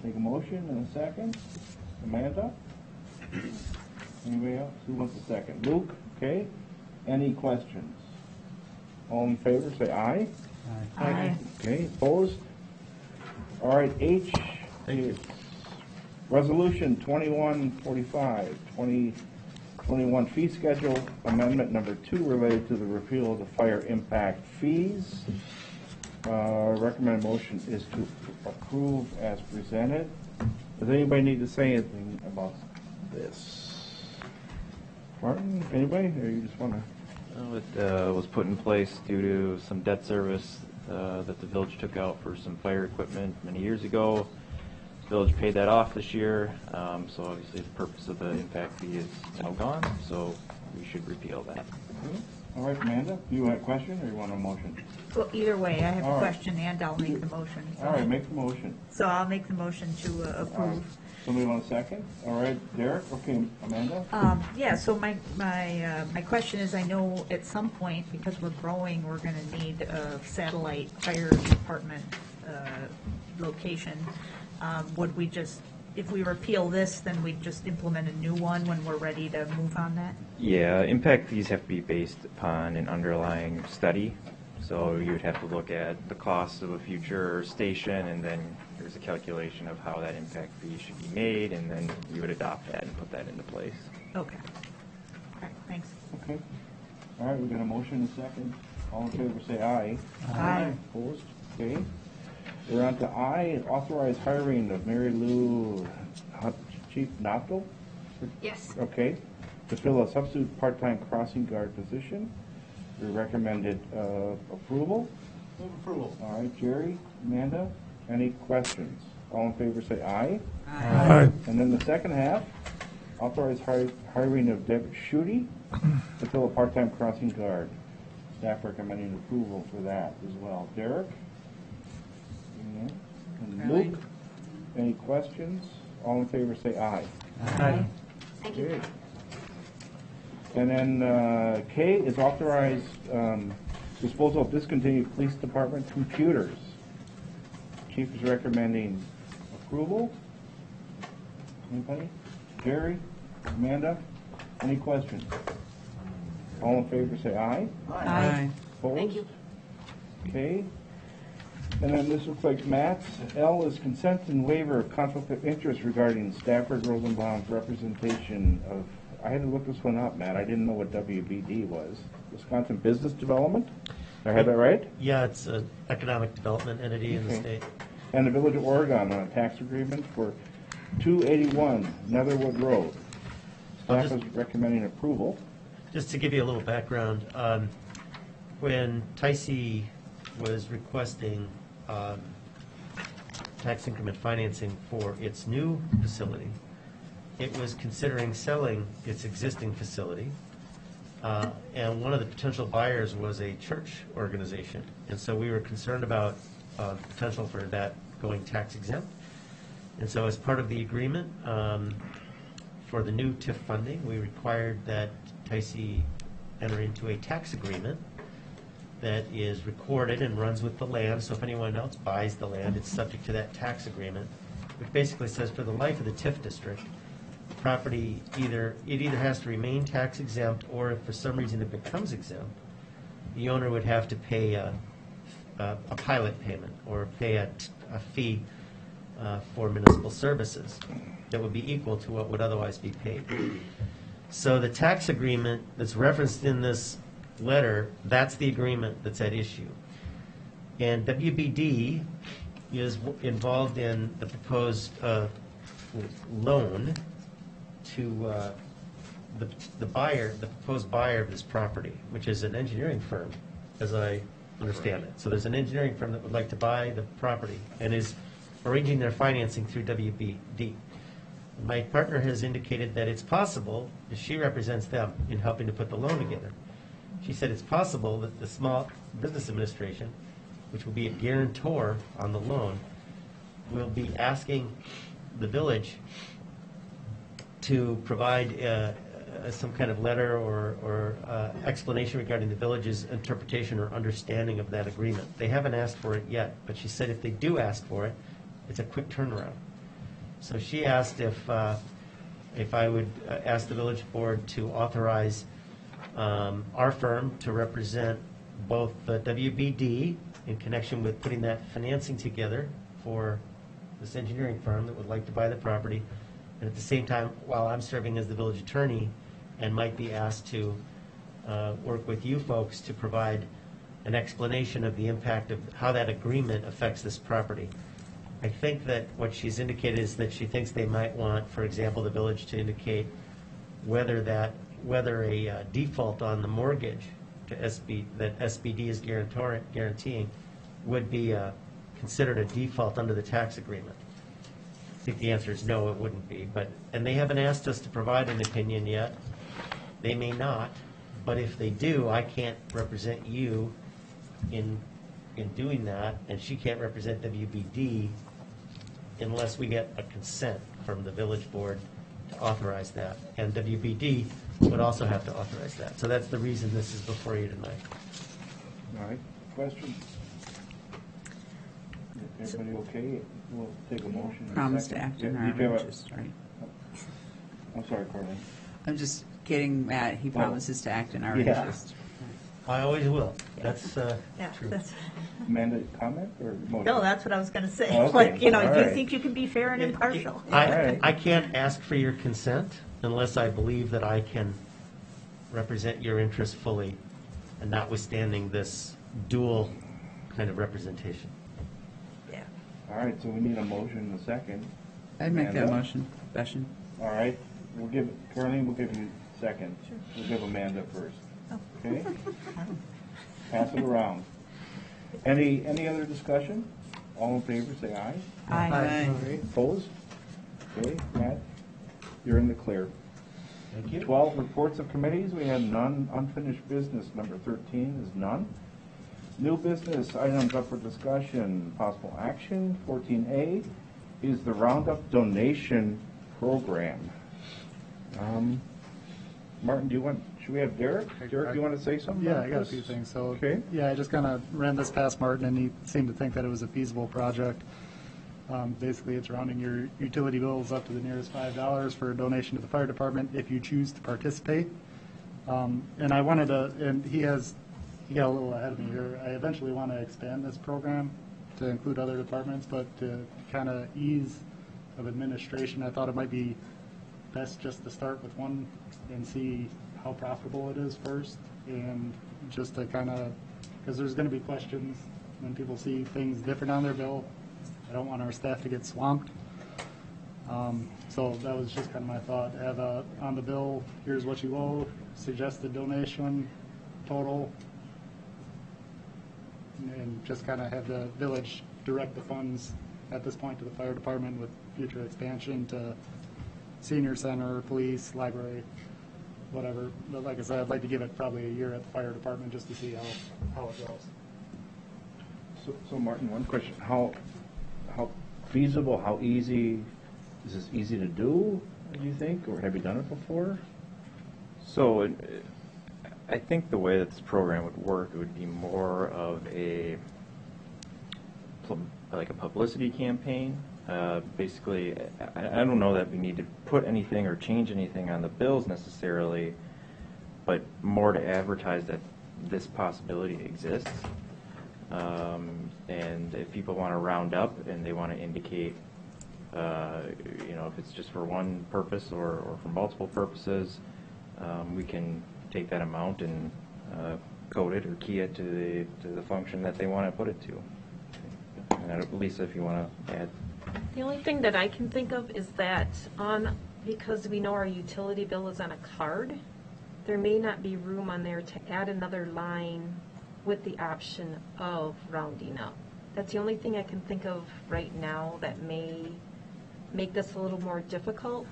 Take a motion and a second. Amanda? Anybody else? Who wants a second? Luke? Okay. Any questions? All in favor, say aye. Aye. Okay, opposed? All right, H is Resolution 2145, 2021 fee schedule amendment number 2 related to the repeal of the fire impact fees. Recommended motion is to approve as presented. Does anybody need to say anything about this? Martin, anybody, or you just want to? It was put in place due to some debt service that the village took out for some fire equipment many years ago. The village paid that off this year, so obviously the purpose of the impact fee is now gone, so we should repeal that. All right, Amanda, you have a question or you want a motion? Well, either way, I have All a right. question and I'll make the motion. so- All right, make the motion. So I'll make the motion to approve. Somebody want a second? All right, Derek, okay, Amanda? Yeah, so my question is, I know at some point, because we're growing, we're going to need a satellite fire department location. Would we just, if we repeal this, then we'd just implement a new one when we're ready to move on that? Yeah, impact fees have to be based upon an underlying study. So you would have to look at the cost of a future station, and then there's a calculation of how that impact fee should be made, and then you would adopt that and put that into place. Okay. All right, thanks. Okay. All right, we got a motion and a second. All in favor, say aye. Aye. Opposed? Okay. We're on to I, authorized hiring of Mary Lou Chief Nato. Yes. Okay. To fill a substitute part-time crossing guard position. We recommended approval. Move approval. All right, Jerry, Amanda, any questions? All in favor, say aye. Aye. And then the second half, authorized hiring of Deb Schutte to fill a part-time crossing guard. Staff recommending approval for that as well. Derek? And Luke? Any questions? All in favor, say aye. Aye. Thank you. Okay. And then K is authorized disposal of discontinued police department computers. Chief is recommending approval. Anybody? Jerry? Amanda? Any questions? All in favor say aye. Aye. Opposed? Thank you. Okay. And then this looks like Matt's. L is consent and waiver of conflict of interest regarding Stafford Rosenbaum's representation of, I had to look this one up, Matt. I didn't know what WBD was. Wisconsin Business Development? Did I have that right? Yeah, it's an economic development entity in the state. And the Village of Oregon on a tax agreement for 281 Netherwood Road. Staff is recommending approval. Just to give you a little background, when Tycee was requesting tax increment financing for its new facility, it was considering selling its existing facility, and one of the potential buyers was a church organization. And so we were concerned about the potential for that going tax exempt. And so as part of the agreement for the new TIF funding, we required that Tycee enter into a tax agreement that is recorded and runs with the land. So if anyone else buys the land, it's subject to that tax agreement, which basically says for the life of the TIF district, the property either has to remain tax exempt, or if for some reason it becomes exempt, the owner would have to pay a pilot payment or pay a fee for municipal services that would be equal to what would otherwise be paid. So the tax agreement that's referenced in this letter, that's the agreement that's at issue. And WBD is involved in the proposed loan to the proposed buyer of this property, which is an engineering firm, as I understand it. So there's an engineering firm that would like to buy the property and is arranging their financing through WBD. My partner has indicated that it's possible, as she represents them in helping to put the loan together, she said it's possible that the Small Business Administration, which will be a guarantor on the loan, will be asking the village to provide some kind of letter or explanation regarding the village's interpretation or understanding of that agreement. They haven't asked for it yet, but she said if they do ask for it, it's a quick turnaround. So she asked if I would ask the village board to authorize our firm to represent both the WBD in connection with putting that financing together for this engineering firm that would like to buy the property, and at the same time, while I'm serving as the village attorney and might be asked to work with you folks to provide an explanation of the impact of how that agreement affects this property. I think that what she's indicated is that she thinks they might want, for example, the village to indicate whether a default on the mortgage to that SBD is guaranteeing would be considered a default under the tax agreement. I think the answer is no, it wouldn't be. And they haven't asked us to provide an opinion yet. They may not, but if they do, I can't represent you in doing that, and she can't represent WBD unless we get a consent from the village board to authorize that. And WBD would also have to authorize that. So that's the reason this is before you tonight. All right, questions? Everybody okay? We'll take a motion. Promise to act in our interest, right? I'm sorry, Carly. I'm just kidding, Matt. He promises to act in our interest. I always will. That's Yeah, true. that's, Amanda, comment or motion? no, that's what I was going to say. Okay, Like, you know, all do you right. think you can be fair and impartial? I can't ask for your consent unless I believe that I can represent your interests fully, and notwithstanding this dual kind of representation. Yeah. All right, so we need a motion and a second. I'd make that Amanda? motion. Session. All right, Caroline, we'll give you second. Sure. We'll give Amanda first. Oh. Okay? Pass it around. Any other discussion? All in favor, say aye. Aye. Aye. Okay, opposed? Okay, Matt, you're in the clear. Thank you. 12, reports of committees, we have none. Unfinished business, number 13 is none. New business, items up for discussion, possible action. 14A is the Roundup donation program. Martin, should we have Derek? Derek, you want to say something Yeah, about I got a this? few things. So, Okay. yeah, I just kind of ran this past Martin, and he seemed to think that it was a feasible project. Basically, it's rounding your utility bills up to the nearest $5 for a donation to the fire department if you choose to participate. And I wanted to, and he got a little ahead of me here. I eventually want to expand this program to include other departments, but to kind of ease of administration, I thought it might be best just to start with one and see how profitable it is first, and just to kind of, because there's going to be questions when people see things different on their bill. I don't want our staff to get swamped. So that was just kind of my thought. Have on the bill, here's what you owe, suggested donation, total, and just kind of have the village direct the funds at this point to the fire department with future expansion to senior center, police, library, whatever. But like I said, I'd like to give it probably a year at the fire department just to see how it goes. So Martin, one question. How feasible, how easy, is this easy to do, do you think, or have you done it before? So I think the way that this program would work, it would be more of like a publicity campaign. Basically, I don't know that we need to put anything or change anything on the bills necessarily, but more to advertise that this possibility exists. And if people want to round up and they want to indicate, if it's just for one purpose or for multiple purposes, we can take that amount and code it or key it to the function that they want to put it to. And Lisa, if you want to add. The only thing that I can think of is that because we know our utility bill is on a card, there may not be room on there to add another line with the option of rounding up. That's the only thing I can think of right now that may make this a little more difficult.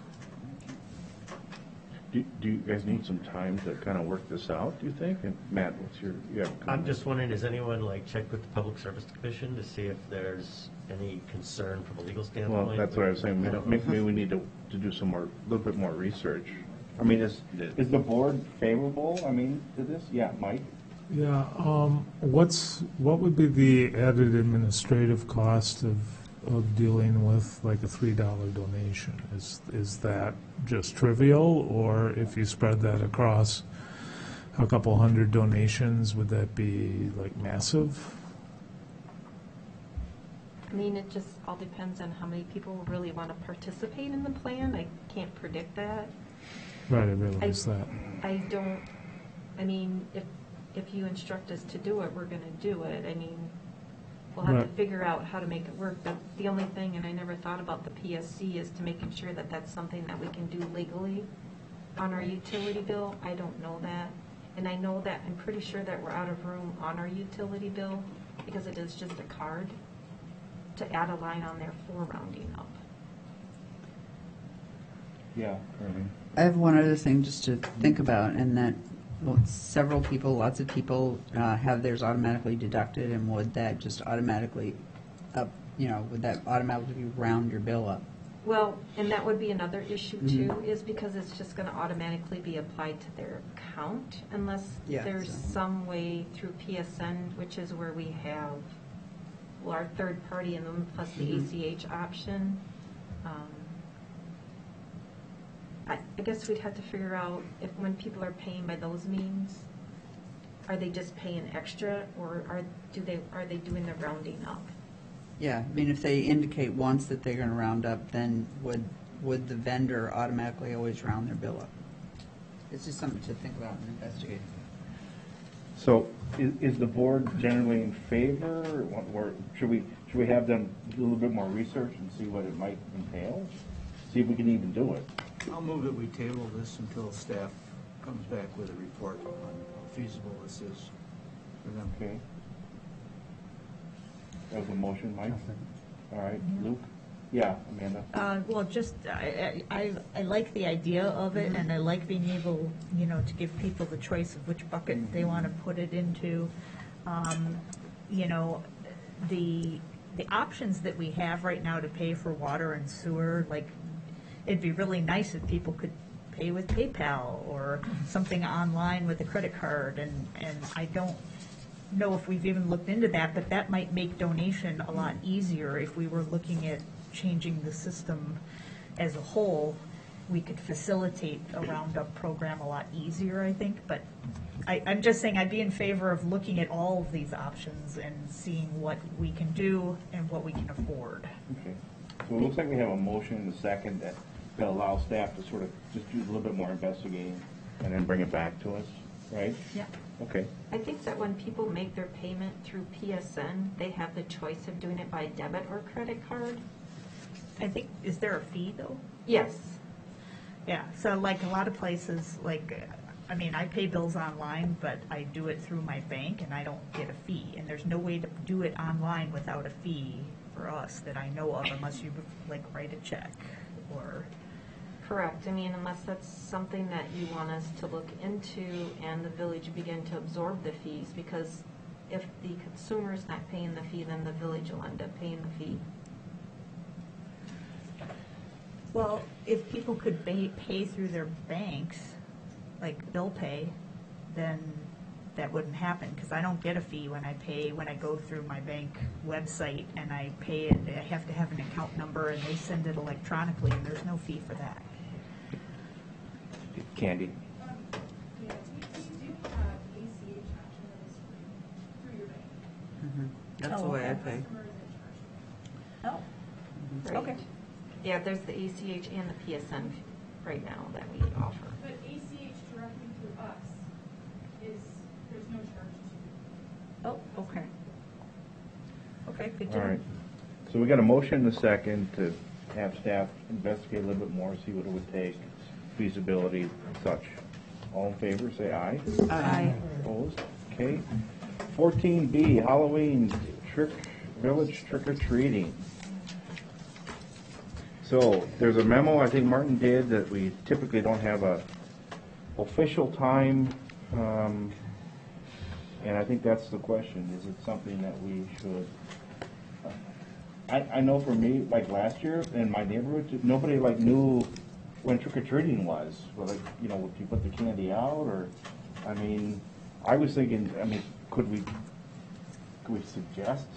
Do you guys need some time to kind of work this out, do you think? And Matt, you have a comment? I'm just wondering, does anyone check with the Public Service Commission to see if there's any concern from a legal standpoint? Well, that's what I was saying. Maybe we need to do some more, a little bit more research. I mean, is the board favorable, to this? Yeah, Mike? Yeah, what would be the added administrative cost of dealing with like a $3 donation? Is that just trivial, or if you spread that across a couple hundred donations, would that be like massive? It just all depends on how many people really want to participate in the plan. I can't predict that. Right, I realize that. If you instruct us to do it, we're going to do it. We'll have to figure out how to make it work. But the only thing, and I never thought about the PSC, is to making sure that that's something that we can do legally on our utility bill. I don't know that. And I know that, I'm pretty sure that we're out of room on our utility bill because it is just a card to add a line on there for rounding up. Yeah. I have one other thing just to think about, and that lots of people have theirs automatically deducted, and would that just automatically would that automatically round your bill up? Well, and that would be another issue too, is because it's just going to automatically be applied to their account unless there's some way through PSN, which is where we have our third party and then plus the ACH option. I guess we'd have to figure out if when people are paying by those means, are they just paying extra, or are they doing the rounding up? Yeah, if they indicate once that they're going to round up, then would the vendor automatically always round their bill up? It's just something to think about and investigate. So is the board generally in favor, or should we have them do a little bit more research and see what it might entail? See if we can even do it. I'll move that we table this until staff comes back with a report on how feasible this is for them. Okay. That was a motion, Mike? All right, Luke? Yeah, Amanda? I like the idea of it, and I like being able, to give people the choice of which bucket they want to put it into. The options that we have right now to pay for water and sewer, it'd be really nice if people could pay with PayPal or something online with a credit card, and I don't know if we've even looked into that, but that might make donation a lot easier if we were looking at changing the system as a whole. We could facilitate a Roundup program a lot easier, I think, but I'm just saying I'd be in favor of looking at all of these options and seeing what we can do and what we can afford. Okay. So it looks like we have a motion in the second that allows staff to sort of just do a little bit more investigating and then bring it back to us, right? Yeah. Okay. I think that when people make their payment through PSN, they have the choice of doing it by debit or credit card. I think, is there a fee though? Yes. Yeah, so like a lot of places, like, I mean, I pay bills online, but I do it through my bank and I don't get a fee. And there's no way to do it online without a fee for us that I know of, unless you like write a check or. Correct. I mean, unless that's something that you want us to look into and the village begin to absorb the fees, because if the consumer's not paying the fee, then the village will end up paying the fee. Well, if people could pay through their banks, like bill pay, then that wouldn't happen, because I don't get a fee when I go through my bank website and I pay it. I have to have an account number and they send it electronically, and there's no fee for that. Candy. Yeah, we do have ACH option that is free through your bank. That's the way I pay. Oh, Right. okay. Yeah, there's the ACH and the PSN right now that we offer. But ACH directly through us there's no charge to you. Oh, okay. Okay, good All to know. right. So we got a motion and a second to have staff investigate a little bit more, see what it would take, feasibility and such. All in favor, say aye. Aye. Opposed? Okay. 14B, Halloween village trick-or-treating. So there's a memo I think Martin did that we typically don't have a official time, and I think that's the question. Is it something that we should? I know for me, like last year in my neighborhood, nobody like knew when trick-or-treating was. Well, like, you know, would you put the candy out, or, I mean, I was thinking, I mean, could we suggest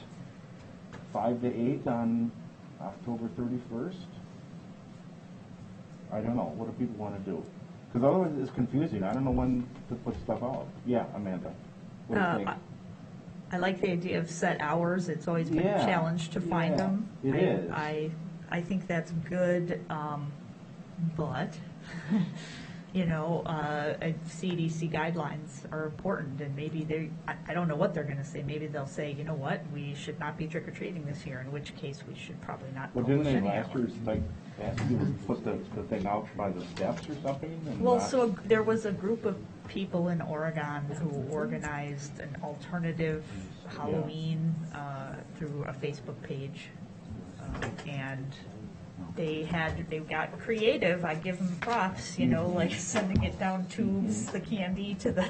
5 to 8 on October 31st? I don't know. What do people want to do? Because otherwise it's confusing. I don't know when to put stuff out. Yeah, Amanda. What do you think? I like the idea of set hours. It's always been a challenge to find them. It is. I think that's good, but, you know, CDC guidelines are important, and maybe I don't know what they're going to say. Maybe they'll say, you know what, we should not be trick-or-treating this year, in which case we should probably not. Well, didn't they publish any last year, like, ask you to put the thing out by the steps or something? And Well, not- so there was a group of people in Oregon who organized an alternative Halloween through a Facebook page, and they got creative. I give them props, you know, like sending it down tubes, the candy to the,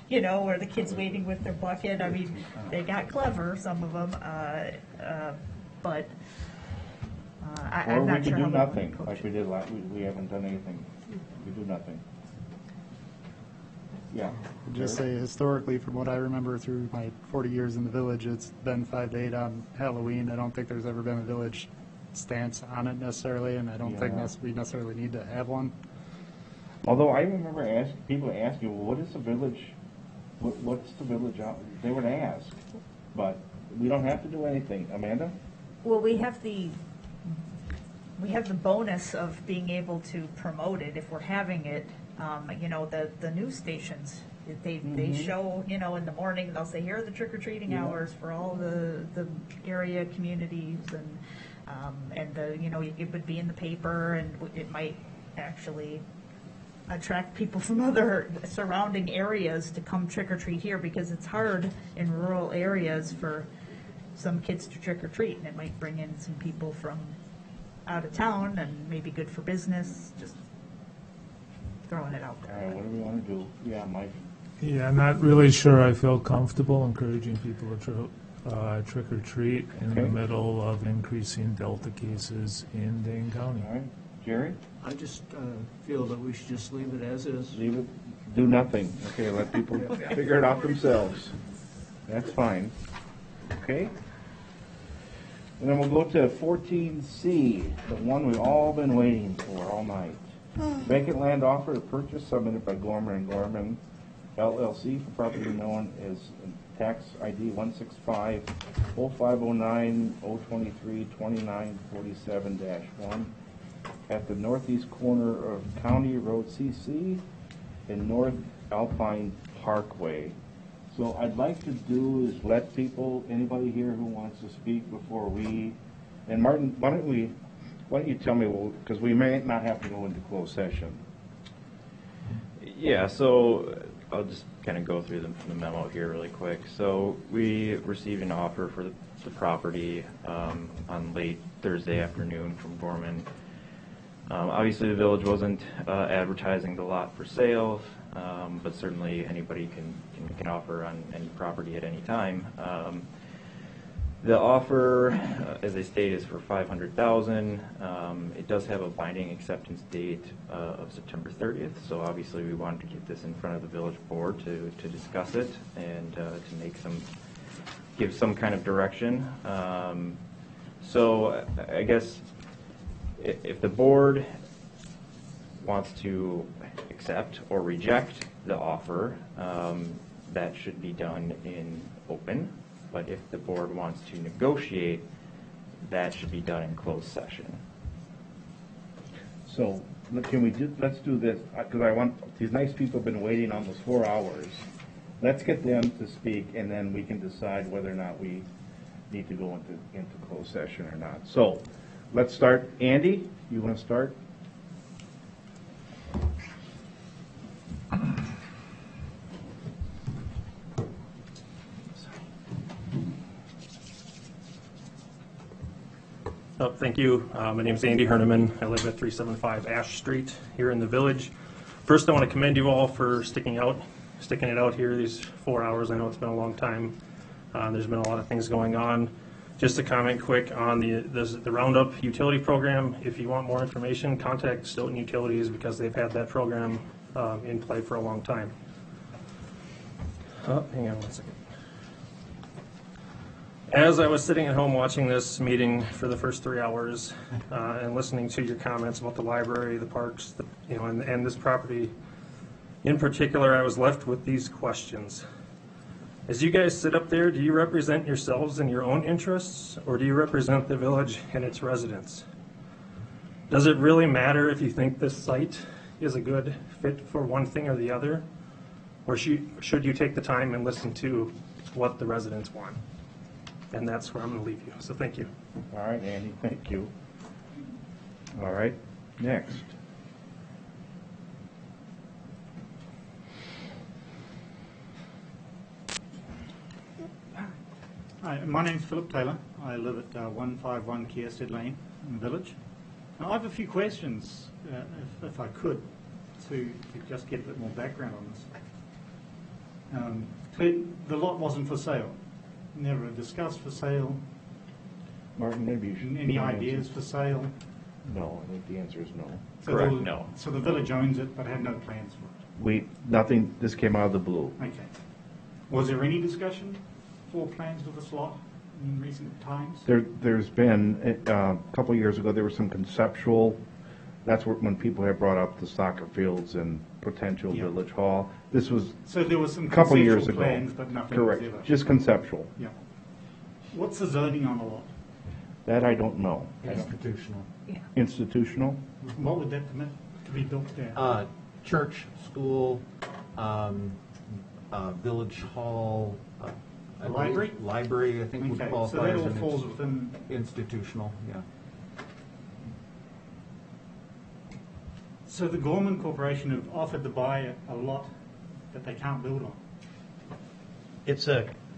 you know, where the kid's waiting with their bucket. I mean, they got clever, some of them, but I'm not sure how Or we could do they nothing, approach like we did last, we haven't done anything. We do nothing. Yeah. Just say historically, from what I remember through my 40 years in the village, it's been 5 to 8 on Halloween. I don't think there's ever been a village stance on it necessarily, and I don't think we necessarily need to have one. Although I remember people asking, well, what is the village, what's the village out? They would ask, but we don't have to do anything. Amanda? Well, we have the bonus of being able to promote it if we're having it. You know, the news stations, they show, you know, in the morning, they'll say, here are the trick-or-treating hours for all the area communities, and you know, it would be in the paper, and it might actually attract people from other surrounding areas to come trick-or-treat here, because it's hard in rural areas for some kids to trick-or-treat, and it might bring in some people from out of town, and maybe good for business, just throwing it out there. All right, what do we want to do? Yeah, Mike? Yeah, I'm not really sure I feel comfortable encouraging people to trick or treat in the middle of increasing Delta cases in Dane County. All right. Jerry? I just feel that we should just leave it as is. Leave it, do nothing, okay, let people figure it out themselves. That's fine, okay? And then we'll go to 14C, the one we've all been waiting for all night. Vacant land offer to purchase submitted by Gorman and Gorman LLC for property known as tax ID 165-0509-023-2947-1 at the northeast corner of County Road CC and North Alpine Parkway. So I'd like to do is let people, anybody here who wants to speak before we, and Martin, why don't you tell me, because we may not have to go into closed session. Yeah, so I'll just kind of go through the memo here really quick. So we received an offer for the property on late Thursday afternoon from Gorman. Obviously, the village wasn't advertising the lot for sale, but certainly anybody can make an offer on any property at any time. The offer, as I stated, is for $500,000. It does have a binding acceptance date of September 30th, so obviously we wanted to get this in front of the village board to discuss it and to give some kind of direction. So I guess if the board wants to accept or reject the offer, that should be done in open. But if the board wants to negotiate, that should be done in closed session. So can we let's do this, because I want, these nice people have been waiting almost 4 hours. Let's get them to speak, and then we can decide whether or not we need to go into closed session or not. So let's start. Andy, you want to start? Oh, thank you. My name is Andy Herneman. I live at 375 Ash Street here in the village. First, I want to commend you all for sticking it out here these 4 hours. I know it's been a long time. There's been a lot of things going on. Just to comment quick on the Roundup utility program. If you want more information, contact Stoughton Utilities because they've had that program in play for a long time. Oh, hang on one second. As I was sitting at home watching this meeting for the first 3 hours and listening to your comments about the library, the parks, and this property in particular, I was left with these questions. As you guys sit up there, do you represent yourselves and your own interests, or do you represent the village and its residents? Does it really matter if you think this site is a good fit for one thing or the other, or should you take the time and listen to what the residents want? And that's where I'm going to leave you. So thank you. All right, Andy, thank you. All right, next. Hi, my name's Philip Taylor. I live at 151 Kierstead Lane in the village. Now, I have a few questions, if I could, to just get a bit more background on this. The lot wasn't for sale. Never discussed for sale. Martin, maybe you should. Any ideas for sale? No, I think the answer is no. So Correct, no. So the village owns it, but had no plans for it. Nothing, this came out of the blue. Okay. Was there any discussion for plans for this lot in recent times? There's been, a couple of years ago, there was some conceptual, that's when people had brought up the soccer fields and potential village hall. This was So there was some a couple of years conceptual ago. plans, but nothing Correct, was ever. just conceptual. Yeah. What's the zoning on the lot? That I don't know. Institutional. Institutional? What would that permit to be built there? Church, school, village hall. A library? Library, I think would Okay, qualify so that as all an falls within. institutional, yeah. So the Gorman Corporation have offered to buy a lot that they can't build on.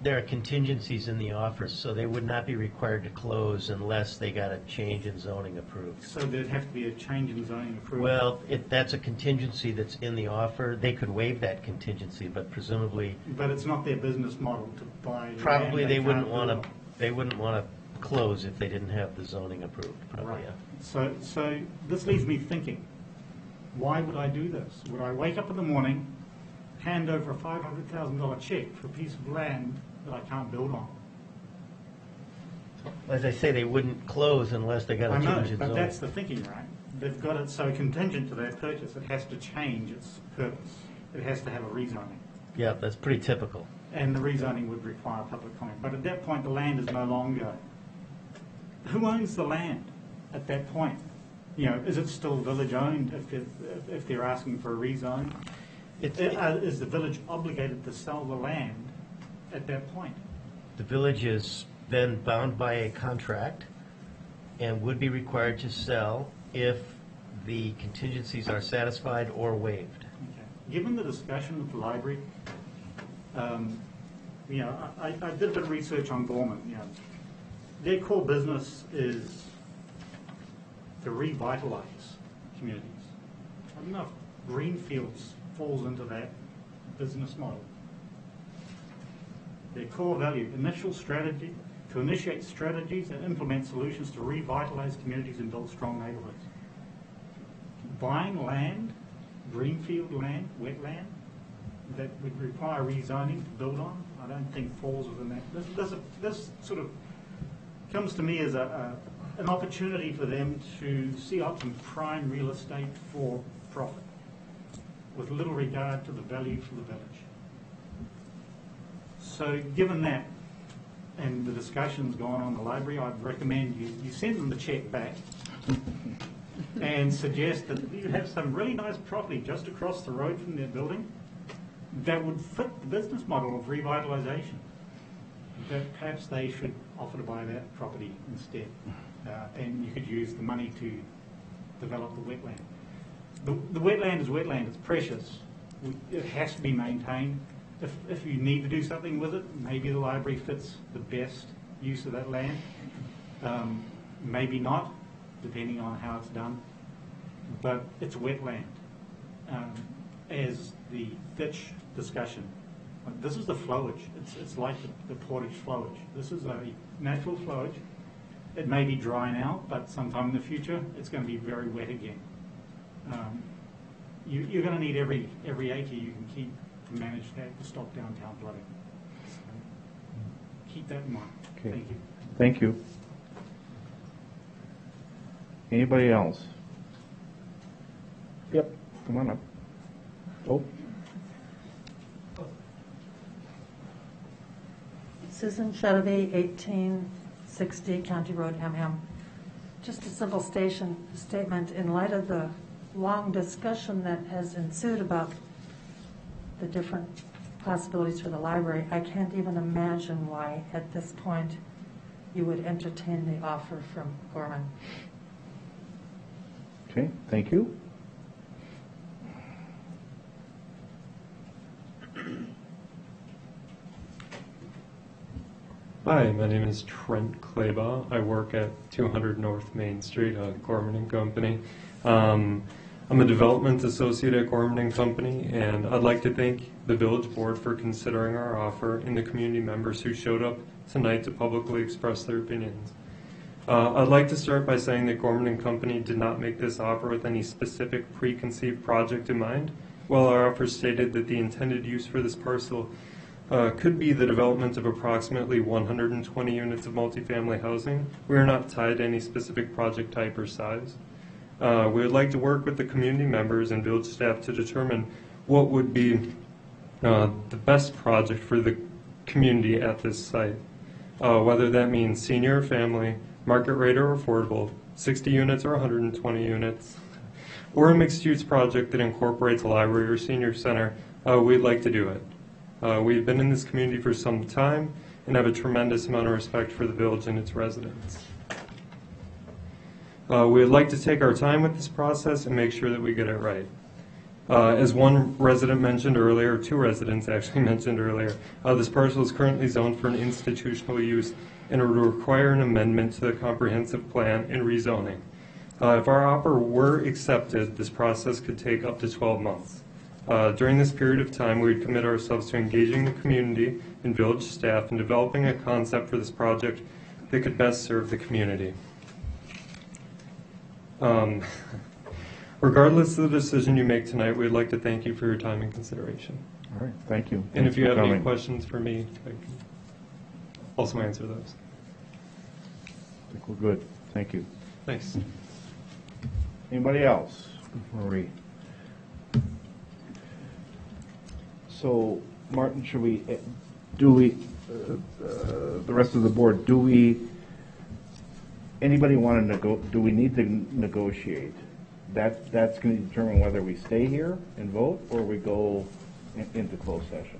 There are contingencies in the offer, so they would not be required to close unless they got a change in zoning approved. So there'd have to be a change in zoning approval. Well, that's a contingency that's in the offer. They could waive that contingency, but presumably. But it's not their business model to buy. Probably land they wouldn't can't want build to. They wouldn't want to close if they didn't have the zoning approved. Probably, Right. yeah. So this leaves me thinking. Why would I do this? Would I wake up in the morning, hand over a $500,000 check for a piece of land that I can't build on? As I say, they wouldn't close unless they got I a know, change in but zone. that's the thinking, right? They've got it so contingent to that purchase, it has to change its purpose. It has to have a rezoning. Yeah, that's pretty typical. And the rezoning would require public comment. But at that point, the land is no longer... Who owns the land at that point? You know, is it still village-owned if they're asking for a rezone? Is the village obligated to sell the land at that point? The village is then bound by a contract and would be required to sell if the contingencies are satisfied or waived. Okay. Given the discussion with the library, you know, I did a bit of research on Gorman. You know, their core business is to revitalize communities. I don't know if Greenfields falls into that business model. Their core value, initial strategy, to initiate strategies and implement solutions to revitalize communities and build strong neighborhoods. Buying land, greenfield land, wetland, that would require rezoning to build on, I don't think falls within that. This sort of comes to me as an opportunity for them to see out some prime real estate for profit, with little regard to the value for the village. So given that, and the discussions going on in the library, I'd recommend you send them the check back and suggest that you have some really nice property just across the road from their building that would fit the business model of revitalization, that perhaps they should offer to buy that property instead. And you could use the money to develop the wetland. The wetland is wetland, it's precious. It has to be maintained. If you need to do something with it, maybe the library fits the best use of that land. Maybe not, depending on how it's done. But it's wetland. As the Fitch discussion, this is the flowage. It's like the Portage flowage. This is a natural flowage. It may be dry now, but sometime in the future, it's going to be very wet again. You're going to need every acre you can keep to manage that, to stop downtown flooding. So keep that in mind. Okay. Thank you. Thank you. Anybody else? Yep, come on up. Oh. Susan Shedovy, 1860 County Road, Hamham. Just a simple statement. In light of the long discussion that has ensued about the different possibilities for the library, I can't even imagine why, at this point, you would entertain the offer from Gorman. Okay, thank you. Hi, my name is Trent Claybaugh. I work at 200 North Main Street, Gorman & Company. I'm a development associate at Gorman & Company, and I'd like to thank the village board for considering our offer and the community members who showed up tonight to publicly express their opinions. I'd like to start by saying that Gorman & Company did not make this offer with any specific preconceived project in mind. While our offer stated that the intended use for this parcel could be the development of approximately 120 units of multifamily housing, we are not tied to any specific project type or size. We would like to work with the community members and village staff to determine what would be the best project for the community at this site, whether that means senior or family, market rate or affordable, 60 units or 120 units, or a mixed-use project that incorporates a library or senior center. We'd like to do it. We've been in this community for some time and have a tremendous amount of respect for the village and its residents. We would like to take our time with this process and make sure that we get it right. As one resident mentioned earlier, two residents actually mentioned earlier, this parcel is currently zoned for an institutional use and it would require an amendment to the comprehensive plan and rezoning. If our offer were accepted, this process could take up to 12 months. During this period of time, we would commit ourselves to engaging the community and village staff in developing a concept for this project that could best serve the community. regardless of the decision you make tonight, we'd like to thank you for your time and consideration. All right, thank you. And Thanks if you for have any coming. questions for me, I can also answer those. I think we're good. Thank you. Thanks. Anybody else before we? So, Martin, should we, the rest of the board, anybody want to do we need to negotiate? That's going to determine whether we stay here and vote or we go into closed session.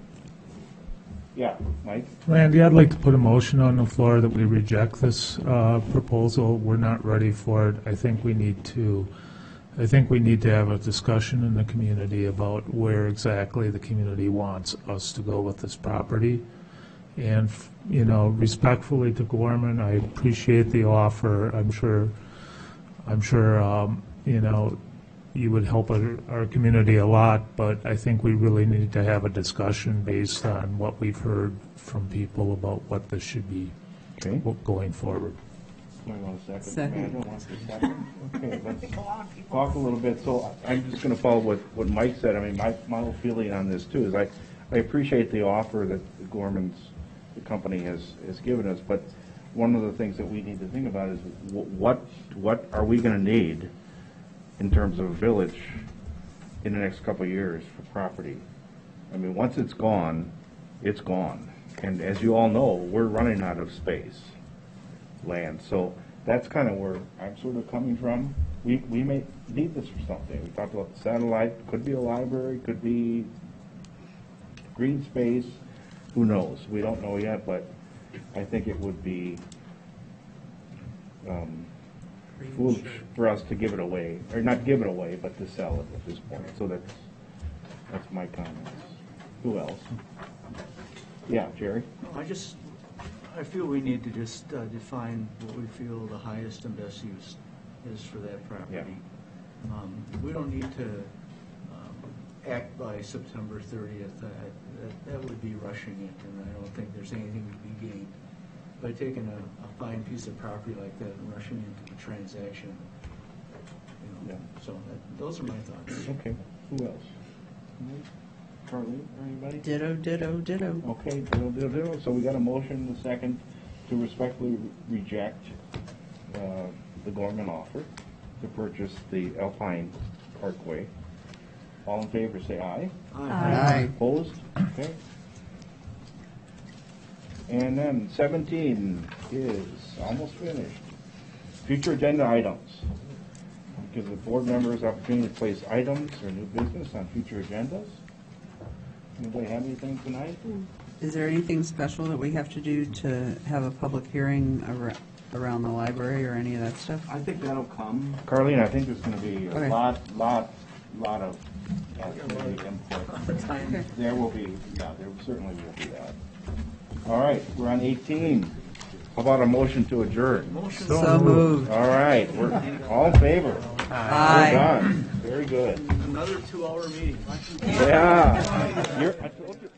Yeah, Mike? Randy, I'd like to put a motion on the floor that we reject this proposal. We're not ready for it. I think we need to have a discussion in the community about where exactly the community wants us to go with this property. And, you know, respectfully to Gorman, I appreciate the offer. I'm sure, you know, you would help our community a lot, but I think we really need to have a discussion based on what we've heard from people about what this should be going forward. Somebody want a second? Second. Amanda wants a second? Okay, let's talk a little bit. So I'm just going to follow what Mike said. I mean, my whole feeling on this too is I appreciate the offer that Gorman's, the company, has given us, but one of the things that we need to think about is what are we going to need in terms of a village in the next couple of years for property? I mean, once it's gone, it's gone. And as you all know, we're running out of space, land. So that's kind of where I'm sort of coming from. We may need this for something. We talked about the satellite, could be a library, could be green space, who knows? We don't know yet, but I think it would be foolish for us to give it away, or not give it away, but to sell it at this point. So that's my comments. Who else? Yeah, Jerry? I feel we need to just define what we feel the highest and best use is for that property. We don't need to act by September 30th. That would be rushing it, and I don't think there's anything to be gained by taking a fine piece of property like that and rushing into the transaction. You know, so those are my thoughts. Okay. Who else? Carly, or anybody? Ditto, ditto, ditto. Okay, ditto, ditto, ditto. So we got a motion and a second to respectfully reject the Gorman offer to purchase the Alpine Parkway. All in favor, say aye. Aye. Aye. Opposed? Okay. And then 17 is almost finished. Future agenda items. Give the board members opportunity to place items or new business on future agendas. Anybody have anything tonight? Is there anything special that we have to do to have a public hearing around the library or any of that stuff? I think that'll come. Carlene, I think there's going to be a lot of input. There will be, yeah, there certainly will be that. All right, we're on 18. How about a motion to adjourn? So moved. All right, we're all in favor. Aye. We're done. Very good. Another 2-hour meeting. Yeah. I told you.